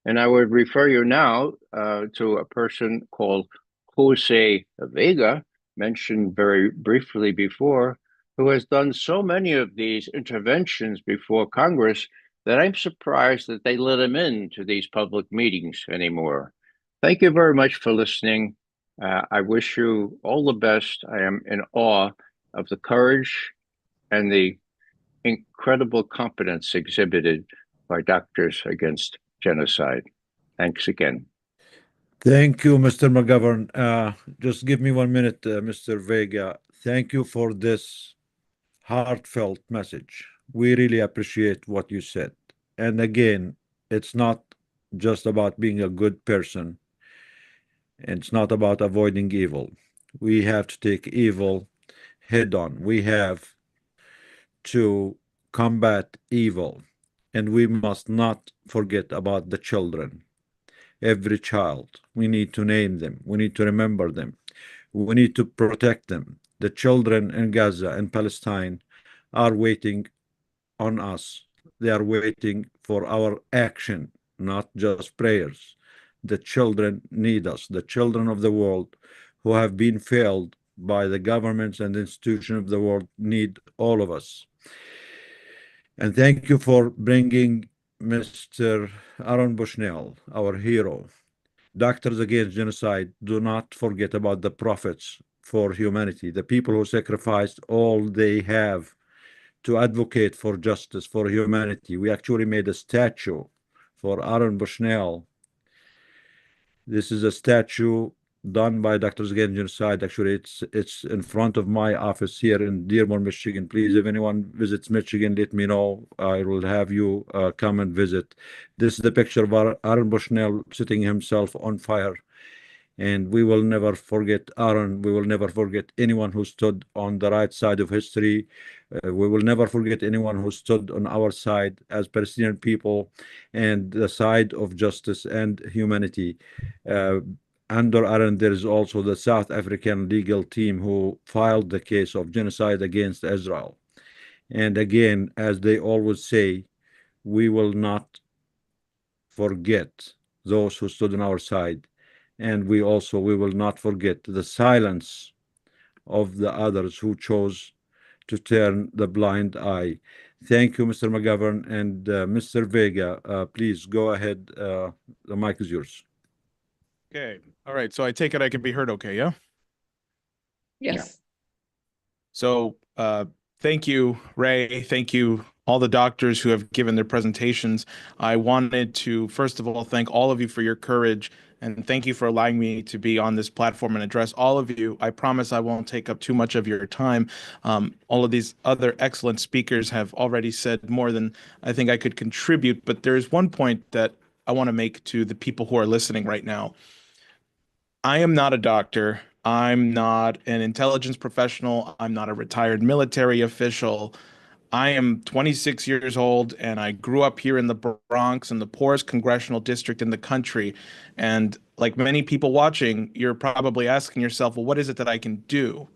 And I would refer you now to a person called Jose Vega, mentioned very briefly before, who has done so many of these interventions before Congress that I'm surprised that they let him into these public meetings anymore. Thank you very much for listening. I wish you all the best. I am in awe of the courage and the incredible competence exhibited by Doctors Against Genocide. Thanks again. Thank you, Mr. McGovern. Just give me 1 minute, Mr. Vega. Thank you for this heartfelt message. We really appreciate what you said. And again, it's not just about being a good person. It's not about avoiding evil. We have to take evil head on. We have to combat evil, and we must not forget about the children. Every child, we need to name them, we need to remember them, we need to protect them. The children in Gaza and Palestine are waiting on us. They are waiting for our action, not just prayers. The children need us. The children of the world who have been failed by the governments and institutions of the world need all of us. And thank you for bringing Mr. Aaron Bushnell, our hero. Doctors Against Genocide do not forget about the prophets for humanity, the people who sacrificed all they have to advocate for justice, for humanity. We actually made a statue for Aaron Bushnell. This is a statue done by Doctors Against Genocide. Actually, it's in front of my office here in Dearborn, Michigan. Please, if anyone visits Michigan, let me know. I will have you come and visit. This is the picture of Aaron Bushnell setting himself on fire. And we will never forget Aaron. We will never forget anyone who stood on the right side of history. We will never forget anyone who stood on our side as Palestinian people and the side of justice and humanity. Under Aaron, there is also the South African legal team who filed the case of genocide against Israel. And again, as they always say, we will not forget those who stood on our side. And we will not forget the silence of the others who chose to turn the blind eye. Thank you, Mr. McGovern. And Mr. Vega, please go ahead. The mic is yours. Okay. All right. So I take it I can be heard okay, yeah? Yes. Yeah. So thank you, Ray. Thank you, all the doctors who have given their presentations. I wanted to, first of all, thank all of you for your courage, and thank you for allowing me to be on this platform and address all of you. I promise I won't take up too much of your time. All of these other excellent speakers have already said more than I think I could contribute, but there is one point that I want to make to the people who are listening right now. I am not a doctor. I'm not an intelligence professional. I'm not a retired military official. I am 26 years old, and I grew up here in the Bronx, in the poorest congressional district in the country. And like many people watching, you're probably asking yourself, well, what is it that I can do?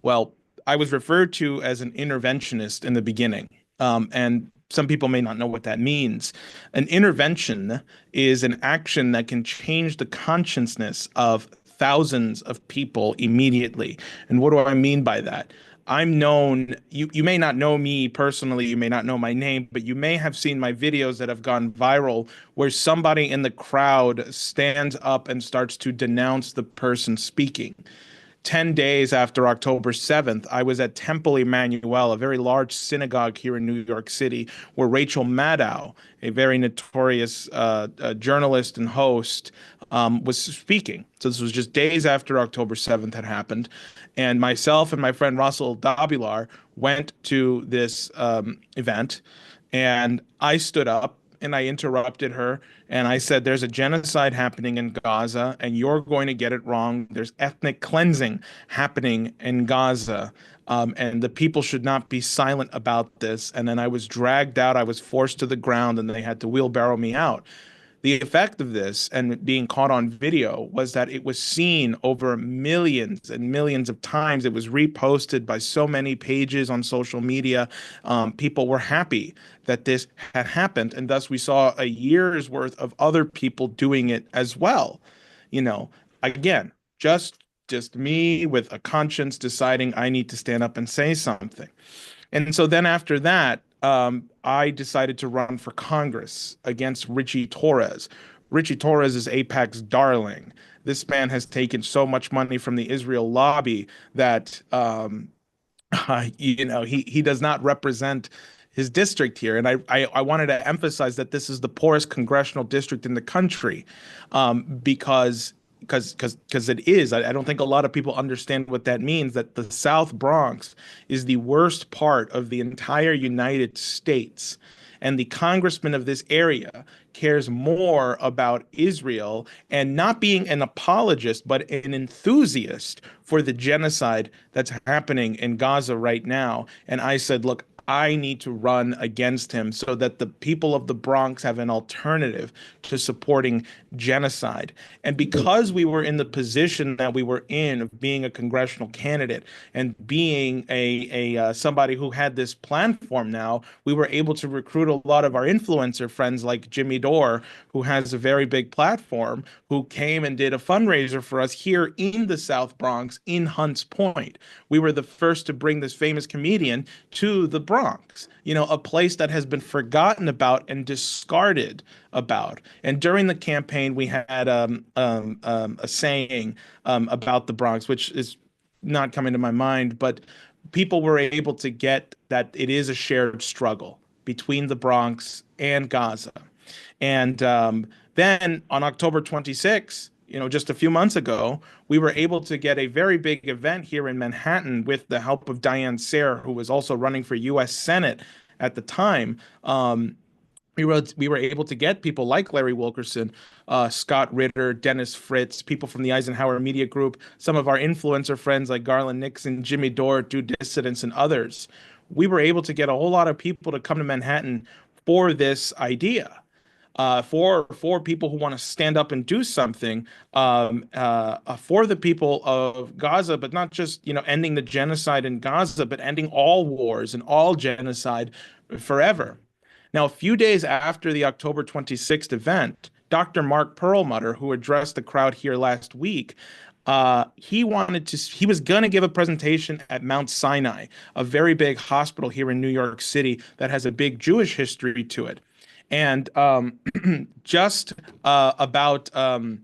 Well, I was referred to as an interventionist in the beginning. And some people may not know what that means. An intervention is an action that can change the consciousness of thousands of people immediately. And what do I mean by that? I'm known, you may not know me personally, you may not know my name, but you may have seen my videos that have gone viral where somebody in the crowd stands up and starts to denounce the person speaking. 10 days after October 7th, I was at Temple Emmanuel, a very large synagogue here in New York City, where Rachel Maddow, a very notorious journalist and host, was speaking. So this was just days after October 7th had happened. And myself and my friend Russell Dabilar went to this event, and I stood up and I interrupted her and I said, there's a genocide happening in Gaza and you're going to get it wrong. There's ethnic cleansing happening in Gaza. And the people should not be silent about this. And then I was dragged out. I was forced to the ground and they had to wheelbarrow me out. The effect of this and being caught on video was that it was seen over millions and millions of times. It was reposted by so many pages on social media. People were happy that this had happened, and thus we saw a year's worth of other people doing it as well. You know, again, just me with a conscience deciding I need to stand up and say something. And so then after that, I decided to run for Congress against Richie Torres. Richie Torres is AIPAC's darling. This man has taken so much money from the Israel lobby that he does not represent his district here. And I wanted to emphasize that this is the poorest congressional district in the country, because it is. I don't think a lot of people understand what that means, that the South Bronx is the worst part of the entire United States. And the congressman of this area cares more about Israel and not being an apologist, but an enthusiast for the genocide that's happening in Gaza right now. And I said, look, I need to run against him so that the people of the Bronx have an alternative to supporting genocide. And because we were in the position that we were in of being a congressional candidate and being a somebody who had this platform now, we were able to recruit a lot of our influencer friends like Jimmy Dore, who has a very big platform, who came and did a fundraiser for us here in the South Bronx in Hunts Point. We were the first to bring this famous comedian to the Bronx, a place that has been forgotten about and discarded about. And during the campaign, we had a saying about the Bronx, which is not coming to my mind, but people were able to get that it is a shared struggle between the Bronx and Gaza. And then on October 26th, just a few months ago, we were able to get a very big event here in Manhattan with the help of Diane Sayre, who was also running for U.S. Senate at the time. We were able to get people like Larry Wilkerson, Scott Ritter, Dennis Fritz, people from the Eisenhower Media Group, some of our influencer friends like Garland Nixon, Jimmy Dore, Due Dissidents, and others. We were able to get a whole lot of people to come to Manhattan for this idea. For people who want to stand up and do something for the people of Gaza, but not just ending the genocide in Gaza, but ending all wars and all genocide forever. Now, a few days after the October 26th event, Dr. Mark Perlmutter, who addressed the crowd here last week, he was going to give a presentation at Mount Sinai, a very big hospital here in New York City that has a big Jewish history to it. And just about the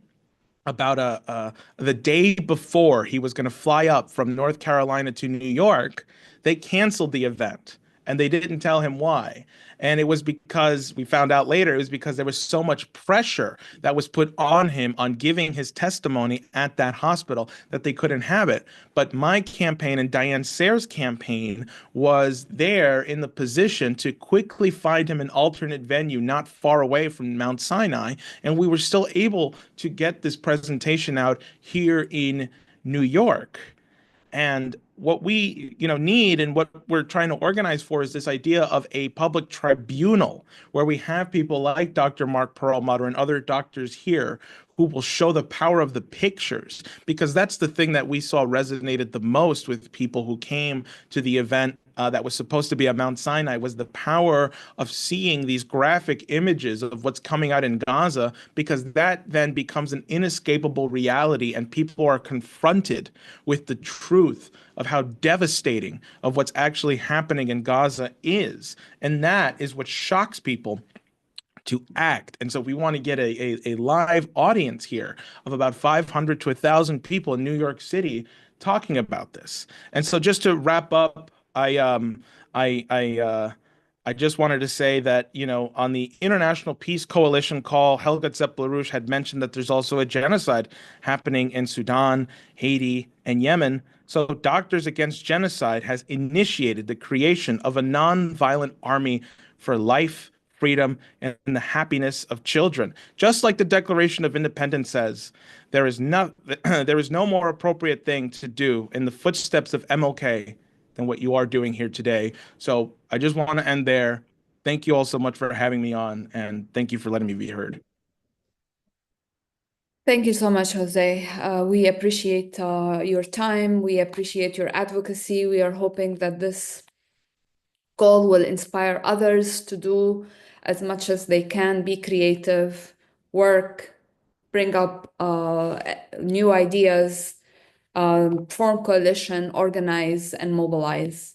day before he was going to fly up from North Carolina to New York, they canceled the event, and they didn't tell him why. And it was because we found out later, it was because there was so much pressure that was put on him on giving his testimony at that hospital that they couldn't have it. But my campaign and Diane Sayre's campaign was there in the position to quickly find him an alternate venue not far away from Mount Sinai. And we were still able to get this presentation out here in New York. And what we need and what we're trying to organize for is this idea of a public tribunal where we have people like Dr. Mark Perlmutter and other doctors here who will show the power of the pictures, because that's the thing that we saw resonated the most with people who came to the event that was supposed to be at Mount Sinai, was the power of seeing these graphic images of what's coming out in Gaza, because that then becomes an inescapable reality and people are confronted with the truth of how devastating of what's actually happening in Gaza is. And that is what shocks people to act. And so we want to get a live audience here of about 500 to 1,000 people in New York City talking about this. And so just to wrap up, I just wanted to say that, on the International Peace Coalition call, Helga Zepp-LaRouche had mentioned that there's also a genocide happening in Sudan, Haiti, and Yemen. So Doctors Against Genocide has initiated the creation of a nonviolent army for life, freedom, and the happiness of children. Just like the Declaration of Independence says, there is no more appropriate thing to do in the footsteps of MLK than what you are doing here today. So I just want to end there. Thank you all so much for having me on, and thank you for letting me be heard. Thank you so much, Jose. We appreciate your time. We appreciate your advocacy. We are hoping that this call will inspire others to do as much as they can, be creative, work, bring up new ideas, form coalition, organize, and mobilize.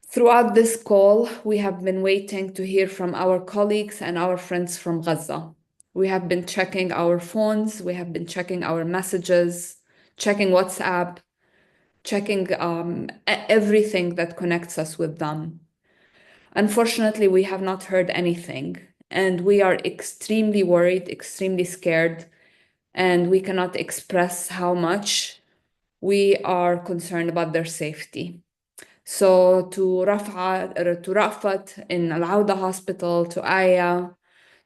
Throughout this call, we have been waiting to hear from our colleagues and our friends from Gaza. We have been checking our phones, we have been checking our messages, checking WhatsApp, checking everything that connects us with them. Unfortunately, we have not heard anything, and we are extremely worried, extremely scared, and we cannot express how much we are concerned about their safety. So to Rafat in Al-Awda Hospital, to Aya,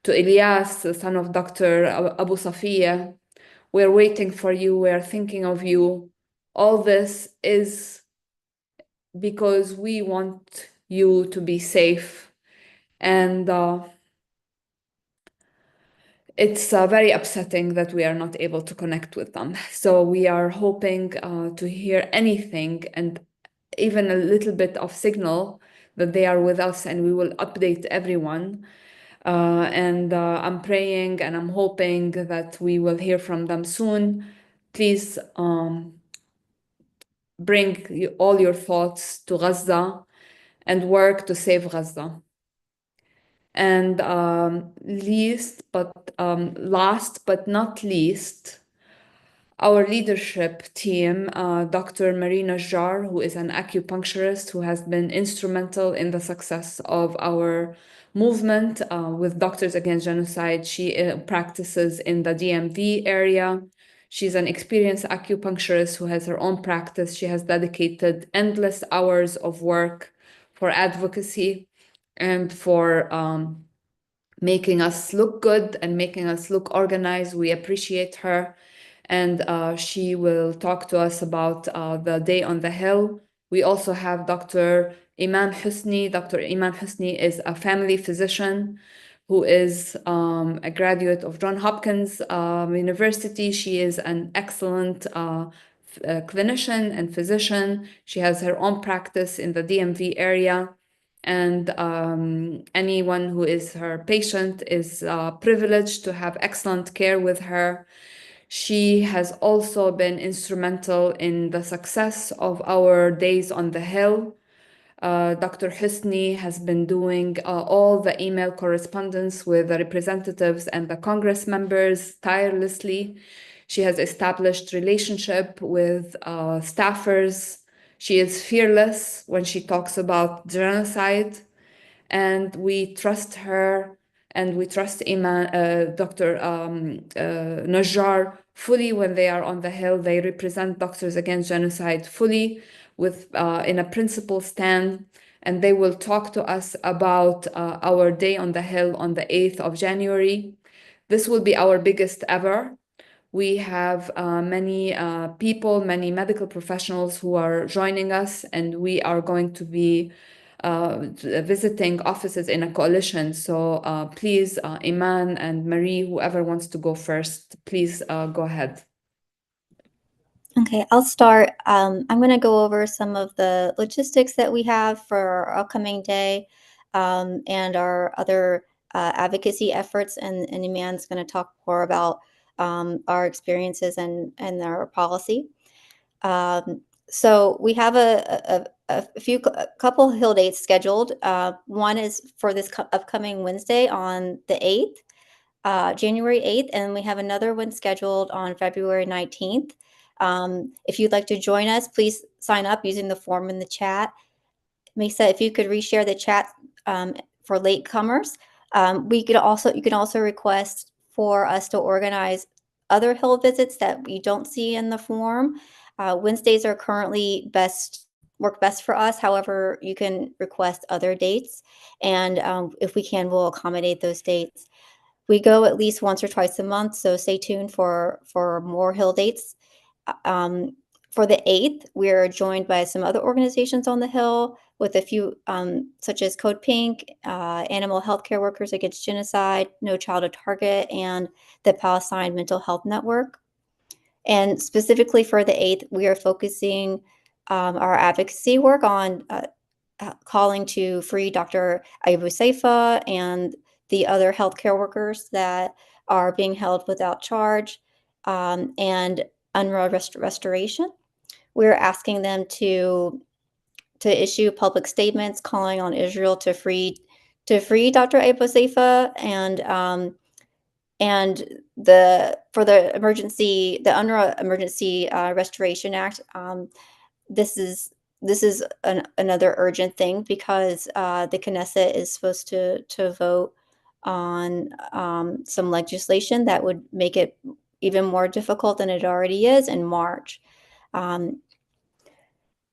to Ilyas, the son of Dr. Abu Safiya, we're waiting for you, we're thinking of you. All this is because we want you to be safe. And it's very upsetting that we are not able to connect with them. So we are hoping to hear anything and even a little bit of signal that they are with us, and we will update everyone. I'm praying and I'm hoping that we will hear from them soon. Please bring all your thoughts to Gaza and work to save Gaza. And last but not least, our leadership team, Dr. Marie Najjar, who is an acupuncturist who has been instrumental in the success of our movement with Doctors Against Genocide. She practices in the DMV area. She's an experienced acupuncturist who has her own practice. She has dedicated endless hours of work for advocacy and for making us look good and making us look organized. We appreciate her. And she will talk to us about the Day on the Hill. We also have Dr. Iman Husni. Dr. Iman Husni is a family physician who is a graduate of Johns Hopkins University. She is an excellent clinician and physician. She has her own practice in the DMV area. And anyone who is her patient is privileged to have excellent care with her. She has also been instrumental in the success of our Days on the Hill. Dr. Husni has been doing all the email correspondence with the representatives and the Congress members tirelessly. She has established relationship with staffers. She is fearless when she talks about genocide, and we trust her. And we trust Dr. Najjar fully when they are on the Hill. They represent Doctors Against Genocide fully in a principled stand. And they will talk to us about our Day on the Hill on the 8th of January. This will be our biggest ever. We have many people, many medical professionals who are joining us, and we are going to be visiting offices in a coalition. So please, Iman and Marie, whoever wants to go first, please go ahead. Okay, I'll start. I'm going to go over some of the logistics that we have for our upcoming day and our other advocacy efforts. And Iman's going to talk more about our experiences and our policy. So we have a couple Hill dates scheduled. One is for this upcoming Wednesday on the 8th, January 8th, and we have another one scheduled on February 19th. If you'd like to join us, please sign up using the form in the chat. Mesa, if you could reshare the chat for latecomers. You can also request for us to organize other Hill visits that we don't see in the form. Wednesdays are currently work best for us. However, you can request other dates, and if we can, we'll accommodate those dates. We go at least once or twice a month, so stay tuned for more Hill dates. For the 8th, we're joined by some other organizations on the Hill with a few, such as Code Pink, Animal Healthcare Workers Against Genocide, No Child at Target, and the Palestine Mental Health Network. And specifically for the 8th, we are focusing our advocacy work on calling to free Dr. Eyewitness and the other healthcare workers that are being held without charge, and UNRWA restoration. We're asking them to issue public statements calling on Israel to free Dr. Eyewitness and for the UNRWA Emergency Restoration Act. This is another urgent thing because the Knesset is supposed to vote on some legislation that would make it even more difficult than it already is in March.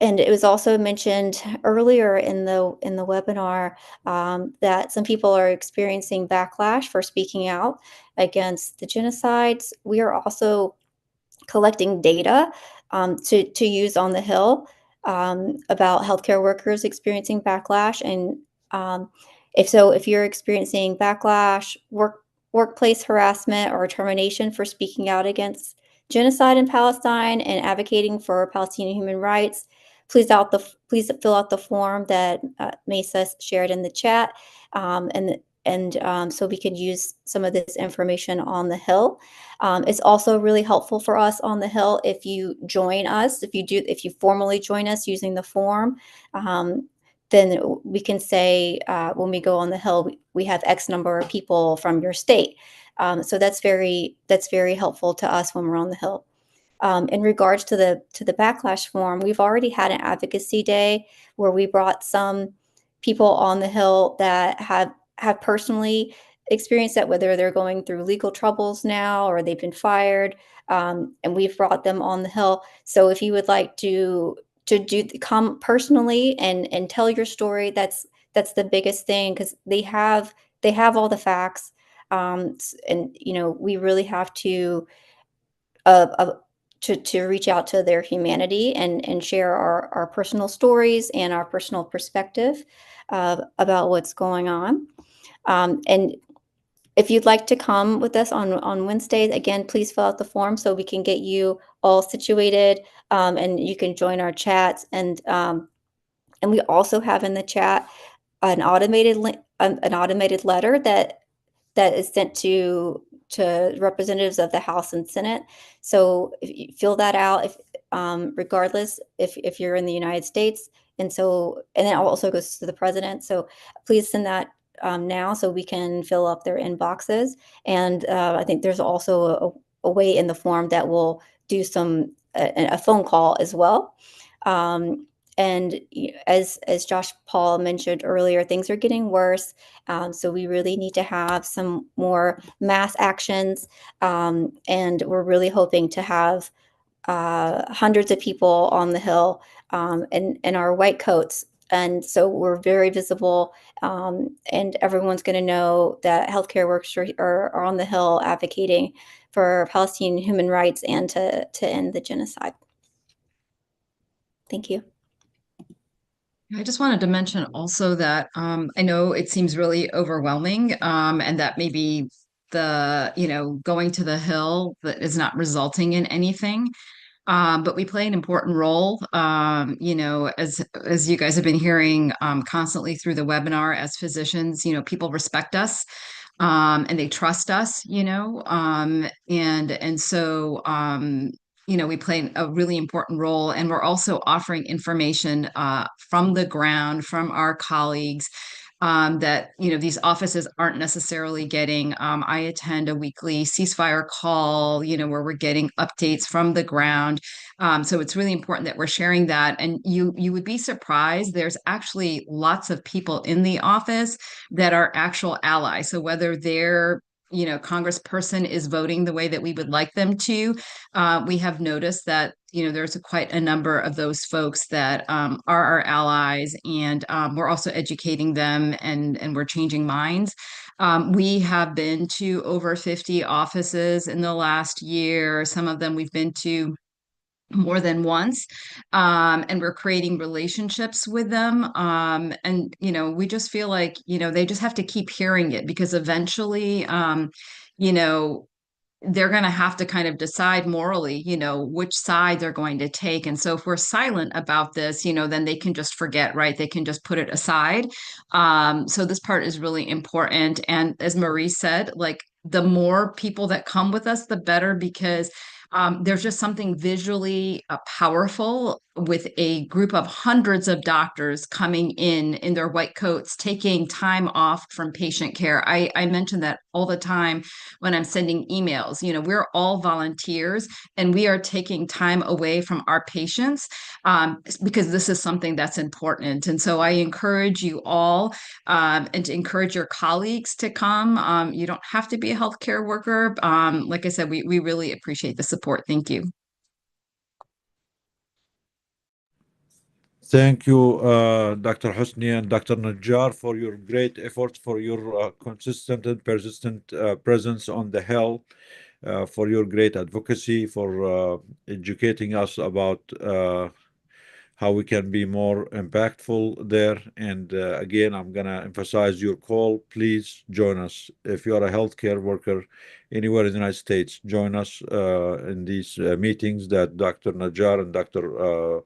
And it was also mentioned earlier in the webinar that some people are experiencing backlash for speaking out against the genocides. We are also collecting data to use on the Hill about healthcare workers experiencing backlash. And if you're experiencing backlash, workplace harassment, or termination for speaking out against genocide in Palestine and advocating for Palestinian human rights, please fill out the form that Mesa shared in the chat, so we can use some of this information on the Hill. It's also really helpful for us on the Hill if you join us, if you formally join us using the form. Then we can say when we go on the Hill, we have X number of people from your state. So that's very helpful to us when we're on the Hill. In regards to the backlash form, we've already had an advocacy day where we brought some people on the Hill that have personally experienced that, whether they're going through legal troubles now or they've been fired, and we've brought them on the Hill. So if you would like to come personally and tell your story, that's the biggest thing, because they have all the facts, and we really have to reach out to their humanity and share our personal stories and our personal perspective about what's going on. And if you'd like to come with us on Wednesdays, again, please fill out the form so we can get you all situated, and you can join our chats. And we also have in the chat an automated letter that is sent to representatives of the House and Senate. So if you fill that out, regardless if you're in the United States, and then it also goes to the president. So please send that now so we can fill up their inboxes. And I think there's also a way in the form that will do a phone call as well. And as Josh Paul mentioned earlier, things are getting worse. So we really need to have some more mass actions. And we're really hoping to have hundreds of people on the Hill in our white coats And so we're very visible, and everyone's going to know that healthcare workers are on the Hill advocating for Palestinian human rights and to end the genocide. Thank you. I just wanted to mention also that I know it seems really overwhelming, and that maybe going to the Hill that is not resulting in anything. But we play an important role, as you guys have been hearing constantly through the webinar. As physicians, people respect us, and they trust us, and so we play a really important role, and we're also offering information from the ground, from our colleagues, that these offices aren't necessarily getting. I attend a weekly ceasefire call, where we're getting updates from the ground. So it's really important that we're sharing that. And you would be surprised. There's actually lots of people in the office that are actual allies. So whether they're congressperson is voting the way that we would like them to, we have noticed that there's quite a number of those folks that are our allies, and we're also educating them, and we're changing minds. We have been to over 50 offices in the last year. Some of them we've been to more than once, and we're creating relationships with them, and we just feel like they just have to keep hearing it, because eventually they're going to have to kind of decide morally, which side they're going to take. And so if we're silent about this, then they can just forget, right? They can just put it aside. So this part is really important. And as Marie said, like, the more people that come with us, the better, because there's just something visually powerful with a group of hundreds of doctors coming in their white coats, taking time off from patient care. I mention that all the time when I'm sending emails. We're all volunteers, and we are taking time away from our patients, because this is something that's important. And so I encourage you all, and to encourage your colleagues to come. You don't have to be a healthcare worker. Like I said, we really appreciate the support. Thank you. Thank you, Dr. Hosni and Dr. Najjar, for your great efforts, for your consistent and persistent presence on the Hill, for your great advocacy, for educating us about how we can be more impactful there. And again, I'm going to emphasize your call. Please join us. If you are a healthcare worker anywhere in the United States, join us in these meetings that Dr. Najjar and Dr.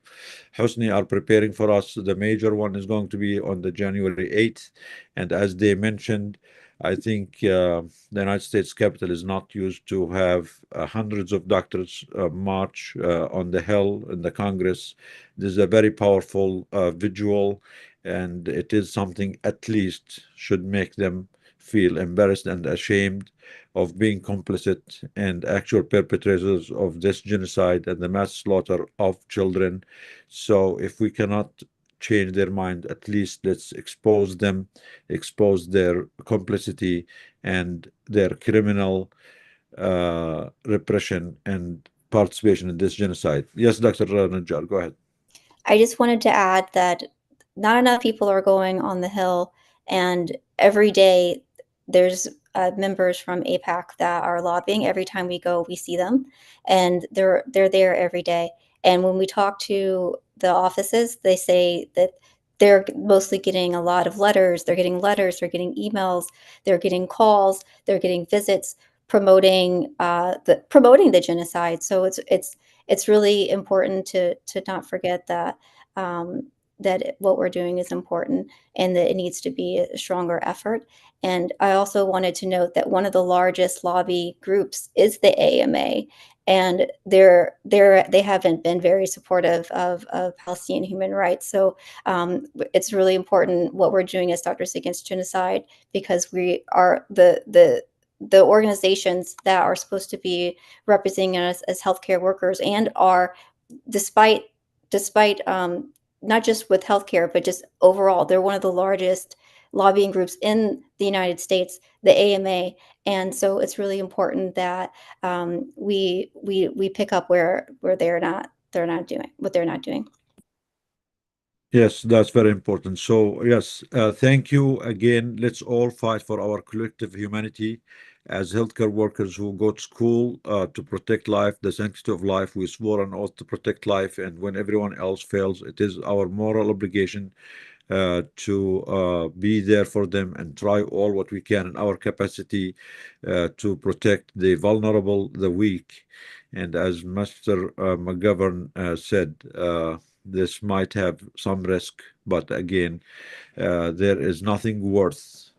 Hosni are preparing for us. The major one is going to be on the January 8th. And as they mentioned, I think the United States Capitol is not used to have hundreds of doctors march on the Hill in the Congress. This is a very powerful visual, and it is something at least should make them feel embarrassed and ashamed of being complicit and actual perpetrators of this genocide and the mass slaughter of children. So if we cannot change their mind, at least let's expose them, expose their complicity and their criminal repression and participation in this genocide. Yes, Dr. Najjar, go ahead. I just wanted to add that not enough people are going on the Hill, and every day there's members from AIPAC that are lobbying. Every time we go, we see them, and they're there every day. And when we talk to the offices, they say that they're mostly getting a lot of letters. They're getting letters, they're getting emails, they're getting calls, they're getting visits promoting the genocide. So it's really important to not forget that that what we're doing is important, and that it needs to be a stronger effort. And I also wanted to note that one of the largest lobby groups is the AMA, and they haven't been very supportive of Palestinian human rights. So it's really important what we're doing as Doctors Against Genocide, because we are the organizations that are supposed to be representing us as healthcare workers, and are, despite not just with healthcare, but just overall, they're one of the largest lobbying groups in the United States, the AMA. And so it's really important that we pick up where they're not doing what they're not doing. Yes, that's very important. So, yes, thank you again. Let's all fight for our collective humanity as healthcare workers who go to school to protect life, the sanctity of life. We swore an oath to protect life, and when everyone else fails, it is our moral obligation to be there for them and try all what we can in our capacity to protect the vulnerable, the weak. And as Mr. McGovern said, this might have some risk, but again, there is nothing worth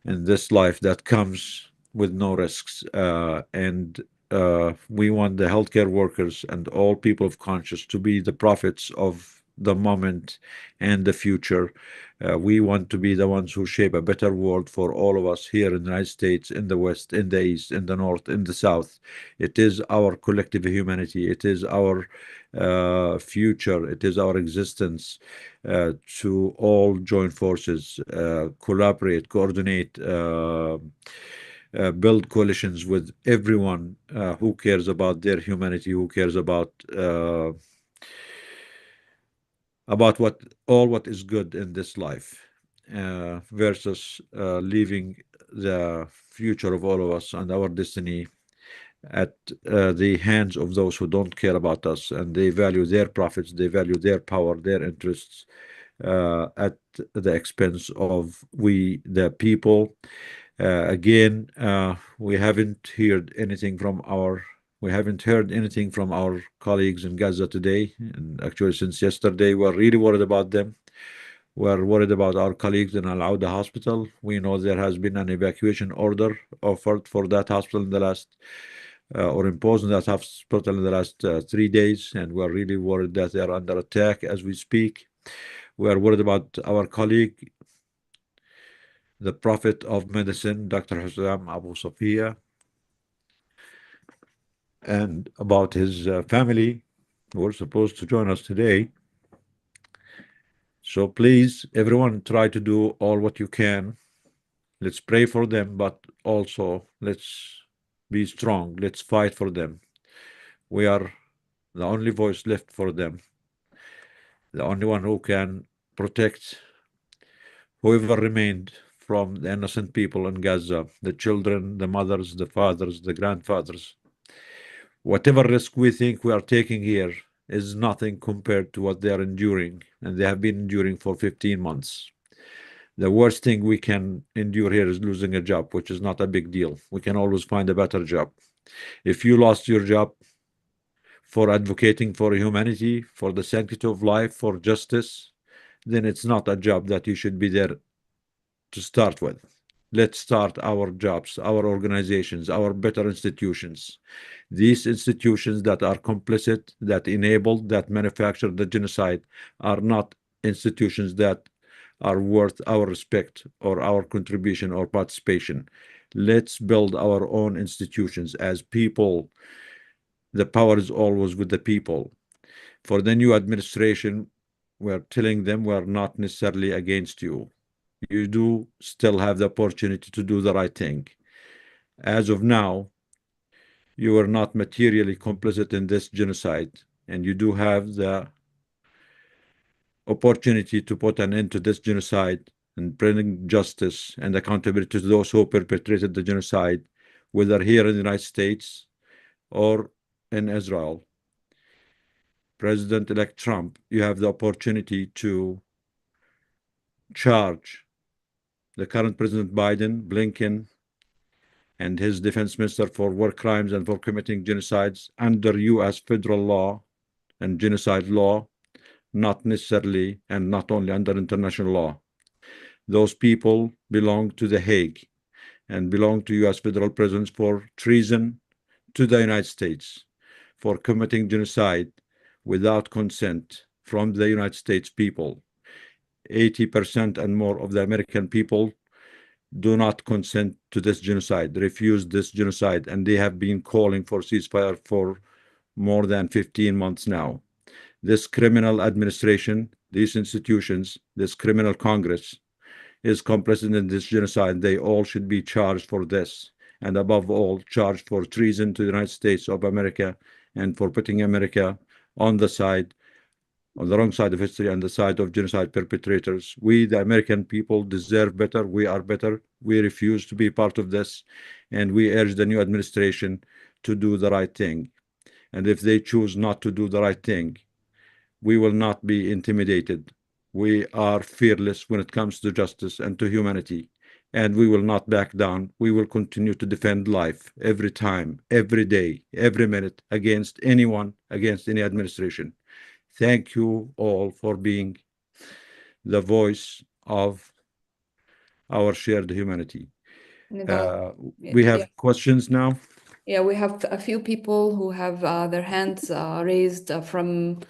in this life that comes with no risks. And we want the healthcare workers and all people of conscience to be the prophets of the moment and the future. We want to be the ones who shape a better world for all of us here in the United States, in the West, in the East, in the North, in the South. It is our collective humanity. It is our future. It is our existence to all join forces, collaborate, coordinate, build coalitions with everyone who cares about their humanity, who cares about what is good in this life, versus leaving the future of all of us and our destiny at the hands of those who don't care about us, and they value their profits, they value their power, their interests at the expense of we, the people. Again, we haven't heard anything from our colleagues in Gaza today, and actually since yesterday. We're really worried about them. We're worried about our colleagues in Al Auda Hospital. We know there has been an evacuation order offered for that hospital in the last, or imposed in that hospital in the last 3 days, and we're really worried that they are under attack as we speak. We are worried about our colleague, the prophet of medicine, Dr. Hussam Abu Safia, and about his family who are supposed to join us today. So please, everyone, try to do all what you can. Let's pray for them, but also let's be strong. Let's fight for them. We are the only voice left for them, the only one who can protect whoever remained from the innocent people in Gaza, the children, the mothers, the fathers, the grandfathers. Whatever risk we think we are taking here is nothing compared to what they are enduring, and they have been enduring for 15 months. The worst thing we can endure here is losing a job, which is not a big deal. We can always find a better job. If you lost your job for advocating for humanity, for the sanctity of life, for justice, then it's not a job that you should be there to start with. Let's start our jobs, our organizations, our better institutions. These institutions that are complicit, that enabled, that manufactured the genocide are not institutions that are worth our respect or our contribution or participation. Let's build our own institutions as people. The power is always with the people. For the new administration, we're telling them we're not necessarily against you. You do still have the opportunity to do the right thing. As of now, you are not materially complicit in this genocide, and you do have the opportunity to put an end to this genocide and bring justice and accountability to those who perpetrated the genocide, whether here in the United States or in Israel. President-elect Trump, you have the opportunity to charge the current President Biden, Blinken, and his defense minister for war crimes and for committing genocides under U.S. federal law and genocide law, not necessarily and not only under international law. Those people belong to The Hague and belong to U.S. federal prisons for treason to the United States, for committing genocide without consent from the United States people. 80% and more of the American people do not consent to this genocide, refuse this genocide, and they have been calling for ceasefire for more than 15 months now. This criminal administration, these institutions, this criminal Congress is complicit in this genocide. They all should be charged for this, and above all, charged for treason to the United States of America and for putting America on the side on the wrong side of history and the side of genocide perpetrators. We, the American people, deserve better. We are better. We refuse to be part of this, and we urge the new administration to do the right thing. And if they choose not to do the right thing, we will not be intimidated. We are fearless when it comes to justice and to humanity, and we will not back down. We will continue to defend life every time, every day, every minute, against anyone, against any administration. Thank you all for being the voice of our shared humanity. We have questions now. Yeah, we have a few people who have their hands raised from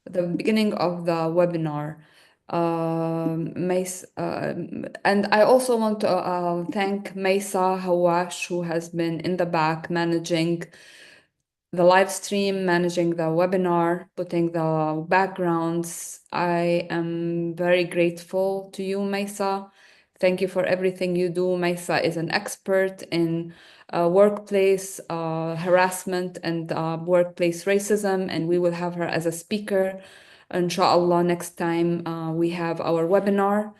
the beginning of the webinar. And I also want to thank Mesa Hawash, who has been in the back managing the live stream, managing the webinar, putting the backgrounds. I am very grateful to you, Mesa. Thank you for everything you do. Mesa is an expert in workplace harassment and workplace racism, and we will have her as a speaker, inshallah, next time we have our webinar.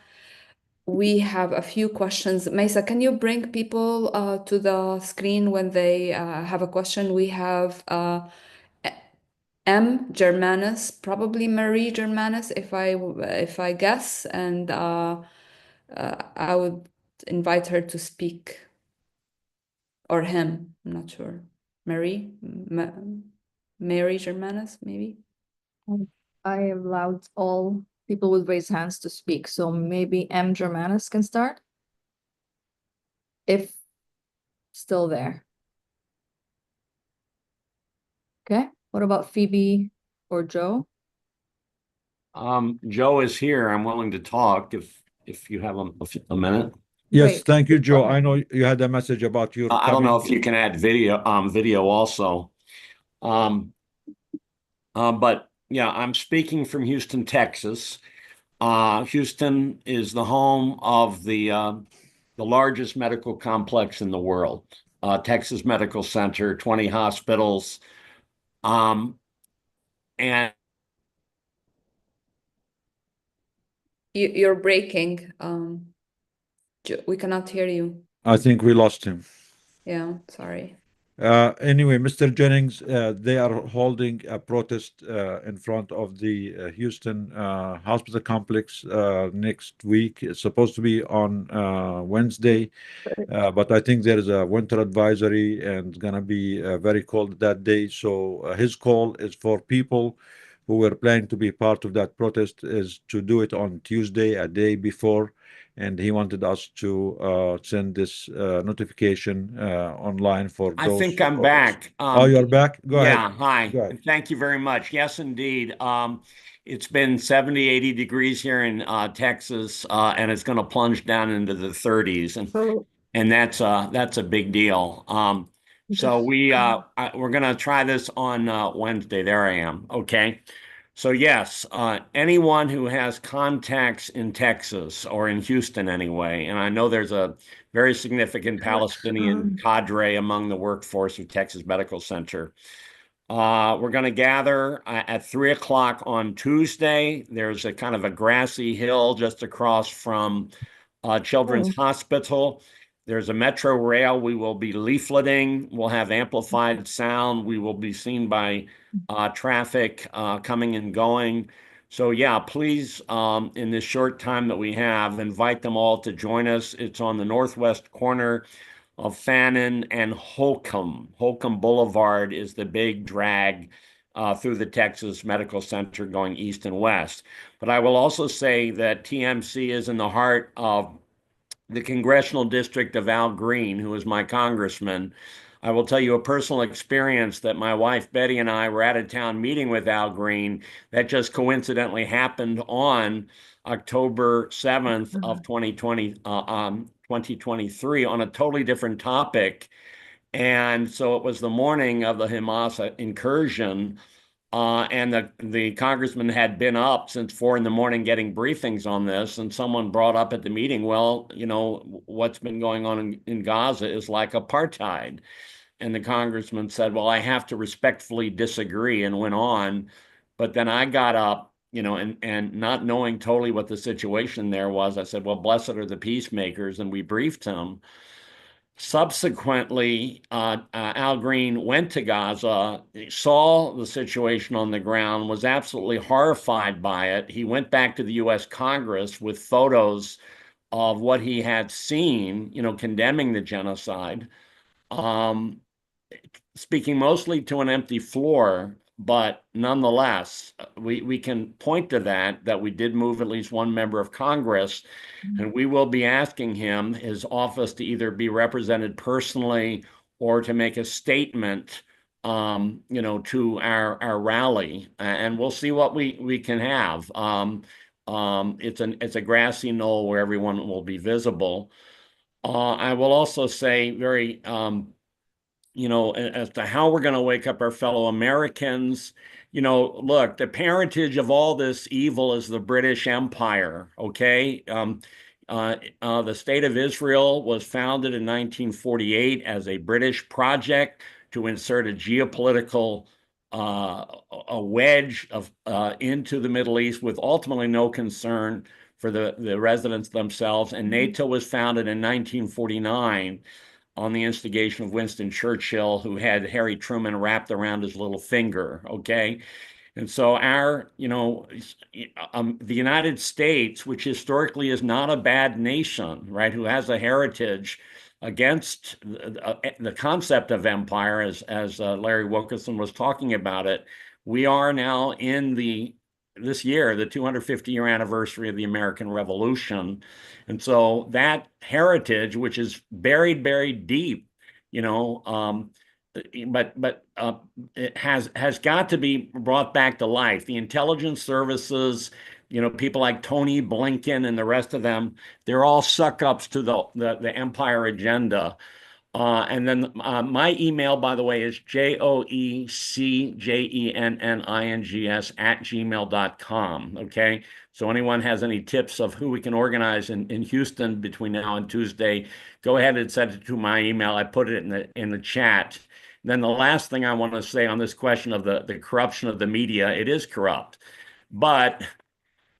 We have a few questions. Mesa, can you bring people to the screen when they have a question? We have M. Germanus, probably Marie Germanus, if I guess, and I would invite her to speak, or him. I'm not sure. Mary Germanus, maybe. I allowed all people with raised hands to speak, so maybe M. Germanus can start, if still there. Okay, what about Phoebe or Joe? Joe is here. I'm willing to talk if you have a minute. Yes, Great. thank you, Joe. I know you had a message about your I don't coming. know if you can add video also. But yeah, I'm speaking from Houston, Texas. Houston is the home of the largest medical complex in the world, Texas Medical Center, 20 hospitals. And you're breaking. We cannot hear you. I think we lost him. Yeah, sorry. Anyway, Mr. Jennings, they are holding a protest in front of the Houston hospital complex next week. It's supposed to be on Wednesday, but I think there is a winter advisory and it's going to be very cold that day. So his call is for people who were planning to be part of that protest is to do it on Tuesday, a day before. And he wanted us to send this notification online for those. I think I'm back. Oh, you're back? Go ahead. Yeah, hi. Go ahead. Thank you very much. Yes, indeed. It's been 70, 80 degrees here in Texas, and it's going to plunge down into the 30s. And that's a big deal. So we're going to try this on Wednesday. There I am. Okay. So yes, anyone who has contacts in Texas or in Houston anyway, and I know there's a very significant Palestinian cadre among the workforce of Texas Medical Center. We're going to gather at 3 o'clock on Tuesday. There's a kind of a grassy hill just across from Children's Hospital. There's a metro rail. We will be leafleting. We'll have amplified sound. We will be seen by traffic coming and going. So yeah, please, in this short time that we have, invite them all to join us. It's on the northwest corner of Fannin and Holcomb. Holcomb Boulevard is the big drag through the Texas Medical Center going east and west. But I will also say that TMC is in the heart of the congressional district of Al Green, who is my congressman. I will tell you a personal experience that my wife Betty and I were at a town meeting with Al Green that just coincidentally happened on October 7th of 2023 on a totally different topic. And so it was the morning of the Hamas incursion. And the congressman had been up since 4 in the morning getting briefings on this, and someone brought up at the meeting, well, you know, what's been going on in Gaza is like apartheid. And the congressman said, well, I have to respectfully disagree, and went on. But then I got up and not knowing totally what the situation there was, I said, well, blessed are the peacemakers, and we briefed him. Subsequently, Al Green went to Gaza, saw the situation on the ground, was absolutely horrified by it. He went back to the U.S. Congress with photos of what he had seen, condemning the genocide, speaking mostly to an empty floor. But nonetheless, we can point to that we did move at least one member of Congress, and we will be asking him, his office, to either be represented personally or to make a statement, to our rally, and we'll see what we can have. It's a grassy knoll where everyone will be visible. I will also say very as to how we're going to wake up our fellow Americans. Look, the parentage of all this evil is the British Empire, okay? The State of Israel was founded in 1948 as a British project to insert a geopolitical a wedge into the Middle East with ultimately no concern for the residents themselves. And NATO was founded in 1949 on the instigation of Winston Churchill, who had Harry Truman wrapped around his little finger, okay? And so the United States, which historically is not a bad nation, right, who has a heritage against the concept of empire, as Larry Wilkerson was talking about it, we are now in this year, the 250-year anniversary of the American Revolution. And so that heritage, which is buried deep, but it has got to be brought back to life. The intelligence services, people like Tony Blinken and the rest of them, they're all suck-ups to the empire agenda. And then my email, by the way, is joecjenninings@gmail.com. Okay. So anyone has any tips of who we can organize in Houston between now and Tuesday, go ahead and send it to my email. I put it in the chat. Then the last thing I want to say on this question of the corruption of the media, it is corrupt, but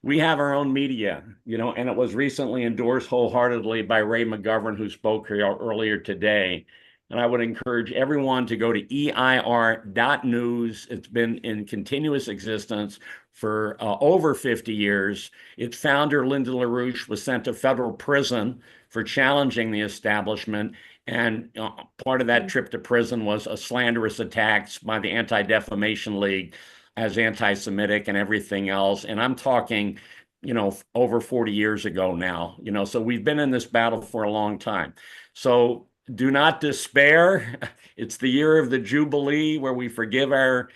we have our own media, and it was recently endorsed wholeheartedly by Ray McGovern, who spoke here earlier today. And I would encourage everyone to go to EIR.news. It's been in continuous existence for over 50 years. Its founder, Lyndon LaRouche, was sent to federal prison for challenging the establishment. And part of that trip to prison was a slanderous attacks by the Anti-Defamation League as anti-Semitic and everything else. And I'm talking, over 40 years ago now, so we've been in this battle for a long time. So do not despair. It's the year of the Jubilee, where we forgive our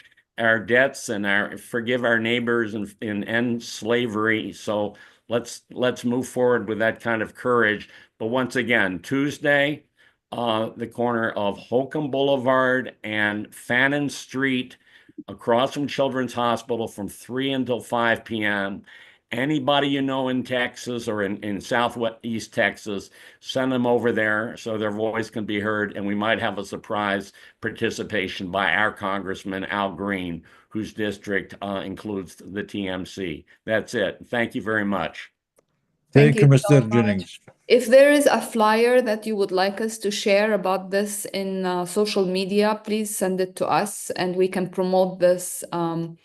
debts and forgive our neighbors and end slavery. So let's move forward with that kind of courage. But once again, Tuesday, the corner of Holcomb Boulevard and Fannin Street, across from Children's Hospital, from 3 until 5 p.m. Anybody in Texas or in Southeast Texas, send them over there so their voice can be heard, and we might have a surprise participation by our Congressman, Al Green, whose district includes the TMC. That's it. Thank you very much. Thank you, so Mr. Jennings. If there is a flyer that you would like us to share about this in social media, please send it to us, and we can promote this on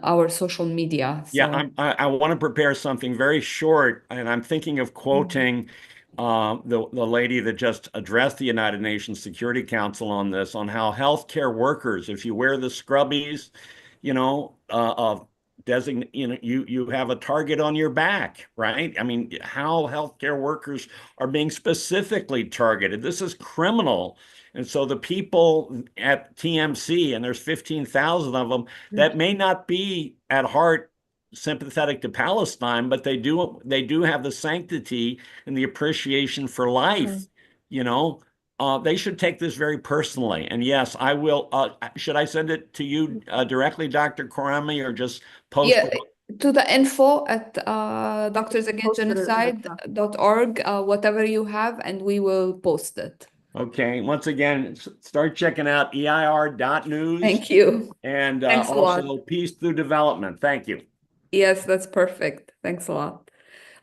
our social media. Yeah, I want to prepare something very short, and I'm thinking of quoting the lady that just addressed the United Nations Security Council on this, on how healthcare workers, if you wear the scrubbies, you have a target on your back, right? I mean, how healthcare workers are being specifically targeted. This is criminal. And so the people at TMC, and there's 15,000 of them, that may not be at heart sympathetic to Palestine, but they do have the sanctity and the appreciation for life, they should take this very personally. And yes, I will. Should I send it to you directly, Dr. Karami, or just post it? To the info at doctorsagainstgenocide.org, whatever you have, and we will post it. Okay. Once again, start checking out EIR.news. Thank you. And Thanks also Peace Through Development. Thank you. Yes, that's perfect. Thanks a lot.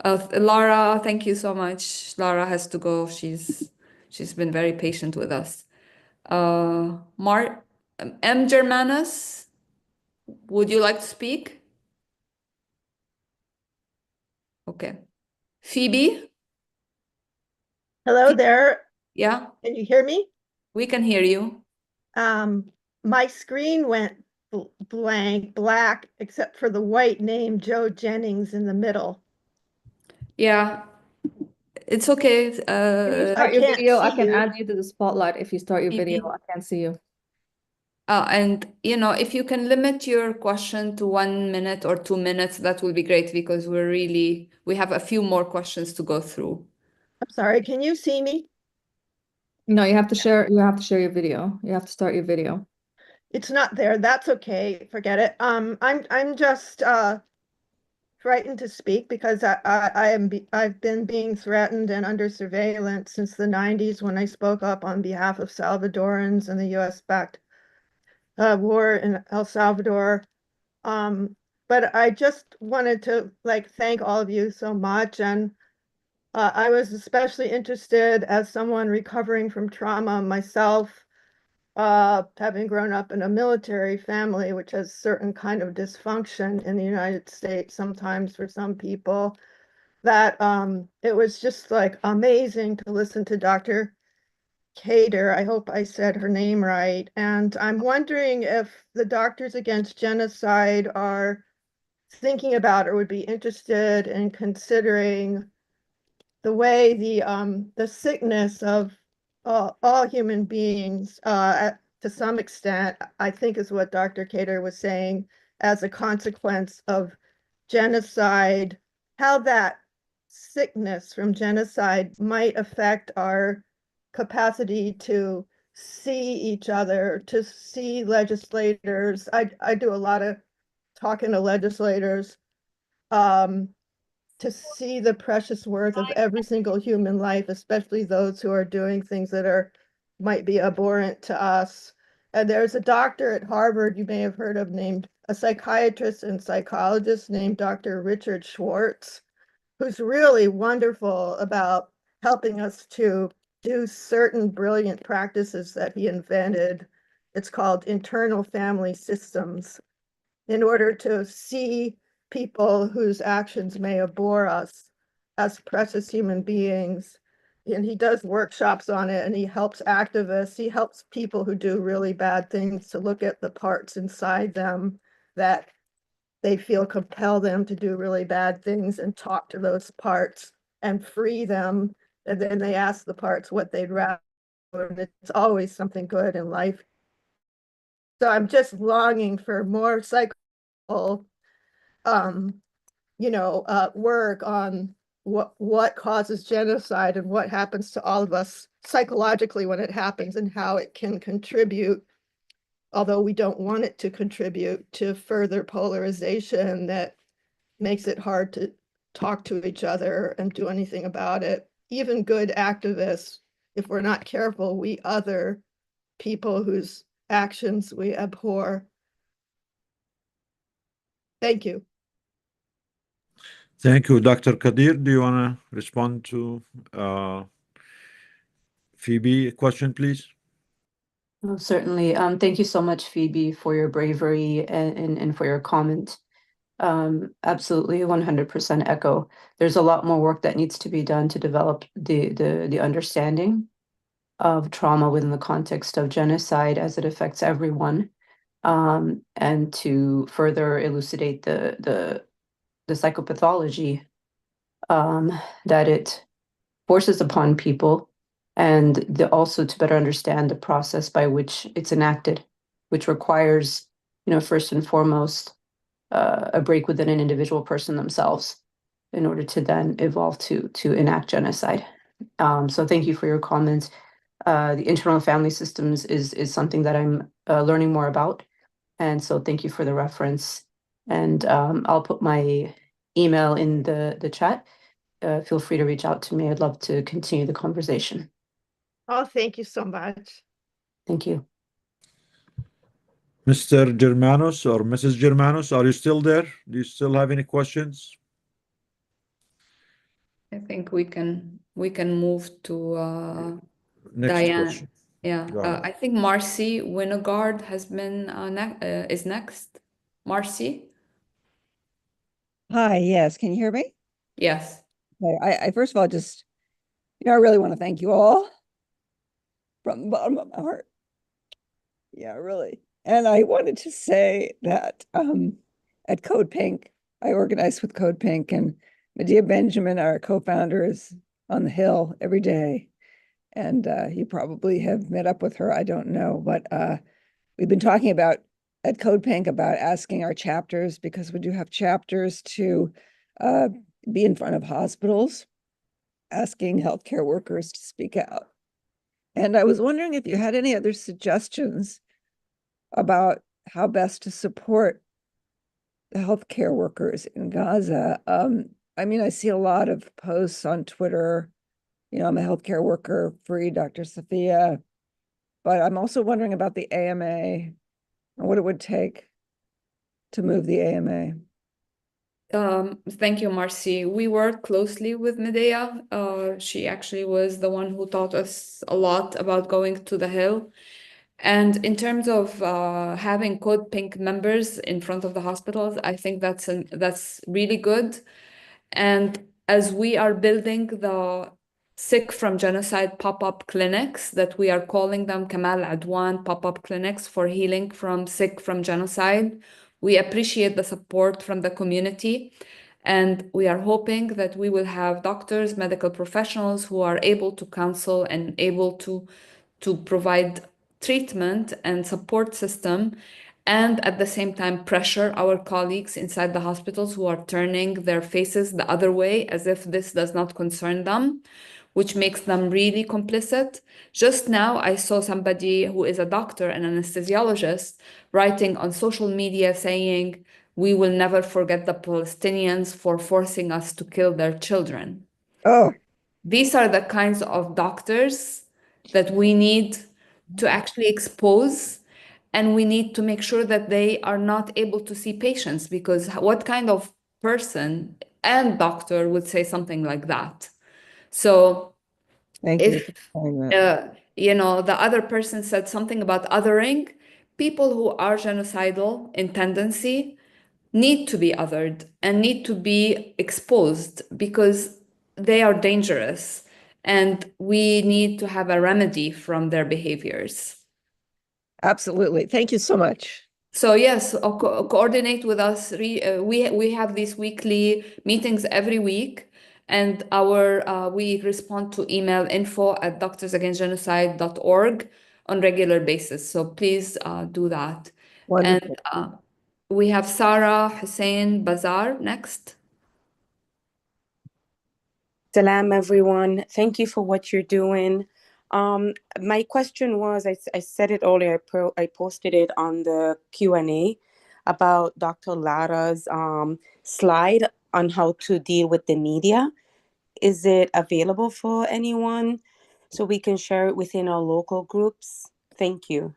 Lara, thank you so much. Lara has to go. She's been very patient with us. M. Germanus, would you like to speak? Okay. Phoebe? Hello there. Yeah, Can you hear me? we can hear you. My screen went black, except for the white name Joe Jennings in the middle. Yeah, it's okay. If you start your video, I can add you to the spotlight. If you start your video, I can't see you. And if you can limit your question to 1 minute or 2 minutes, that will be great because we have a few more questions to go through. I'm sorry, can you see me? No, you have to share your video. You have to start your video. It's not there. That's okay. Forget it. I'm just frightened to speak because I've been being threatened and under surveillance since the 90s when I spoke up on behalf of Salvadorans and the US-backed war in El Salvador. But I just wanted to thank all of you so much. And I was especially interested as someone recovering from trauma myself, having grown up in a military family, which has certain kind of dysfunction in the United States, sometimes for some people, that it was just amazing to listen to Dr. Cater. I hope I said her name right. And I'm wondering if the Doctors Against Genocide are thinking about or would be interested in considering the way the sickness of all human beings, to some extent, I think is what Dr. Cater was saying, as a consequence of genocide, how that sickness from genocide might affect our capacity to see each other, to see legislators. I do a lot of talking to legislators, to see the precious worth of every single human life, especially those who are doing things that might be abhorrent to us. And there's a doctor at Harvard you may have heard of, named a psychiatrist and psychologist named Dr. Richard Schwartz, who's really wonderful about helping us to do certain brilliant practices that he invented. It's called internal family systems, in order to see people whose actions may abhor us as precious human beings. And he does workshops on it, and he helps activists. He helps people who do really bad things to look at the parts inside them that they feel compel them to do really bad things, and talk to those parts and free them. And then they ask the parts what they'd rather, and it's always something good in life. So I'm just longing for more work on what causes genocide and what happens to all of us psychologically when it happens, and how it can contribute, although we don't want it to contribute, to further polarization that makes it hard to talk to each other and do anything about it. Even good activists, if we're not careful, we other people whose actions we abhor. Thank you. Thank you. Dr. Kadir, do you want to respond to Phoebe question, please? Oh, certainly. Thank you so much, Phoebe, for your bravery and for your comment. Absolutely, 100% echo. There's a lot more work that needs to be done to develop the understanding of trauma within the context of genocide as it affects everyone, and to further elucidate the psychopathology that it forces upon people, and also to better understand the process by which it's enacted, which requires, first and foremost, a break within an individual person themselves in order to then evolve to enact genocide. So thank you for your comments. The internal family systems is something that I'm learning more about. And so thank you for the reference. And I'll put my email in the chat. Feel free to reach out to me. I'd love to continue the conversation. Oh, thank you so much. Thank you. Mr. Germanos or Mrs. Germanos, are you still there? Do you still have any questions? I think we can move to Next Diane. question. Yeah, I think Marcy Winogard has been is next. Marcy? Hi, yes. Can you hear me? Yes. Okay, I first of all just, I really want to thank you all from the bottom of my heart. Yeah, really. And I wanted to say that at Code Pink, I organized with Code Pink, and Medea Benjamin, our co-founder, is on the Hill every day. And you probably have met up with her, I don't know, but we've been talking about at Code Pink about asking our chapters, because we do have chapters, to be in front of hospitals, asking healthcare workers to speak out. And I was wondering if you had any other suggestions about how best to support the healthcare workers in Gaza. I mean, I see a lot of posts on Twitter. You know, I'm a healthcare worker, free Dr. Sophia. But I'm also wondering about the AMA and what it would take to move the AMA. Thank you, Marcy. We work closely with Medea. She actually was the one who taught us a lot about going to the Hill. And in terms of having Code Pink members in front of the hospitals, I think that's really good. And as we are building the Sick from Genocide pop-up clinics, that we are calling them Kamal Adwan pop-up clinics for healing from sick from genocide, we appreciate the support from the community. And we are hoping that we will have doctors, medical professionals who are able to counsel and able to provide treatment and support system, and at the same time pressure our colleagues inside the hospitals who are turning their faces the other way as if this does not concern them, which makes them really complicit. Just now, I saw somebody who is a doctor and anesthesiologist writing on social media saying, "We will never forget the Palestinians for forcing us to kill their children." Oh, these are the kinds of doctors that we need to actually expose, and we need to make sure that they are not able to see patients, because what kind of person and doctor would say something like that? So thank you if for saying that. the other person said something about othering, people who are genocidal in tendency need to be othered and need to be exposed, because they are dangerous and we need to have a remedy from their behaviors. Absolutely. Thank you so much. So yes, coordinate with us. We have these weekly meetings every week, and we respond to email info@doctorsagainstgenocide.org on regular basis. So please do that. Wonderful. And we have Sarah Hussein Bazar next. Salam, everyone. Thank you for what you're doing. My question was, I said it earlier, I posted it on the Q&A about Dr. Lara's slide on how to deal with the media. Is it available for anyone so we can share it within our local groups? Thank you.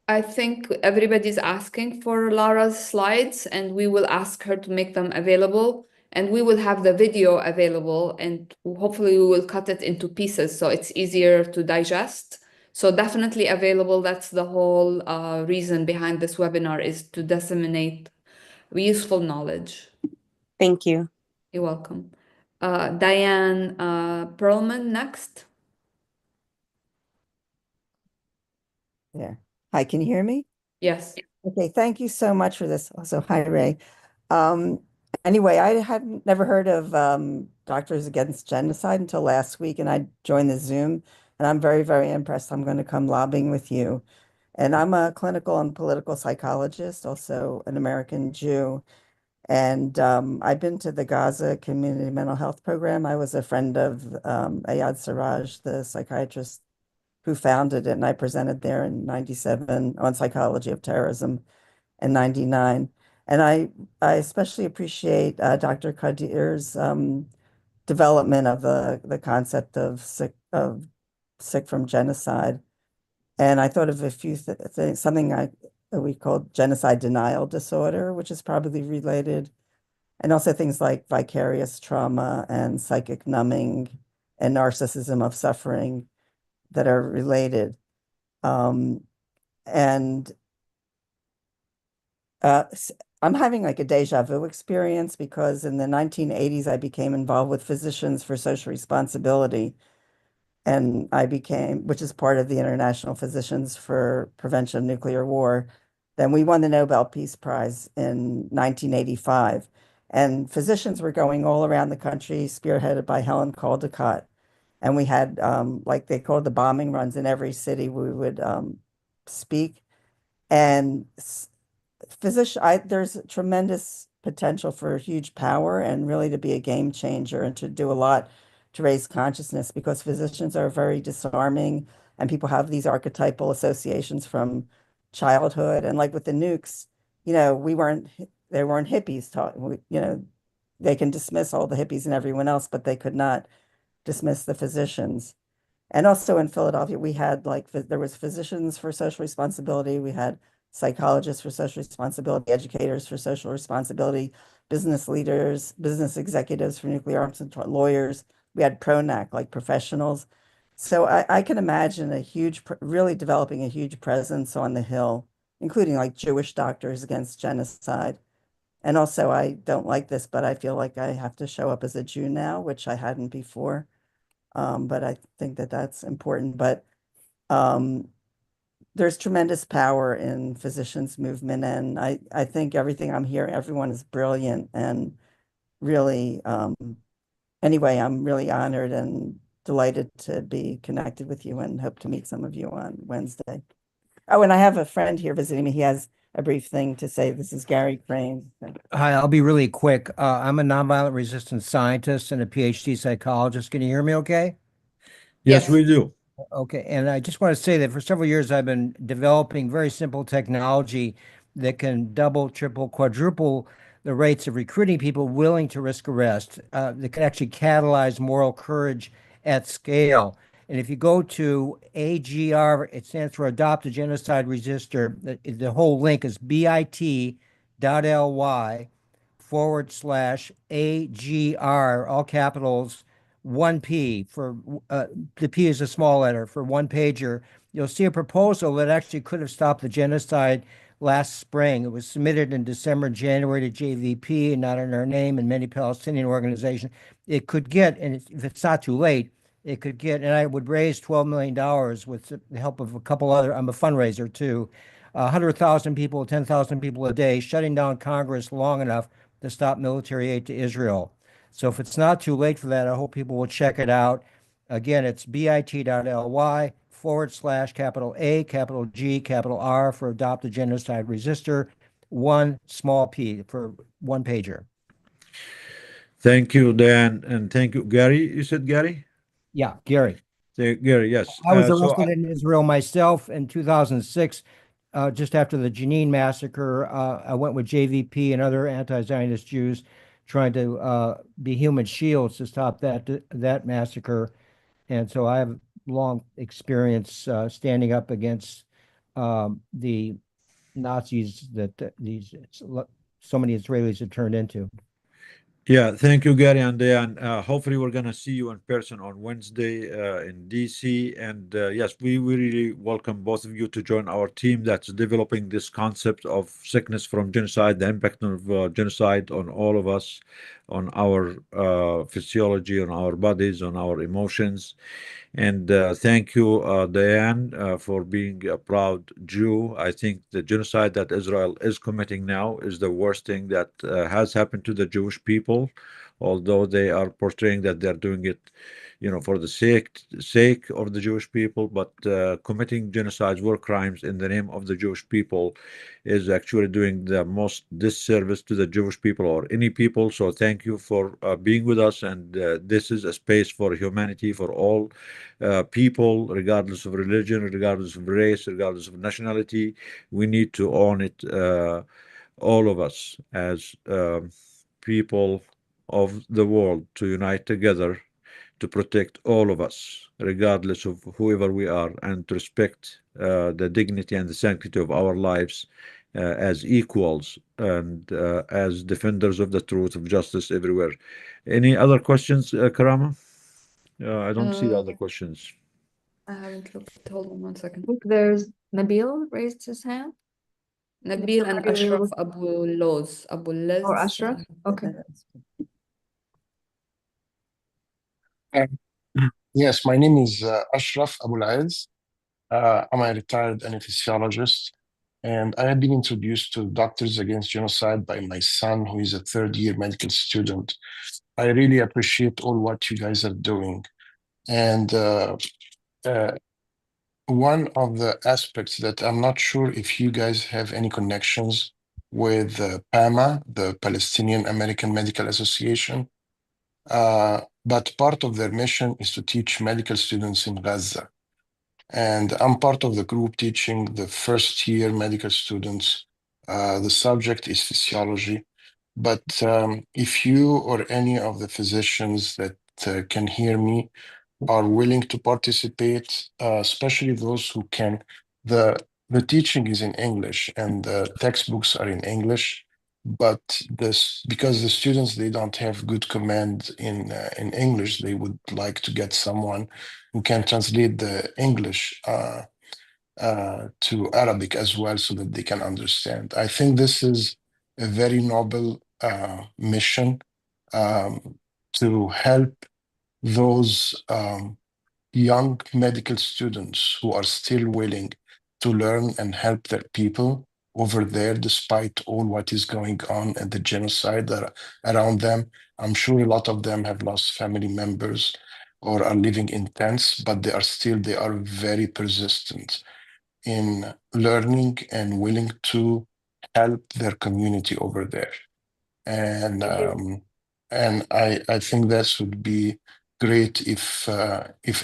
I think everybody's asking for Lara's slides, and we will ask her to make them available, and we will have the video available, and hopefully we will cut it into pieces so it's easier to digest. So definitely available. That's the whole reason behind this webinar, is to disseminate useful knowledge. Thank you. You're welcome. Diane Perlman next. Yeah. Hi, can you hear me? Yes. Okay, thank you so much for this. Also, hi, Ray. Anyway, I had never heard of Doctors Against Genocide until last week, and I joined the Zoom, and I'm very, very impressed. I'm going to come lobbying with you. And I'm a clinical and political psychologist, also an American Jew. And I've been to the Gaza Community Mental Health Program. I was a friend of Ayad Siraj, the psychiatrist who founded it, and I presented there in 97 on psychology of terrorism in 99. And I especially appreciate Dr. Qadir's development of the concept of sick from genocide. And I thought of a few things, something that we call genocide denial disorder, which is probably related, and also things like vicarious trauma and psychic numbing and narcissism of suffering that are related. And I'm having like a deja vu experience because in the 1980s, I became involved with Physicians for Social Responsibility. And I became, which is part of the International Physicians for Prevention of Nuclear War. Then we won the Nobel Peace Prize in 1985. And physicians were going all around the country, spearheaded by Helen Caldicott. And we had, like they called the bombing runs in every city. We would speak. And there's tremendous potential for huge power and really to be a game changer and to do a lot to raise consciousness because physicians are very disarming and people have these archetypal associations from childhood. And like with the nukes, they weren't hippies they can dismiss all the hippies and everyone else, but they could not dismiss the physicians. And also in Philadelphia, we had there was Physicians for Social Responsibility. We had psychologists for social responsibility, educators for social responsibility, business leaders, business executives for nuclear arms control, lawyers. We had PRONAC, like professionals. So I can imagine really developing a huge presence on the Hill, including like Jewish doctors against genocide. And also, I don't like this, but I feel like I have to show up as a Jew now, which I hadn't before. But I think that that's important. But there's tremendous power in physicians movement. And I think everything I'm hearing, everyone is brilliant. And really, anyway, I'm really honored and delighted to be connected with you and hope to meet some of you on Wednesday. Oh, and I have a friend here visiting me. He has a brief thing to say. This is Gary Crane. Hi, I'll be really quick. I'm a nonviolent resistance scientist and a PhD psychologist. Can you hear me okay? Yes, we do. Okay, and I just want to say that for several years I've been developing very simple technology that can double, triple, quadruple the rates of recruiting people willing to risk arrest, that can actually catalyze moral courage at scale. And if you go to AGR, it stands for Adopt a Genocide Resistor. The whole link is bit.ly/AGR, all capitals, 1P for the P is a small letter for one pager. You'll see a proposal that actually could have stopped the genocide last spring. It was submitted in December, January to JVP and not in our name and many Palestinian organizations. It could get, and if it's not too late, it could get, and I would raise $12 million with the help of a couple other, I'm a fundraiser too, 100,000 people, 10,000 people a day, shutting down Congress long enough to stop military aid to Israel. So if it's not too late for that, I hope people will check it out. Again, it's bit.ly/capital A, capital G, capital R for Adopt a Genocide Resistor, one small P for one pager. Thank you, Dan, and thank you, Gary. You said Gary? Yeah, Gary. Gary, yes. I was arrested in Israel myself in 2006, just after the Jenin massacre. I went with JVP and other anti-Zionist Jews trying to be human shields to stop that massacre. And so I have long experience standing up against the Nazis that so many Israelis have turned into. Yeah, thank you, Gary and Dan. Hopefully, we're going to see you in person on Wednesday in DC. And yes, we really welcome both of you to join our team that's developing this concept of sickness from genocide, the impact of genocide on all of us, on our physiology, on our bodies, on our emotions. And thank you, Diane, for being a proud Jew. I think the genocide that Israel is committing now is the worst thing that has happened to the Jewish people, although they are portraying that they're doing it, for the sake of the Jewish people. But committing genocides, war crimes in the name of the Jewish people is actually doing the most disservice to the Jewish people or any people. So thank you for being with us. And this is a space for humanity, for all people, regardless of religion, regardless of race, regardless of nationality. We need to own it, all of us as people of the world, to unite together to protect all of us, regardless of whoever we are, and to respect the dignity and the sanctity of our lives as equals and as defenders of the truth, of justice everywhere. Any other questions, Karama? I don't see the other questions. I haven't looked. Hold on one second. Look, there's Nabil raised his hand. Nabil and Are you Ashraf able- Abu Loz. Abu Lez. Or Ashraf? Okay. Yes, my name is Ashraf Abulaiz. I'm a retired anesthesiologist, and I have been introduced to Doctors Against Genocide by my son, who is a third-year medical student. I really appreciate all what you guys are doing. And one of the aspects that I'm not sure if you guys have any connections with PAMA, the Palestinian American Medical Association, but part of their mission is to teach medical students in Gaza. And I'm part of the group teaching the first-year medical students. The subject is physiology. But if you or any of the physicians that can hear me are willing to participate, especially those who can, the teaching is in English and the textbooks are in English, but because the students, they don't have good command in English, they would like to get someone who can translate the English to Arabic as well so that they can understand. I think this is a very noble mission to help those young medical students who are still willing to learn and help their people over there, despite all what is going on and the genocide around them. I'm sure a lot of them have lost family members or are living in tents, but they are very persistent in learning and willing to help their community over there. And I think that would be great if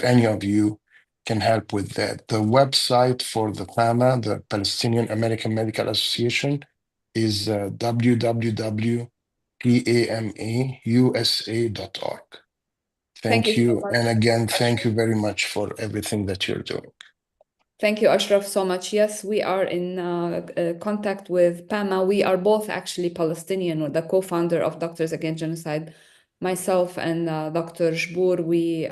any of you can help with that. The website for the PAMA, the Palestinian American Medical Association, is www.pamausa.org. Thank Thank you so you. much. And again, thank you very much for everything that you're doing. Thank you, Ashraf, so much. Yes, we are in contact with PAMA. We are both actually Palestinian, the co-founder of Doctors Against Genocide. Myself and Dr. Jbour, we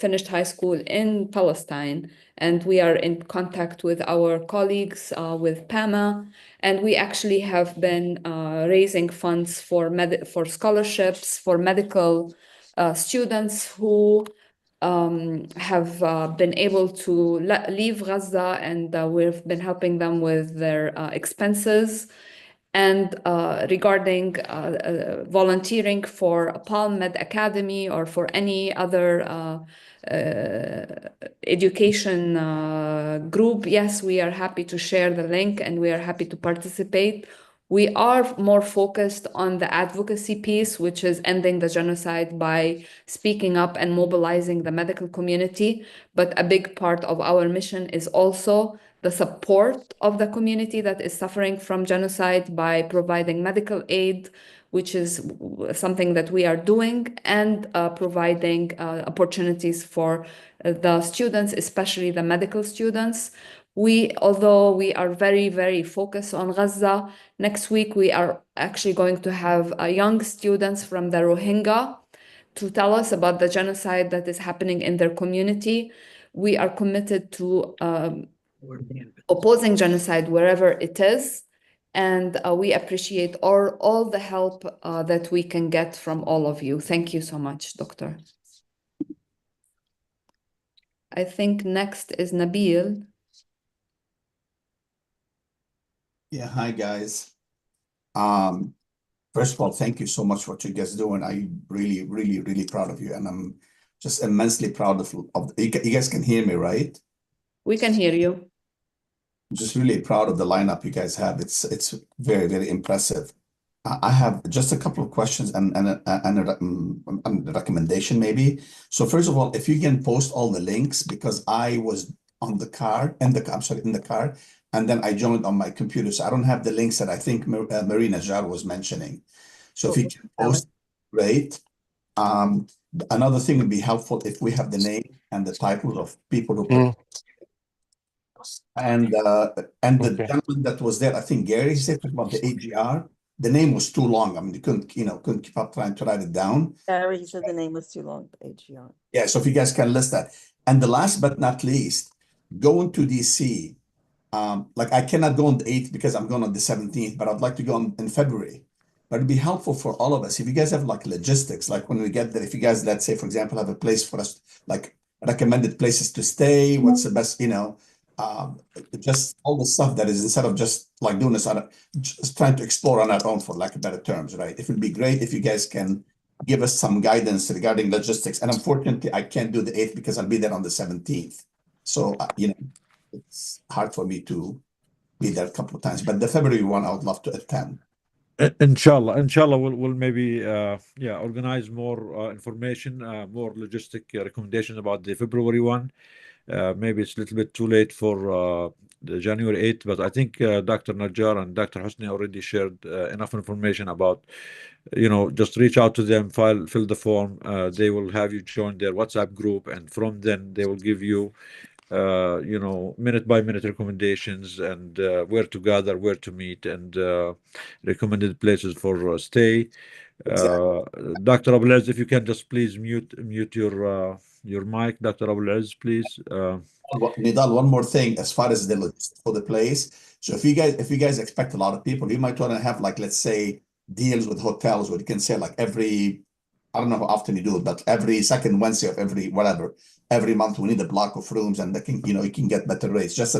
finished high school in Palestine, and we are in contact with our colleagues with PAMA, and we actually have been raising funds for scholarships for medical students who have been able to leave Gaza, and we've been helping them with their expenses. And regarding volunteering for a Palm Med Academy or for any other education group, yes, we are happy to share the link and we are happy to participate. We are more focused on the advocacy piece, which is ending the genocide by speaking up and mobilizing the medical community. But a big part of our mission is also the support of the community that is suffering from genocide by providing medical aid, which is something that we are doing, and providing opportunities for the students, especially the medical students. Although we are very, very focused on Gaza, next week we are actually going to have young students from the Rohingya to tell us about the genocide that is happening in their community. We are committed to opposing genocide wherever it is, and we appreciate all the help that we can get from all of you. Thank you so much, Doctor. I think next is Nabil. Yeah, hi guys. First of all, thank you so much for what you guys doing. I'm really, really, really proud of you, and I'm just immensely proud of you guys can hear me, right? We can hear you. I'm just really proud of the lineup you guys have. It's very, very impressive. I have just a couple of questions and a recommendation maybe. So first of all, if you can post all the links, because I was in the car, and then I joined on my computer, so I don't have the links that I think Marie Najjar was mentioning. So if you can post, great. Another thing would be helpful if we have the name and the titles of people who and the Okay. gentleman that was there, I think Gary said about the AGR. The name was too long. I mean, you couldn't keep up trying to write it down. Gary, he said the name was too long, AGR. Yeah, so if you guys can list that. And the last but not least, going to DC. Like I cannot go on the 8th because I'm going on the 17th, but I'd like to go in February. But it'd be helpful for all of us if you guys have like logistics, like when we get there, if you guys, let's say, for example, have a place for us, like recommended places to stay, what's the best, just all the stuff that is instead of just like doing this just trying to explore on our own, for lack of better terms, right? It would be great if you guys can give us some guidance regarding logistics. And unfortunately, I can't do the 8th because I'll be there on the 17th. So, it's hard for me to be there a couple of times, but the February one, I would love to attend. Inshallah, we'll maybe organize more information, more logistic recommendations about the February one. Maybe it's a little bit too late for the January 8th, but I think Dr. Najjar and Dr. Hosni already shared enough information about, just reach out to them, fill the form. They will have you join their WhatsApp group, and from then they will give you minute by minute recommendations and where to gather, where to meet, and recommended places for stay. Dr. Abulaziz, if you can just please mute your mic, Dr. Abulaziz, please. Nidal, one more thing as far as the logistics for the place. So if you guys expect a lot of people, you might want to have, like, let's say, deals with hotels where you can say like I don't know how often you do it, but every second Wednesday of every month we need a block of rooms, and you can get better rates. Just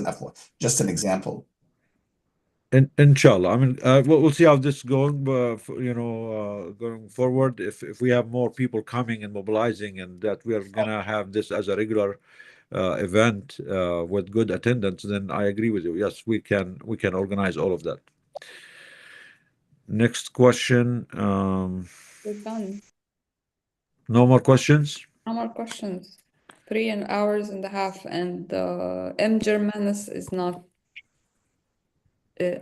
an example. Inshallah. I mean, we'll see how this is going, going forward. If we have more people coming and mobilizing, and that we are gonna have this as a regular event with good attendance, then I agree with you. Yes, we can organize all of that. Next question. We're done. No more questions? No more questions. 3 hours and a half, and M. Germanus is not.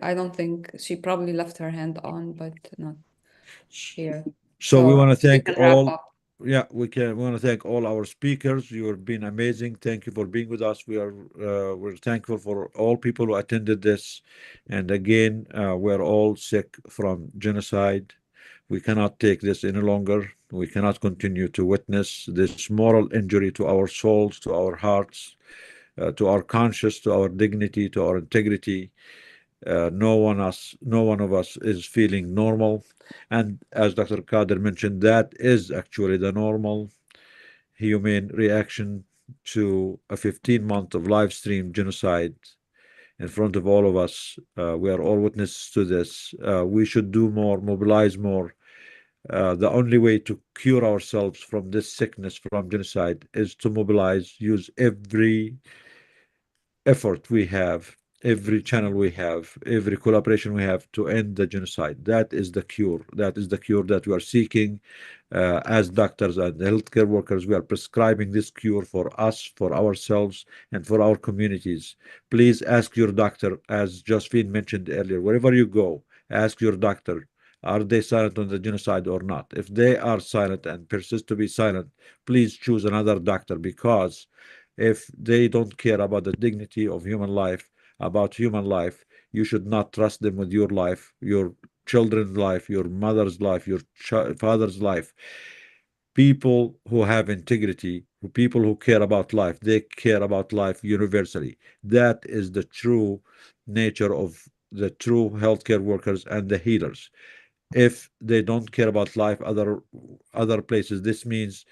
I don't think she probably left her hand on, but not here. So we want to we thank can wrap all. up. Yeah, we want to thank all our speakers. You have been amazing. Thank you for being with us. We're thankful for all people who attended this, and again, we're all sick from genocide. We cannot take this any longer. We cannot continue to witness this moral injury to our souls, to our hearts, to our conscience, to our dignity, to our integrity. No one of us is feeling normal. And as Dr. Kader mentioned, that is actually the normal human reaction to a 15-month of live stream genocide in front of all of us. We are all witnesses to this. We should do more, mobilize more. The only way to cure ourselves from this sickness, from genocide, is to mobilize, use every effort we have, every channel we have, every collaboration we have to end the genocide. That is the cure. That is the cure that we are seeking. As doctors and healthcare workers, we are prescribing this cure for us, for ourselves, and for our communities. Please ask your doctor, as Josephine mentioned earlier, wherever you go, ask your doctor, are they silent on the genocide or not? If they are silent and persist to be silent, please choose another doctor, because if they don't care about the dignity of human life, about human life, you should not trust them with your life, your children's life, your mother's life, your father's life. People who have integrity, people who care about life, they care about life universally. That is the true nature of the true healthcare workers and the healers. If they don't care about life, other places, this means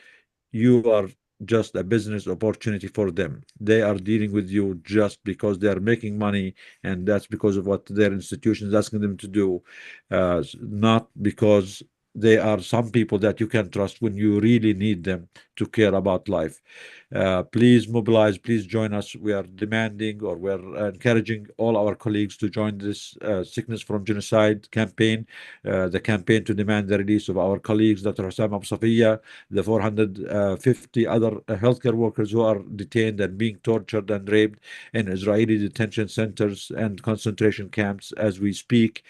you are just a business opportunity for them. They are dealing with you just because they are making money, and that's because of what their institution is asking them to do, not because they are some people that you can trust when you really need them to care about life. Please mobilize, please join us. We are demanding, or we're encouraging all our colleagues to join this Sickness from Genocide campaign, the campaign to demand the release of our colleagues, Dr. Hussam Abu Safiya, the 450 other healthcare workers who are detained and being tortured and raped in Israeli detention centers and concentration camps as we speak.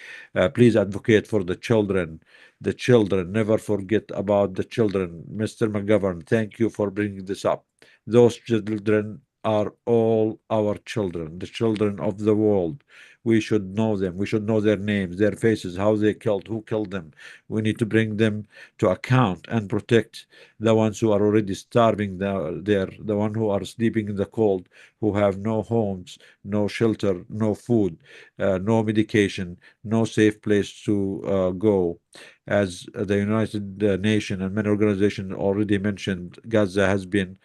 Please advocate for the children. The children, never forget about the children. Mr. McGovern, thank you for bringing this up. Those children are all our children, the children of the world. We should know them. We should know their names, their faces, how they killed, who killed them. We need to bring them to account and protect the ones who are already starving there, the ones who are sleeping in the cold, who have no homes, no shelter, no food, no medication, no safe place to go. As the United Nations and many organizations already mentioned, Gaza has been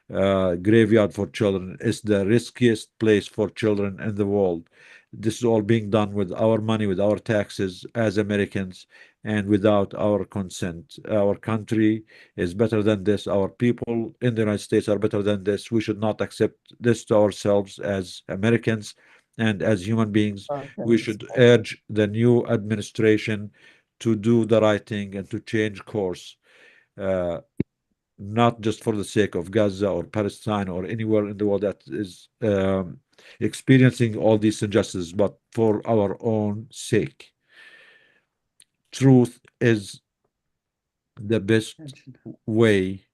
graveyard for children. It's the riskiest place for children in the world. This is all being done with our money, with our taxes as Americans, and without our consent. Our country is better than this. Our people in the United States are better than this. We should not accept this to ourselves as Americans and as human beings. We should urge the new administration to do the right thing and to change course. Not just for the sake of Gaza or Palestine or anywhere in the world that is experiencing all these injustices, but for our own sake. Truth is the best way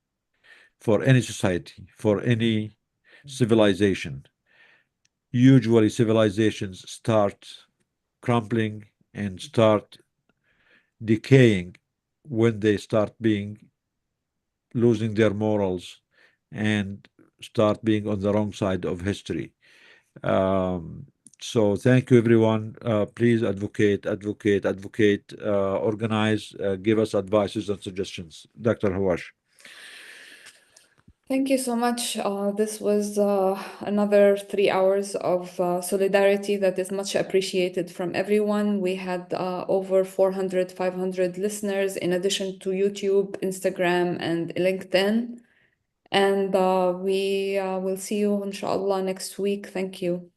for any society, for any civilization. Usually, civilizations start crumbling and start decaying when they start losing their morals and start being on the wrong side of history. So thank you, everyone. Please advocate, organize, give us advices and suggestions. Dr. Hawash. Thank you so much. This was another 3 hours of solidarity that is much appreciated from everyone. We had over 400, 500 listeners in addition to YouTube, Instagram, and LinkedIn. And we will see you, inshallah, next week. Thank you.